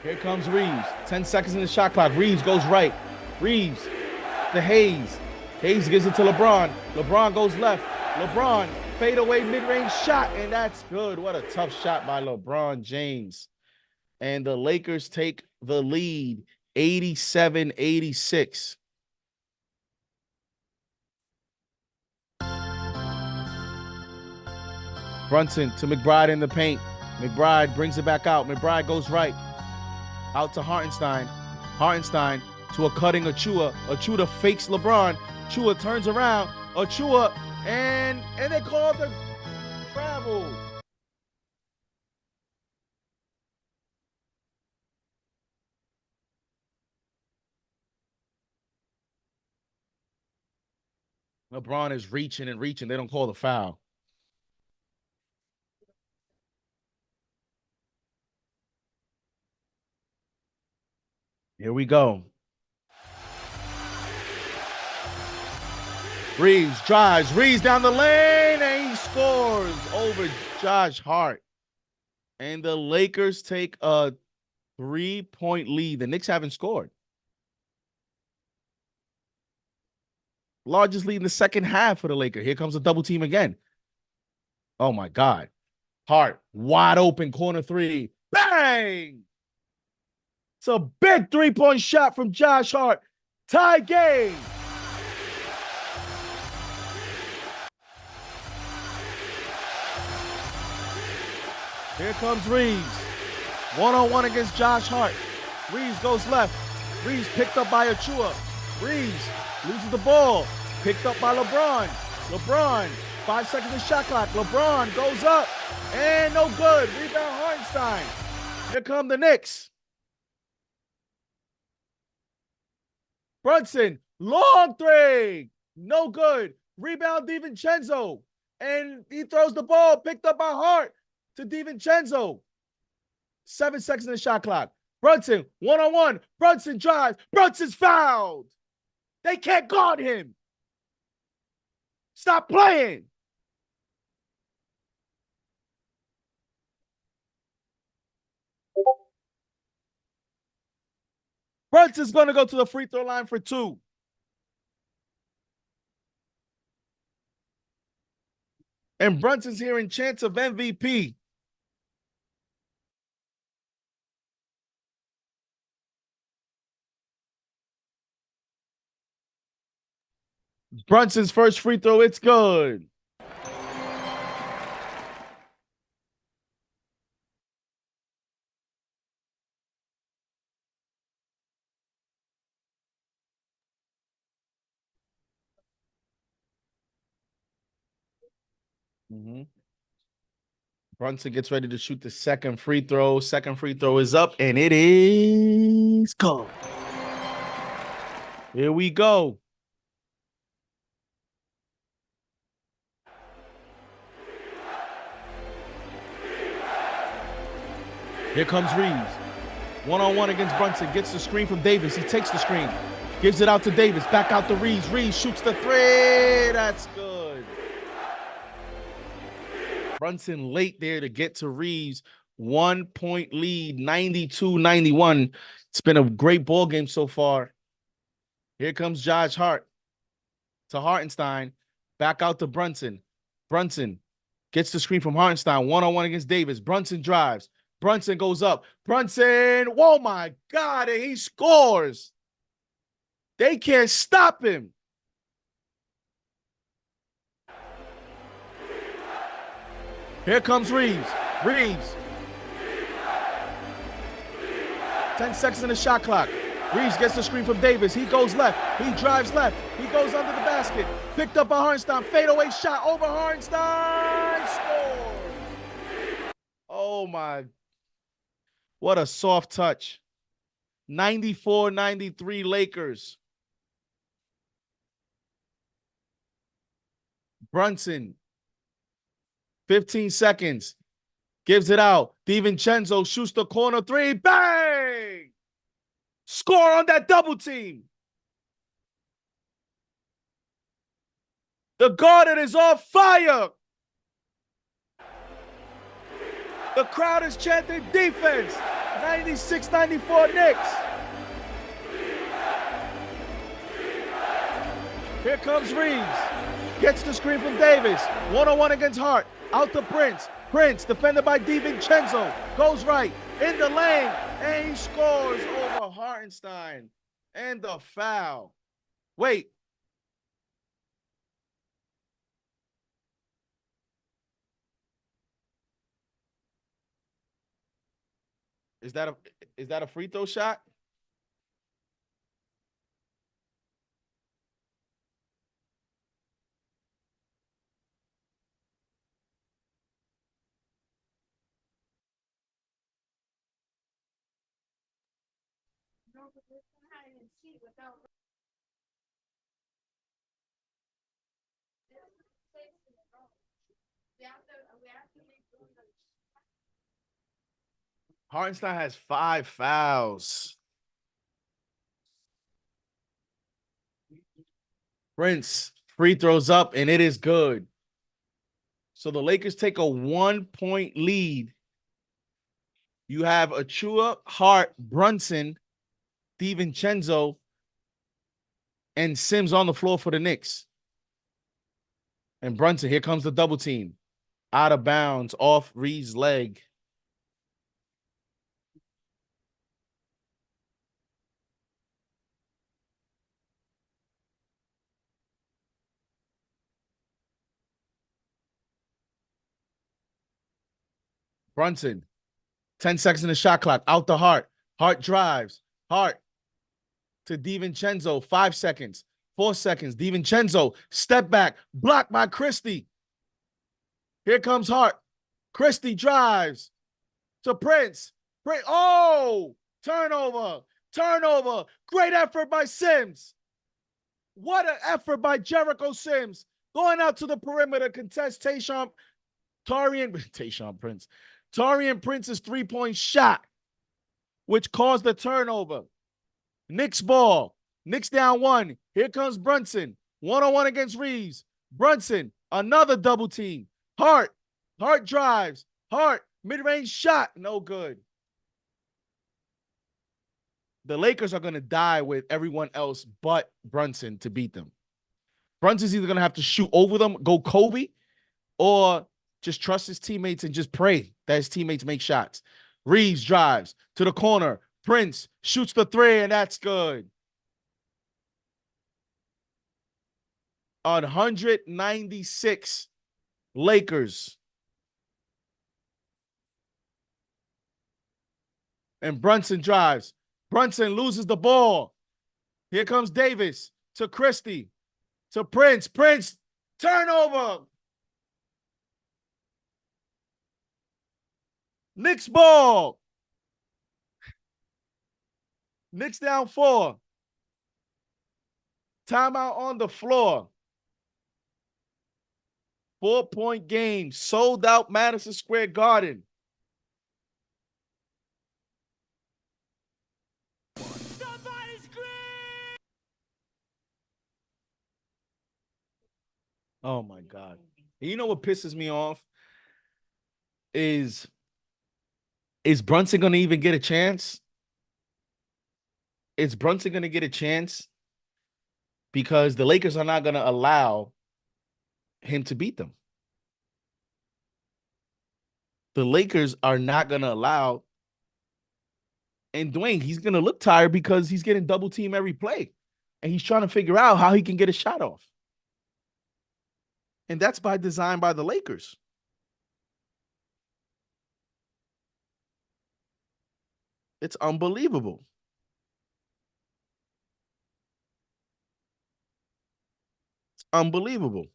Here comes Reeves. 10 seconds in the shot clock. Reeves goes right. Reeves to Hayes. Hayes gives it to LeBron. LeBron goes left. LeBron, fadeaway mid-range shot, and that's good. What a tough shot by LeBron James. And the Lakers take the lead, 87-86. Brunson to McBride in the paint. McBride brings it back out. McBride goes right. Out to Hartenstein. Hartenstein to a cutting Achua. Achua fakes LeBron. Achua turns around. Achua, and they call the travel. LeBron is reaching and reaching. They don't call the foul. Here we go. Reeves drives. Reeves down the lane, and he scores over Josh Hart. And the Lakers take a 3-point lead. The Knicks haven't scored. Largest lead in the second half for the Lakers. Here comes a double team again. Oh, my God. Hart, wide open, corner three. Bang! It's a big three-point shot from Josh Hart. Tie game. Here comes Reeves. One-on-one against Josh Hart. Reeves goes left. Reeves picked up by Achua. Reeves loses the ball. Picked up by LeBron. LeBron, 5 seconds in shot clock. LeBron goes up. And no good. Rebound Hartenstein. Here come the Knicks. Brunson, long three. No good. Rebound DiVincenzo. And he throws the ball. Picked up by Hart to DiVincenzo. 7 seconds in the shot clock. Brunson, one-on-one. Brunson drives. Brunson's fouled. They can't guard him. Stop playing. Brunson's going to go to the free throw line for 2. And Brunson's here in chance of MVP. Brunson's first free throw, it's good. Brunson gets ready to shoot the second free throw. Second free throw is up, and it is good. Here we go. Here comes Reeves. One-on-one against Brunson. Gets the screen from Davis. He takes the screen. Gives it out to Davis. Back out to Reeves. Reeves shoots the three. That's good. Brunson late there to get to Reeves. 1-point lead, 92-91. It's been a great ball game so far. Here comes Josh Hart to Hartenstein. Back out to Brunson. Brunson gets the screen from Hartenstein. One-on-one against Davis. Brunson drives. Brunson goes up. Brunson, oh my God, and he scores. They can't stop him. Here comes Reeves. Reeves. 10 seconds in the shot clock. Reeves gets the screen from Davis. He goes left. He drives left. He goes under the basket. Picked up by Hartenstein. Fadeaway shot over Hartenstein. Scores. Oh, my. What a soft touch. 94-93 Lakers. Brunson. 15 seconds. Gives it out. DiVincenzo shoots the corner three. Bang! Score on that double team. The Garden is on fire. The crowd is chanting defense. 96-94 Knicks. Here comes Reeves. Gets the screen from Davis. One-on-one against Hart. Out to Prince. Prince, defended by DiVincenzo. Goes right. In the lane. And he scores over Hartenstein. And the foul. Wait. Is that a free throw shot? Hartenstein has 5 fouls. Prince free throws up, and it is good. So the Lakers take a 1-point lead. You have Achua, Hart, Brunson, DiVincenzo, and Sims on the floor for the Knicks. And Brunson, here comes the double team. Out of bounds, off Reeves' leg. Brunson, 10 seconds in the shot clock. Out to Hart. Hart drives. Hart to DiVincenzo. 5 seconds. 4 seconds. DiVincenzo, step back. Blocked by Christie. Here comes Hart. Christie drives to Prince. Oh, turnover. Turnover. Great effort by Sims. What an effort by Jericho Sims. Going out to the perimeter, contest Tarian Prince's three-point shot, which caused the turnover. Knicks ball. Knicks down 1. Here comes Brunson. One-on-one against Reeves. Brunson, another double team. Hart drives. Hart, mid-range shot. No good. The Lakers are going to die with everyone else but Brunson to beat them. Brunson's either going to have to shoot over them, go Kobe, or just trust his teammates and just pray that his teammates make shots. Reeves drives to the corner. Prince shoots the three, and that's good. 196 Lakers. And Brunson drives. Brunson loses the ball. Here comes Davis to Christie, to Prince. Prince, turnover. Knicks ball. Knicks down 4. Timeout on the floor. 4-point game. Sold out Madison Square Garden. Oh my God. And you know what pisses me off? Is Brunson going to even get a chance? Is Brunson going to get a chance? Because the Lakers are not going to allow him to beat them. The Lakers are not going to allow, and Dwayne, he's going to look tired because he's getting double team every play. And he's trying to figure out how he can get a shot off. And that's by design by the Lakers. It's unbelievable. It's unbelievable.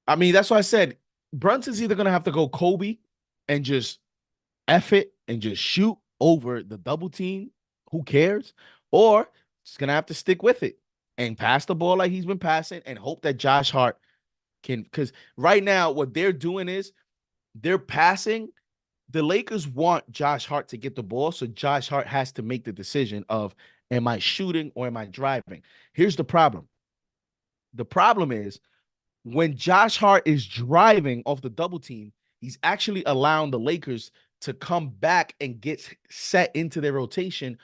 I mean, that's why I said Brunson's either going to have to go Kobe and just F it and just shoot over the double team. Who cares? Or just going to have to stick with it and pass the ball like he's been passing and hope that Josh Hart can. Because right now, what they're doing is they're passing. The Lakers want Josh Hart to get the ball. So Josh Hart has to make the decision of, am I shooting or am I driving? Here's the problem. The problem is, when Josh Hart is driving off the double team, he's actually allowing the Lakers to come back and get set into their rotation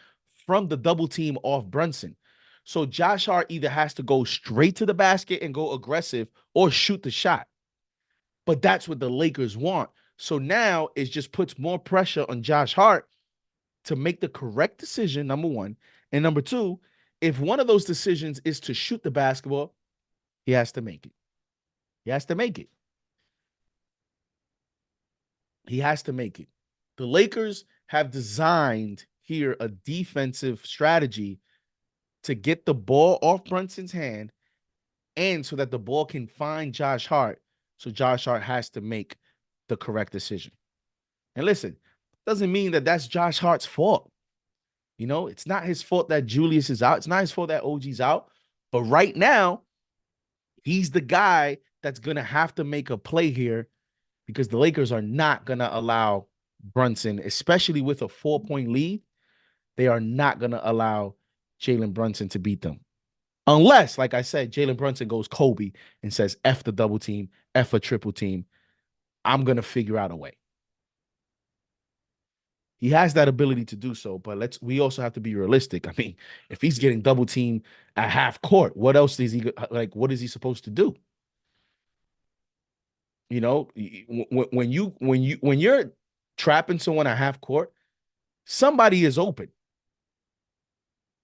from the double team off Brunson. So Josh Hart either has to go straight to the basket and go aggressive or shoot the shot. But that's what the Lakers want. So now it just puts more pressure on Josh Hart to make the correct decision, number one. And number two, if one of those decisions is to shoot the basketball, he has to make it. He has to make it. He has to make it. The Lakers have designed here a defensive strategy to get the ball off Brunson's hand and so that the ball can find Josh Hart. So Josh Hart has to make the correct decision. And listen, doesn't mean that that's Josh Hart's fault. You know, it's not his fault that Julius is out. It's not his fault that OG's out. But right now, he's the guy that's going to have to make a play here because the Lakers are not going to allow Brunson, especially with a 4-point lead. They are not going to allow Jalen Brunson to beat them. Unless, like I said, Jalen Brunson goes Kobe and says, F the double team, F a triple team. I'm going to figure out a way. He has that ability to do so, but we also have to be realistic. I mean, if he's getting double teamed at half court, what else is he like? What is he supposed to do? You know, when you're trapping someone at half court, somebody is open.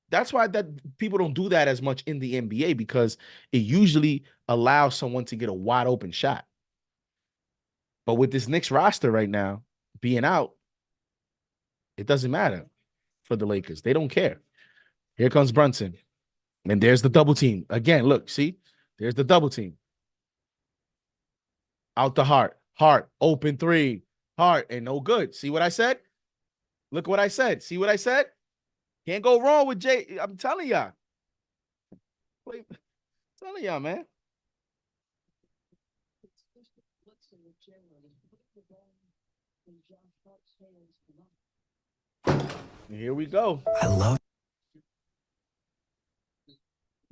That's why that people don't do that as much in the NBA because it usually allows someone to get a wide open shot. But with this Knicks roster right now being out, it doesn't matter for the Lakers. They don't care. Here comes Brunson. And there's the double team. Again, look, see? There's the double team. Out the Hart. Hart, open three. Hart, and no good. See what I said? Look what I said. See what I said? Can't go wrong with Jay. I'm telling y'all. I'm telling y'all, man. Here we go. I love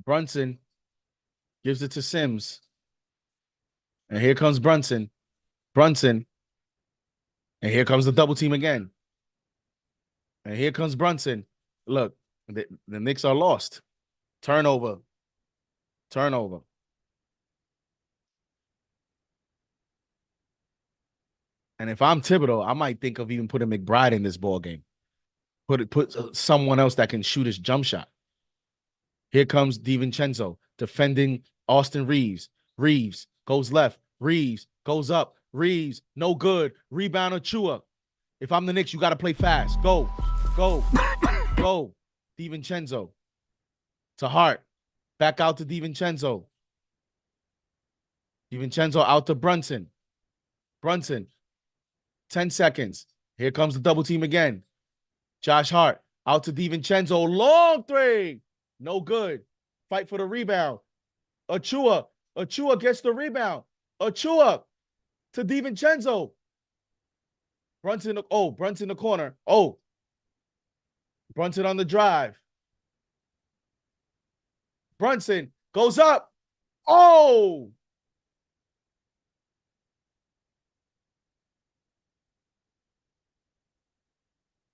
Brunson gives it to Sims. And here comes Brunson. Brunson. And here comes the double team again. And here comes Brunson. Look, the Knicks are lost. Turnover. Turnover. And if I'm Thibodeau, I might think of even putting McBride in this ball game. Put someone else that can shoot his jump shot. Here comes DiVincenzo defending Austin Reeves. Reeves goes left. Reeves goes up. Reeves, no good. Rebound Achua. If I'm the Knicks, you got to play fast. Go. Go. Go. DiVincenzo. To Hart. Back out to DiVincenzo. DiVincenzo out to Brunson. Brunson. 10 seconds. Here comes the double team again. Josh Hart out to DiVincenzo. Long three. No good. Fight for the rebound. Achua. Achua gets the rebound. Achua to DiVincenzo. Brunson. Oh, Brunson in the corner. Oh. Brunson on the drive. Brunson goes up. Oh.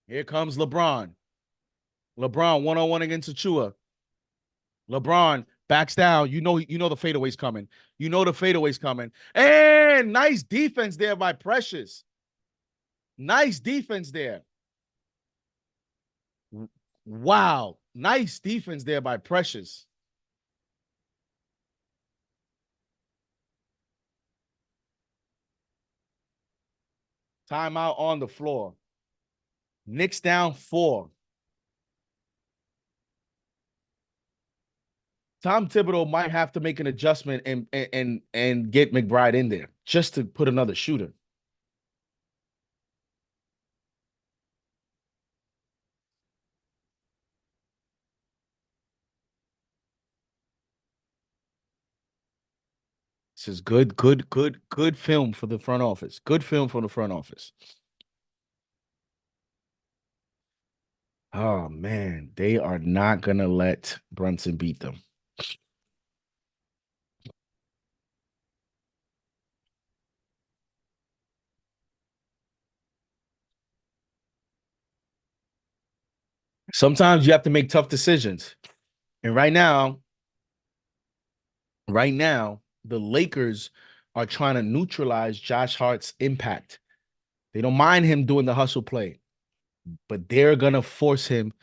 Here comes LeBron. LeBron 1-on-1 against Achua. LeBron backs down. You know the fadeaway's coming. You know the fadeaway's coming. And nice defense there by Precious. Nice defense there. Wow. Nice defense there by Precious. Timeout on the floor. Knicks down 4. Tom Thibodeau might have to make an adjustment and get McBride in there just to put another shooter. This is good film for the front office. Good film for the front office. Oh, man. They are not going to let Brunson beat them. Sometimes you have to make tough decisions. And right now, the Lakers are trying to neutralize Josh Hart's impact. They don't mind him doing the hustle play, but they're going to force him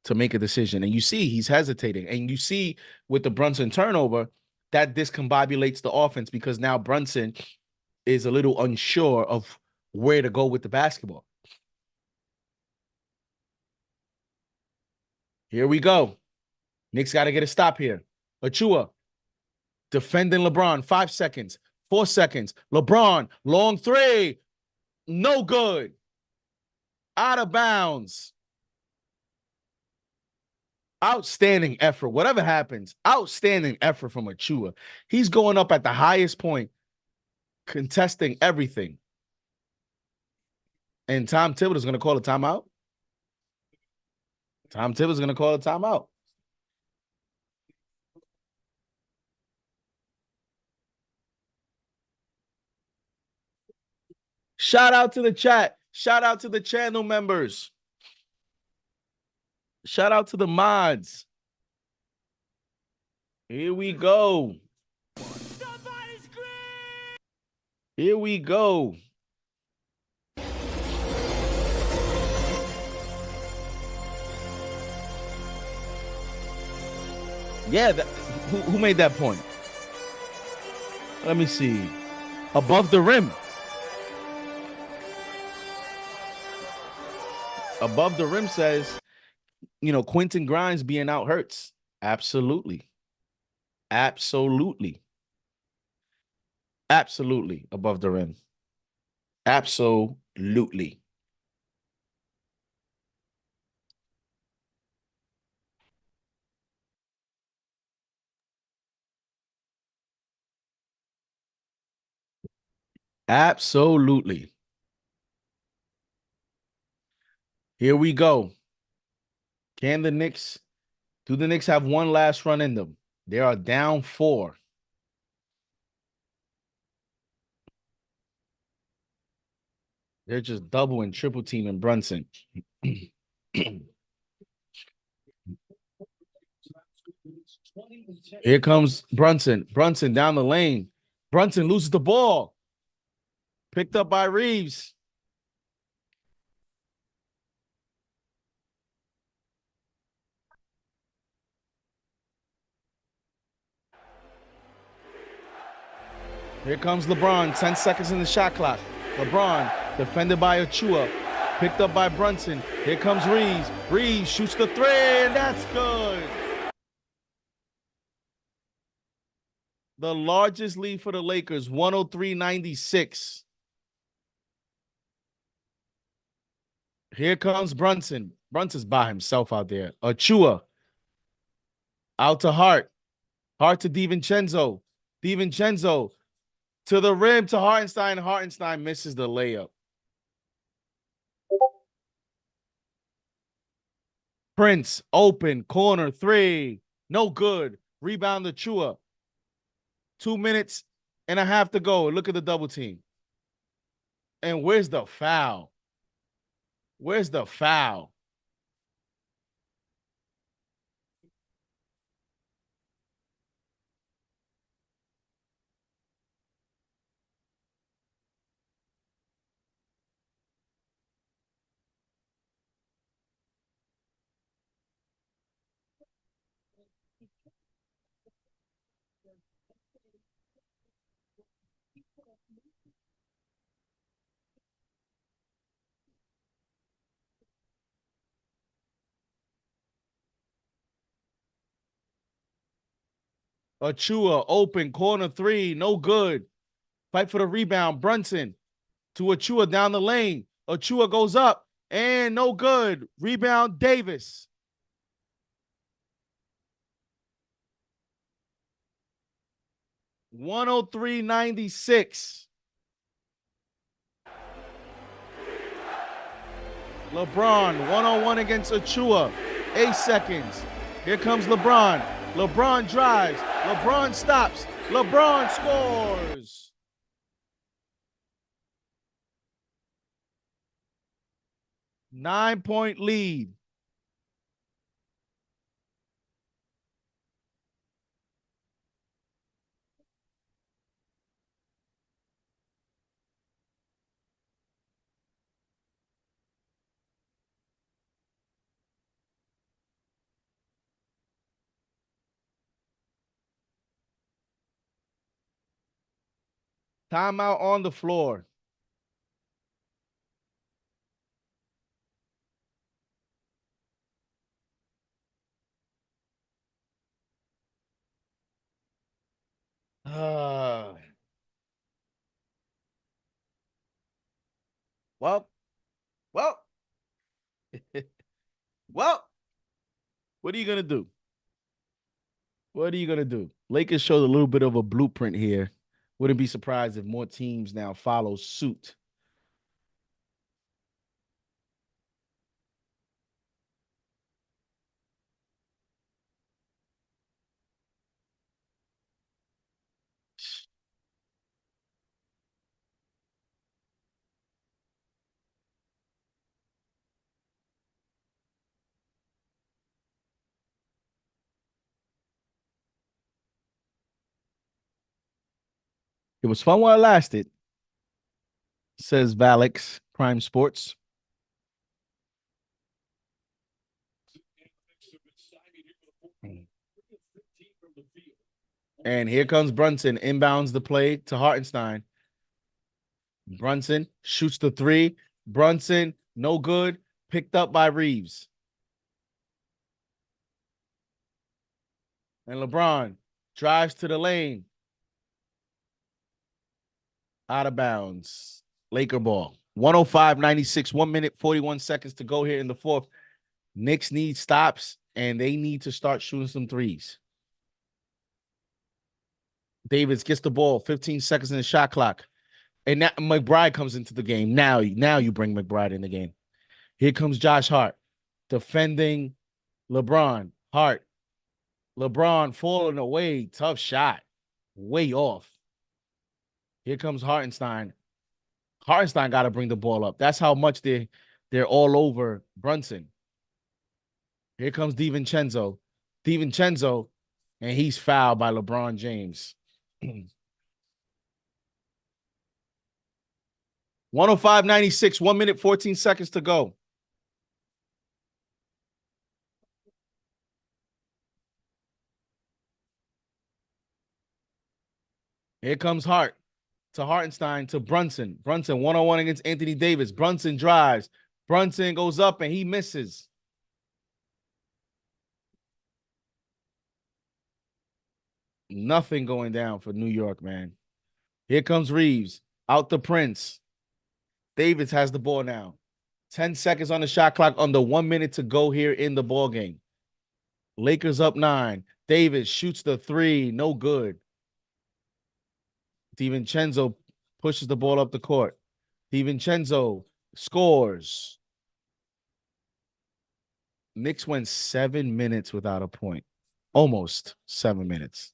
to make a decision. And you see he's hesitating. And you see with the Brunson turnover, that discombobulates the offense because now Brunson is a little unsure of where to go with the basketball. Here we go. Knicks got to get a stop here. Achua defending LeBron. 5 seconds. 4 seconds. LeBron, long 3. No good. Out of bounds. Outstanding effort. Whatever happens, outstanding effort from Achua. He's going up at the highest point, contesting everything. And Tom Thibodeau is going to call a timeout. Tom Thibodeau is going to call a timeout. Shout out to the chat. Shout out to the channel members. Shout out to the mods. Here we go. Here we go. Yeah, who made that point? Let me see. Above the rim. Above the rim says, Quentin Grimes being out hurts. Absolutely. Absolutely. Absolutely above the rim. Absolutely. Absolutely. Here we go. Do the Knicks have one last run in them? They are down 4. They're just double and triple teaming Brunson. Here comes Brunson. Brunson down the lane. Brunson loses the ball. Picked up by Reeves. Here comes LeBron. 10 seconds in the shot clock. LeBron defended by Achua. Picked up by Brunson. Here comes Reeves. Reeves shoots the 3, and that's good. The largest lead for the Lakers, 103-96. Here comes Brunson. Brunson's by himself out there. Achua. Out to Hart. Hart to DiVincenzo. DiVincenzo to the rim to Hartenstein. Hartenstein misses the layup. Prince, open, corner, 3. No good. Rebound to Achua. 2 minutes and a half to go. Look at the double team. And where's the foul? Where's the foul? Achua, open, corner three, no good. Fight for the rebound. Brunson to Achua down the lane. Achua goes up and no good. Rebound, Davis. $103.96. LeBron, one-on-one against Achua. 8 seconds. Here comes LeBron. LeBron drives. LeBron stops. LeBron scores. Nine-point lead. Timeout on the floor. Uh, well, well, well, what are you going to do? What are you going to do? Lakers showed a little bit of a blueprint here. Wouldn't be surprised if more teams now follow suit. It was fun while it lasted, says Valix Prime Sports. And here comes Brunson, inbounds the play to Hartenstein. Brunson shoots the three. Brunson, no good. Picked up by Reeves. And LeBron drives to the lane. Out of bounds. Laker ball. 105-96, 1 minute, 41 seconds to go here in the fourth. Knicks need stops, and they need to start shooting some threes. Davis gets the ball, 15 seconds in the shot clock. And now McBride comes into the game. Now you bring McBride in the game. Here comes Josh Hart defending LeBron. Hart. LeBron falling away. Tough shot. Way off. Here comes Hartenstein. Hartenstein got to bring the ball up. That's how much they're all over Brunson. Here comes DiVincenzo. DiVincenzo, and he's fouled by LeBron James. 105-96, 1 minute, 14 seconds to go. Here comes Hart to Hartenstein to Brunson. Brunson one-on-one against Anthony Davis. Brunson drives. Brunson goes up and he misses. Nothing going down for New York, man. Here comes Reeves. Out the Prince. Davis has the ball now. 10 seconds on the shot clock, under 1 minute to go here in the ball game. Lakers up 9. Davis shoots the three. No good. DiVincenzo pushes the ball up the court. DiVincenzo scores. Knicks went 7 minutes without a point. Almost 7 minutes.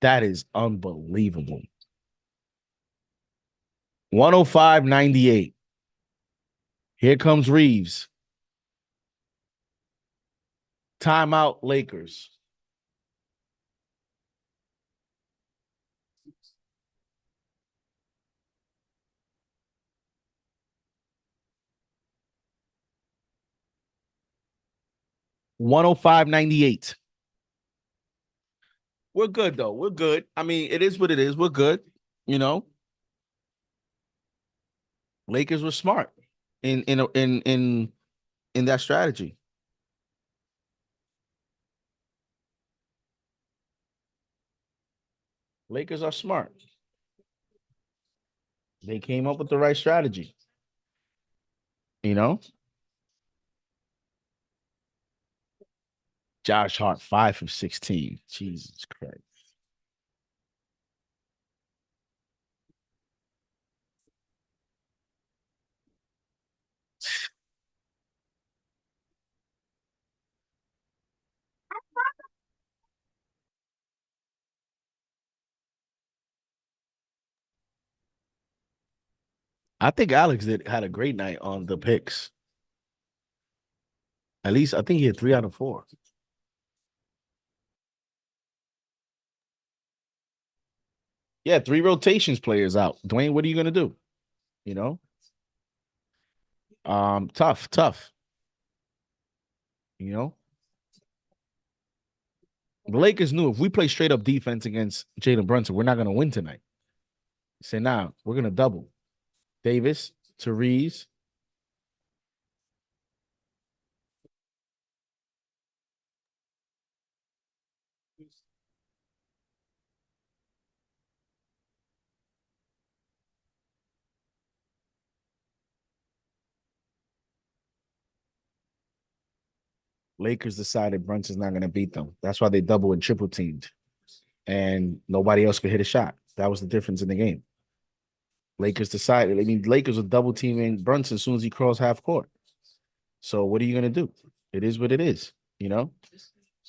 That is unbelievable. 105-98. Here comes Reeves. Timeout, Lakers. $105.98. We're good, though. We're good. I mean, it is what it is. We're good, you know. Lakers were smart in that strategy. Lakers are smart. They came up with the right strategy. You know, Josh Hart 5 of 16. Jesus Christ. I think Alex had a great night on the picks. At least I think he had 3 out of 4. Yeah, 3 rotations players out. Dwayne, what are you gonna do? You know, tough. You know, the Lakers knew if we play straight up defense against Jalen Brunson, we're not gonna win tonight. Say, nah, we're gonna double Davis, Therese. Lakers decided Brunson's not gonna beat them. That's why they double and triple teamed, and nobody else could hit a shot. That was the difference in the game. Lakers decided. I mean, Lakers were double teaming Brunson as soon as he crossed half court. So what are you gonna do? It is what it is. You know,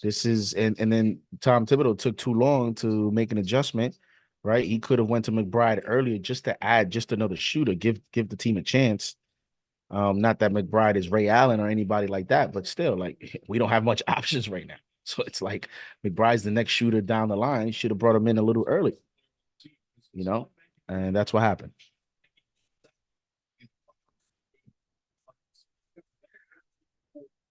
this is and then Tom Thibodeau took too long to make an adjustment. Right, he could have went to McBride earlier just to add just another shooter, give the team a chance. Not that McBride is Ray Allen or anybody like that, but still, like we don't have much options right now. So it's like McBride's the next shooter down the line. Should have brought him in a little early, you know, and that's what happened.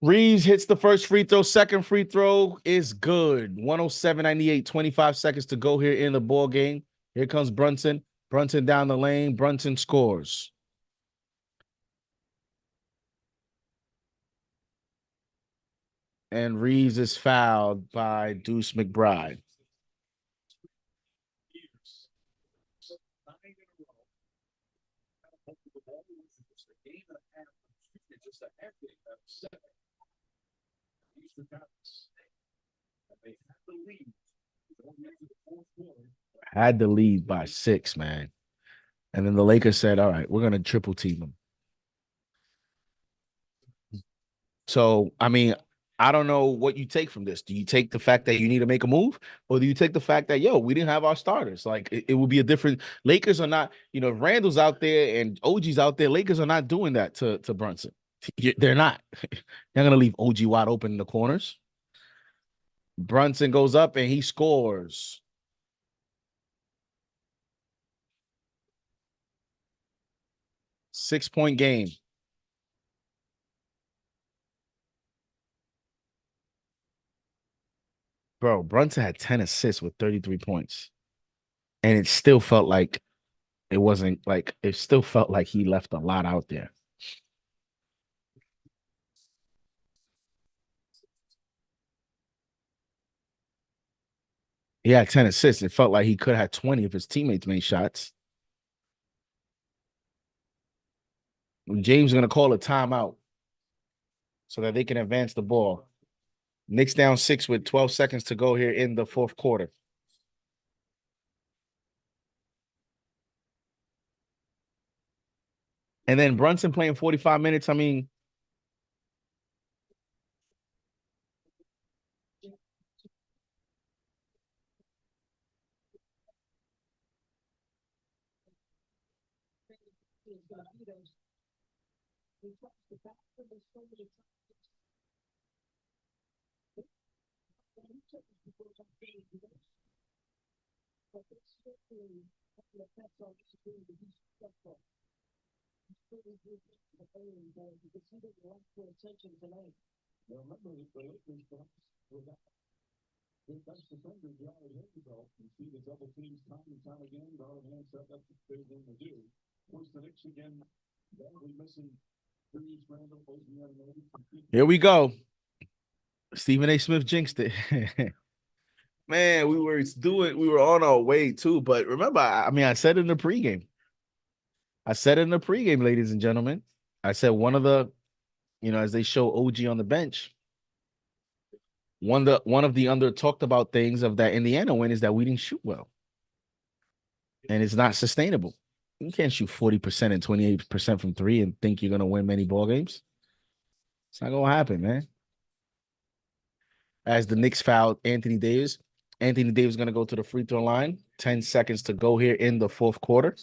Reeves hits the first free throw. Second free throw is good. 107-98, 25 seconds to go here in the ball game. Here comes Brunson. Brunson down the lane. Brunson scores. And Reeves is fouled by Deuce McBride. Had the lead by 6, man. And then the Lakers said, all right, we're going to triple team them. So, I mean, I don't know what you take from this. Do you take the fact that you need to make a move, or do you take the fact that, yo, we didn't have our starters? Like, it would be a different. Lakers are not, if Randall's out there and OG's out there, Lakers are not doing that to Brunson. They're not. They're going to leave OG wide open in the corners. Brunson goes up and he scores. Six-point game. Bro, Brunson had 10 assists with 33 points. And it still felt like it still felt like he left a lot out there. He had 10 assists. It felt like he could have had 20 if his teammates made shots. James is going to call a timeout so that they can advance the ball. Knicks down 6 with 12 seconds to go here in the fourth quarter. And then Brunson playing 45 minutes. I mean, If that's the thunder drive head to go, you see the double teams time and time again. Garland said that's what they're going to do. Force the Knicks again Here we go. Stephen A. Smith jinxed it. Man, we were on our way too. But remember, I said in the pregame. Ladies and gentlemen. I said one of the, as they show OG on the bench, one of the under talked about things of that Indiana win is that we didn't shoot well. And it's not sustainable. You can't shoot 40% and 28% from three and think you're gonna win many ball games. It's not gonna happen, man. As the Knicks fouled Anthony Davis. Anthony Davis is gonna go to the free throw line. 10 seconds to go here in the fourth quarter.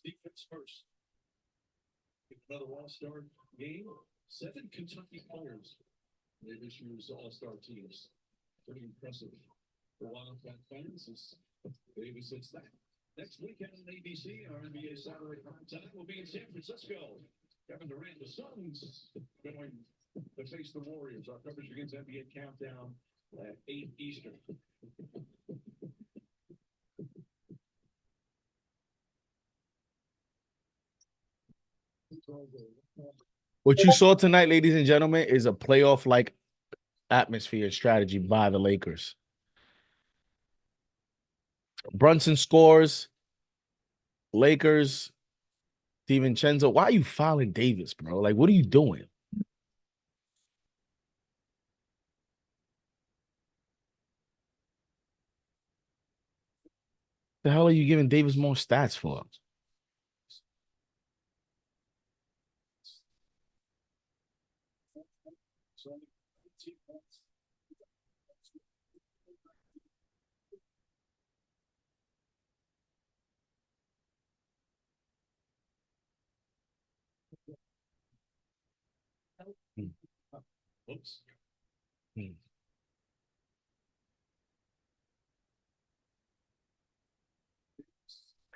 Defense first. Another all-star game. 7 Kentucky players made this year's all-star teams. Pretty impressive for Wildcat fans as Davis hits that. Next weekend on ABC, our NBA Saturday prime time will be in San Francisco. Kevin Durant, the Suns, going to face the Warriors. Our coverage begins NBA Countdown at 8 Eastern. What you saw tonight, ladies and gentlemen, is a playoff-like atmosphere and strategy by the Lakers. Brunson scores. Lakers. DiVincenzo. Why are you fouling Davis, bro? Like, what are you doing? The hell are you giving Davis more stats for? Oops.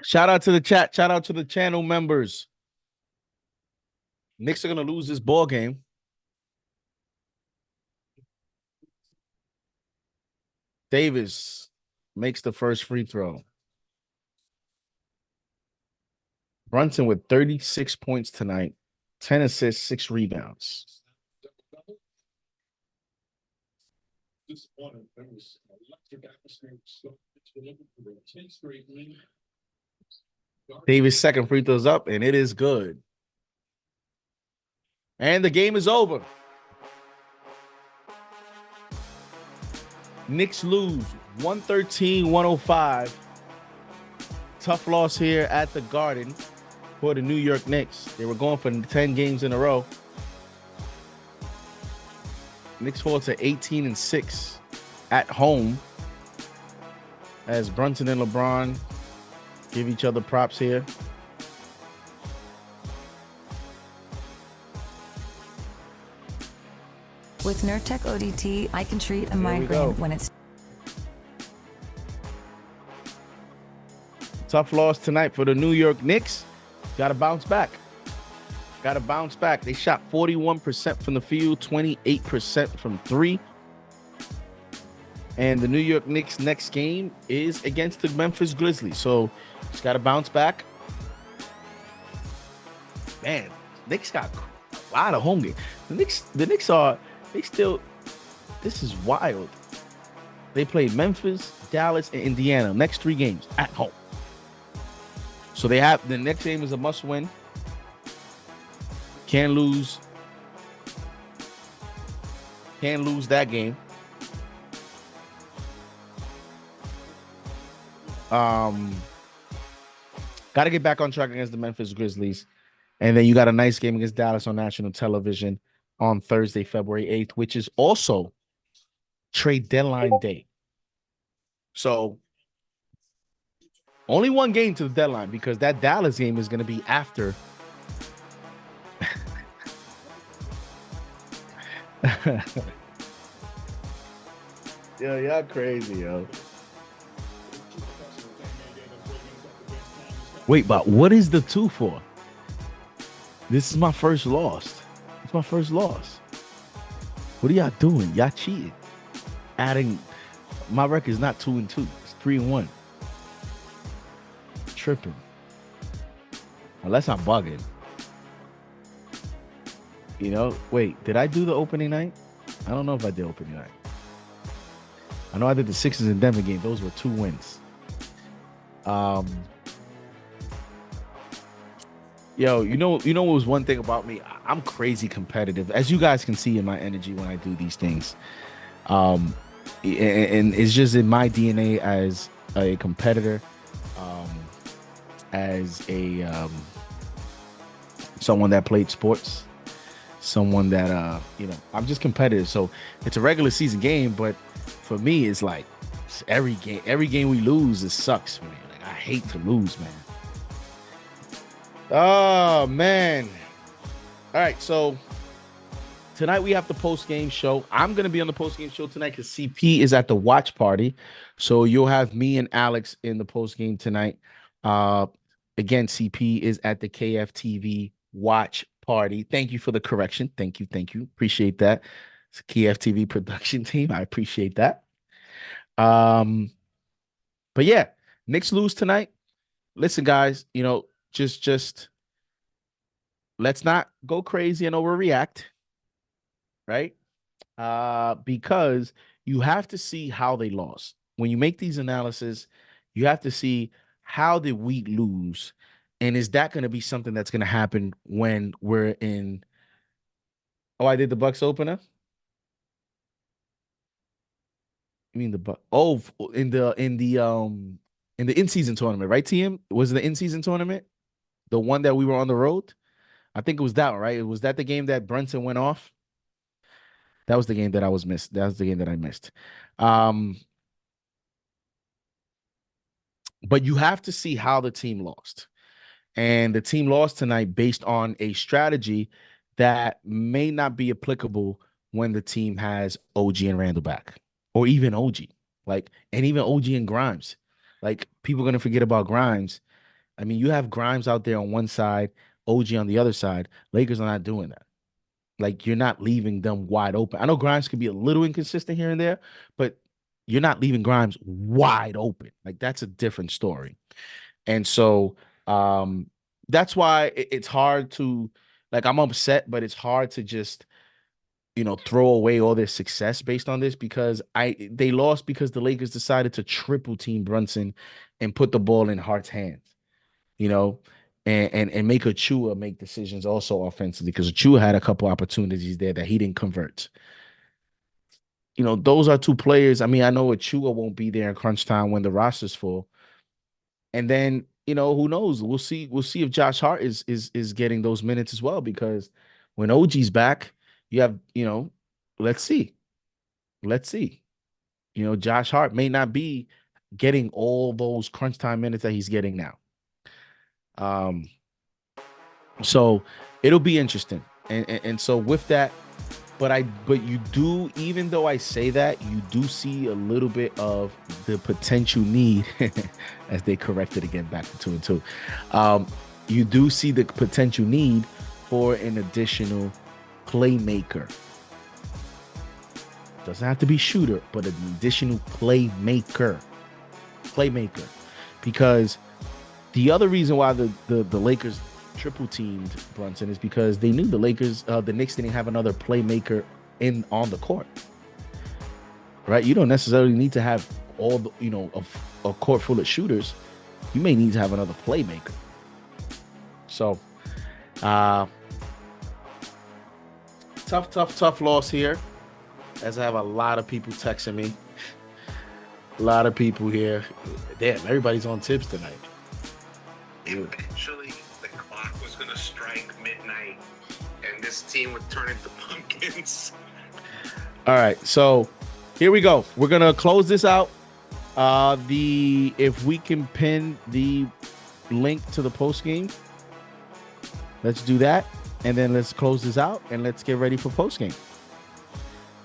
Shout out to the chat. Shout out to the channel members. Knicks are going to lose this ball game. Davis makes the first free throw. Brunson with 36 points tonight, 10 assists, 6 rebounds. This one, there was an electric atmosphere. For the 10th straight win. Davis' second free throw's up, and it is good. And the game is over. Knicks lose 113-105. Tough loss here at the Garden for the New York Knicks. They were going for 10 games in a row. Knicks fall to 18-6 at home as Brunson and LeBron give each other props here. With Nurtec ODT, I can treat a migraine when it's... Tough loss tonight for the New York Knicks. Got to bounce back. They shot 41% from the field, 28% from three. And the New York Knicks' next game is against the Memphis Grizzlies. So just got to bounce back. Man, Knicks got a lot of home games. The Knicks are, this is wild. They play Memphis, Dallas, and Indiana. Next 3 games at home. So they have, the next game is a must win. Can't lose that game. Got to get back on track against the Memphis Grizzlies. And then you got a nice game against Dallas on national television on Thursday, February 8th, which is also trade deadline day. So only one game to the deadline because that Dallas game is going to be after. Yo, y'all crazy, yo. Wait, but what is the 2 for? This is my first loss. It's my first loss. What are y'all doing? Y'all cheating. Adding My record is not 2-2. It's 3-1. Tripping. Unless I'm bugging. You know, wait, did I do the opening night? I don't know if I did opening night. I know I did the Sixers and Denver game. Those were 2 wins. Yo, you know what was one thing about me? I'm crazy competitive, as you guys can see in my energy when I do these things. And it's just in my DNA as a competitor, as a someone that played sports, someone that I'm just competitive. So it's a regular season game, but for me, it's like every game we lose, it sucks for me. Like, I hate to lose, man. Oh man. All right, so tonight we have the post-game show. I'm gonna be on the post-game show tonight because CP is at the watch party. So you'll have me and Alex in the post-game tonight. Again, CP is at the KFTV watch party. Thank you for the correction. Thank you. Appreciate that. It's a KFTV production team. I appreciate that. But yeah, Knicks lose tonight. Listen, guys, just let's not go crazy and overreact, right? Because you have to see how they lost. When you make these analysis, you have to see how did we lose, and is that going to be something that's going to happen when we're in? Oh, I did the Bucks opener. You mean the Bucks? Oh, in the in-season tournament, right? TM, was it the in-season tournament? The one that we were on the road? I think it was that one, right? Was that the game that Brunson went off? That was the game that I missed. That was the game that I missed. But you have to see how the team lost. And the team lost tonight based on a strategy that may not be applicable when the team has OG and Randall back, or even OG. And even OG and Grimes. Like, people are going to forget about Grimes. I mean, you have Grimes out there on one side, OG on the other side. Lakers are not doing that. Like, you're not leaving them wide open. I know Grimes can be a little inconsistent here and there, but you're not leaving Grimes wide open. Like, that's a different story. And so that's why it's hard to, like, I'm upset, but it's hard to just, throw away all their success based on this, because they lost because the Lakers decided to triple team Brunson and put the ball in Hart's hands, and make Achua make decisions also offensively, because Achua had a couple opportunities there that he didn't convert. Those are 2 players. I mean, I know Achua won't be there in crunch time when the roster's full. And then, who knows? We'll see if Josh Hart is getting those minutes as well, because when OG's back, you have, let's see. Josh Hart may not be getting all those crunch time minutes that he's getting now. So it'll be interesting. And so with that, but you do, even though I say that, you do see a little bit of the potential need as they corrected again back to 2-2. You do see the potential need for an additional playmaker. Doesn't have to be shooter, but an additional playmaker. Because the other reason why the Lakers triple teamed Brunson is because they knew the Knicks didn't have another playmaker on the court. Right? You don't necessarily need to have all the, a court full of shooters. You may need to have another playmaker. So, tough loss here, as I have a lot of people texting me. A lot of people here. Damn, everybody's on tips tonight. Eventually, the clock was going to strike midnight, and this team would turn into pumpkins. All right, so here we go. We're gonna close this out. If we can pin the link to the post game, let's do that, and then let's close this out and let's get ready for post game.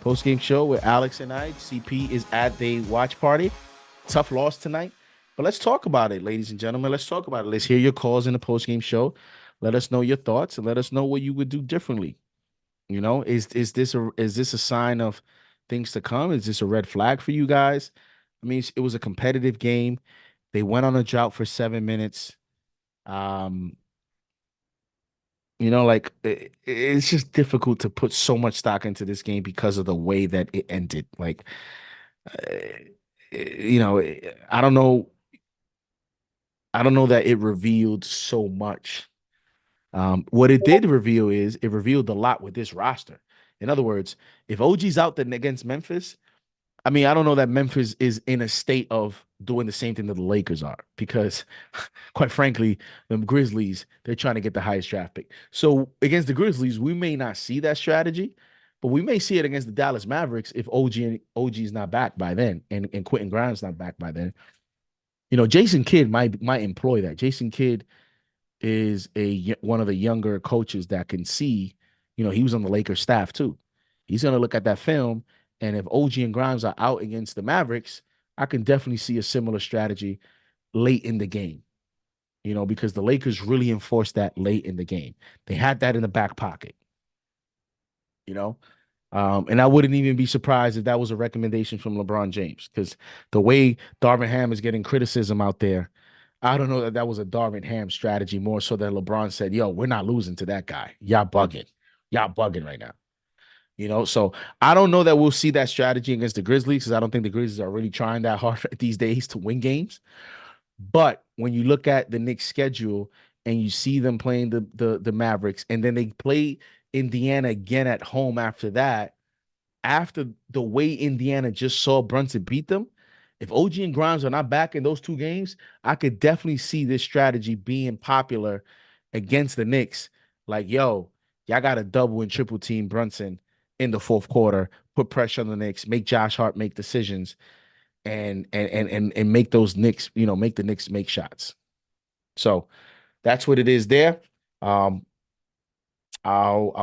Post game show with Alex and I. CP is at the watch party. Tough loss tonight. But let's talk about it, ladies and gentlemen. Let's talk about it. Let's hear your calls in the post-game show. Let us know your thoughts and let us know what you would do differently. Is this a sign of things to come? Is this a red flag for you guys? I mean, it was a competitive game. They went on a drought for 7 minutes. Like it's just difficult to put so much stock into this game because of the way that it ended. Like, uh, I don't know. I don't know that it revealed so much. What it did reveal is it revealed a lot with this roster. In other words, if OG's out then against Memphis, I mean, I don't know that Memphis is in a state of doing the same thing that the Lakers are because, quite frankly, the Grizzlies, they're trying to get the highest draft pick. So against the Grizzlies, we may not see that strategy, but we may see it against the Dallas Mavericks if OG's not back by then and Quentin Grimes not back by then. Jason Kidd might employ that. Jason Kidd is one of the younger coaches that can see, he was on the Lakers staff too. He's going to look at that film, and if OG and Grimes are out against the Mavericks, I can definitely see a similar strategy late in the game, because the Lakers really enforced that late in the game. They had that in the back pocket, and I wouldn't even be surprised if that was a recommendation from LeBron James, because the way Darvin Ham is getting criticism out there, I don't know that was a Darvin Ham strategy, more so that LeBron said, yo, we're not losing to that guy. Y'all bugging. Y'all bugging right now. So I don't know that we'll see that strategy against the Grizzlies, because I don't think the Grizzlies are really trying that hard these days to win games. But when you look at the Knicks schedule and you see them playing the Mavericks, and then they play Indiana again at home after that, after the way Indiana just saw Brunson beat them, if OG and Grimes are not back in those two games, I could definitely see this strategy being popular against the Knicks. Like, yo, y'all got to double and triple team Brunson in the fourth quarter, put pressure on the Knicks, make Josh Hart make decisions, and make those Knicks, make the Knicks make shots. So that's what it is there. I'll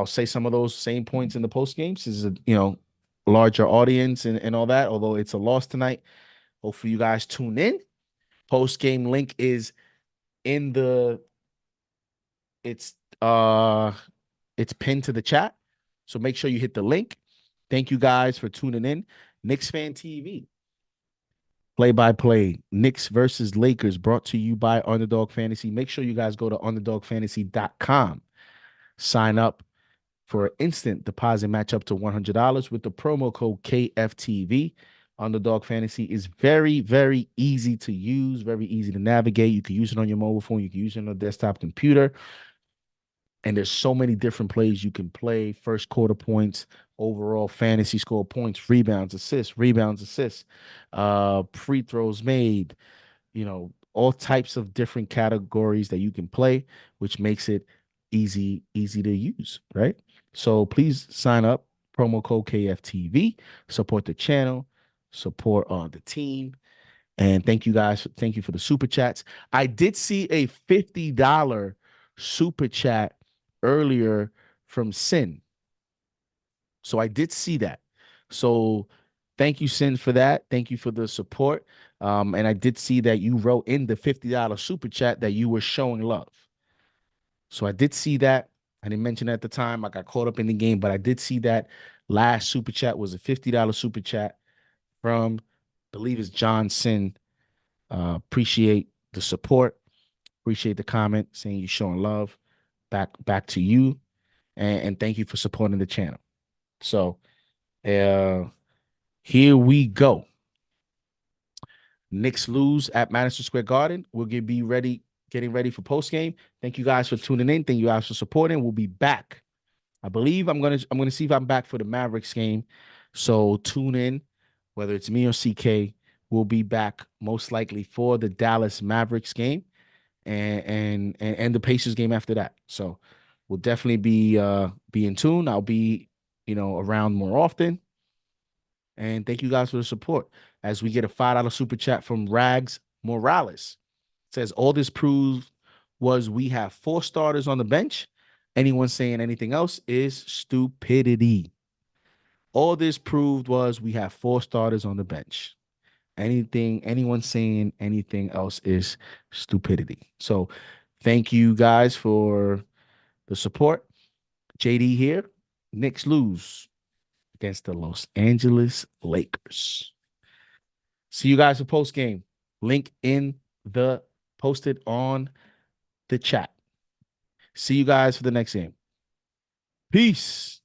say some of those same points in the post games. This is a larger audience and all that. Although it's a loss tonight, hopefully you guys tune in. Post game link is in the. It's pinned to the chat, so make sure you hit the link. Thank you guys for tuning in. KnicksFanTV. Play-by-play, Knicks versus Lakers, brought to you by UnderDog Fantasy. Make sure you guys go to UnderDogFantasy.com. Sign up for an instant deposit match up to $100 with the promo code KFTV. UnderDog Fantasy is very, very easy to use, very easy to navigate. You can use it on your mobile phone. You can use it on a desktop computer. And there's so many different plays you can play. First quarter points, overall fantasy score points, rebounds, assists, free throws made, all types of different categories that you can play, which makes it easy to use, right? So please sign up, promo code KFTV, support the channel, support the team. And thank you guys. Thank you for the super chats. I did see a $50 super chat earlier from Sin. So I did see that. So thank you, Sin, for that. Thank you for the support. And I did see that you wrote in the $50 super chat that you were showing love. So I did see that. I didn't mention it at the time. I got caught up in the game, but I did see that last super chat was a $50 super chat from, I believe it's John Sin. Appreciate the support. Appreciate the comment saying you're showing love. Back to you. And thank you for supporting the channel. So here we go. Knicks lose at Madison Square Garden. We'll getting ready for post game. Thank you guys for tuning in. Thank you guys for supporting. We'll be back. I believe I'm gonna see if I'm back for the Mavericks game. So tune in, whether it's me or CK. We'll be back most likely for the Dallas Mavericks game and the Pacers game after that. So we'll definitely be in tune. I'll be around more often. And thank you guys for the support. As we get a $5 super chat from Rags Morales. It says, all this proves was we have 4 starters on the bench. Anyone saying anything else is stupidity. All this proved was we have 4 starters on the bench. Anyone saying anything else is stupidity. So thank you guys for the support. JD here. Knicks lose against the Los Angeles Lakers. See you guys for post game. Link posted on the chat. See you guys for the next game. Peace.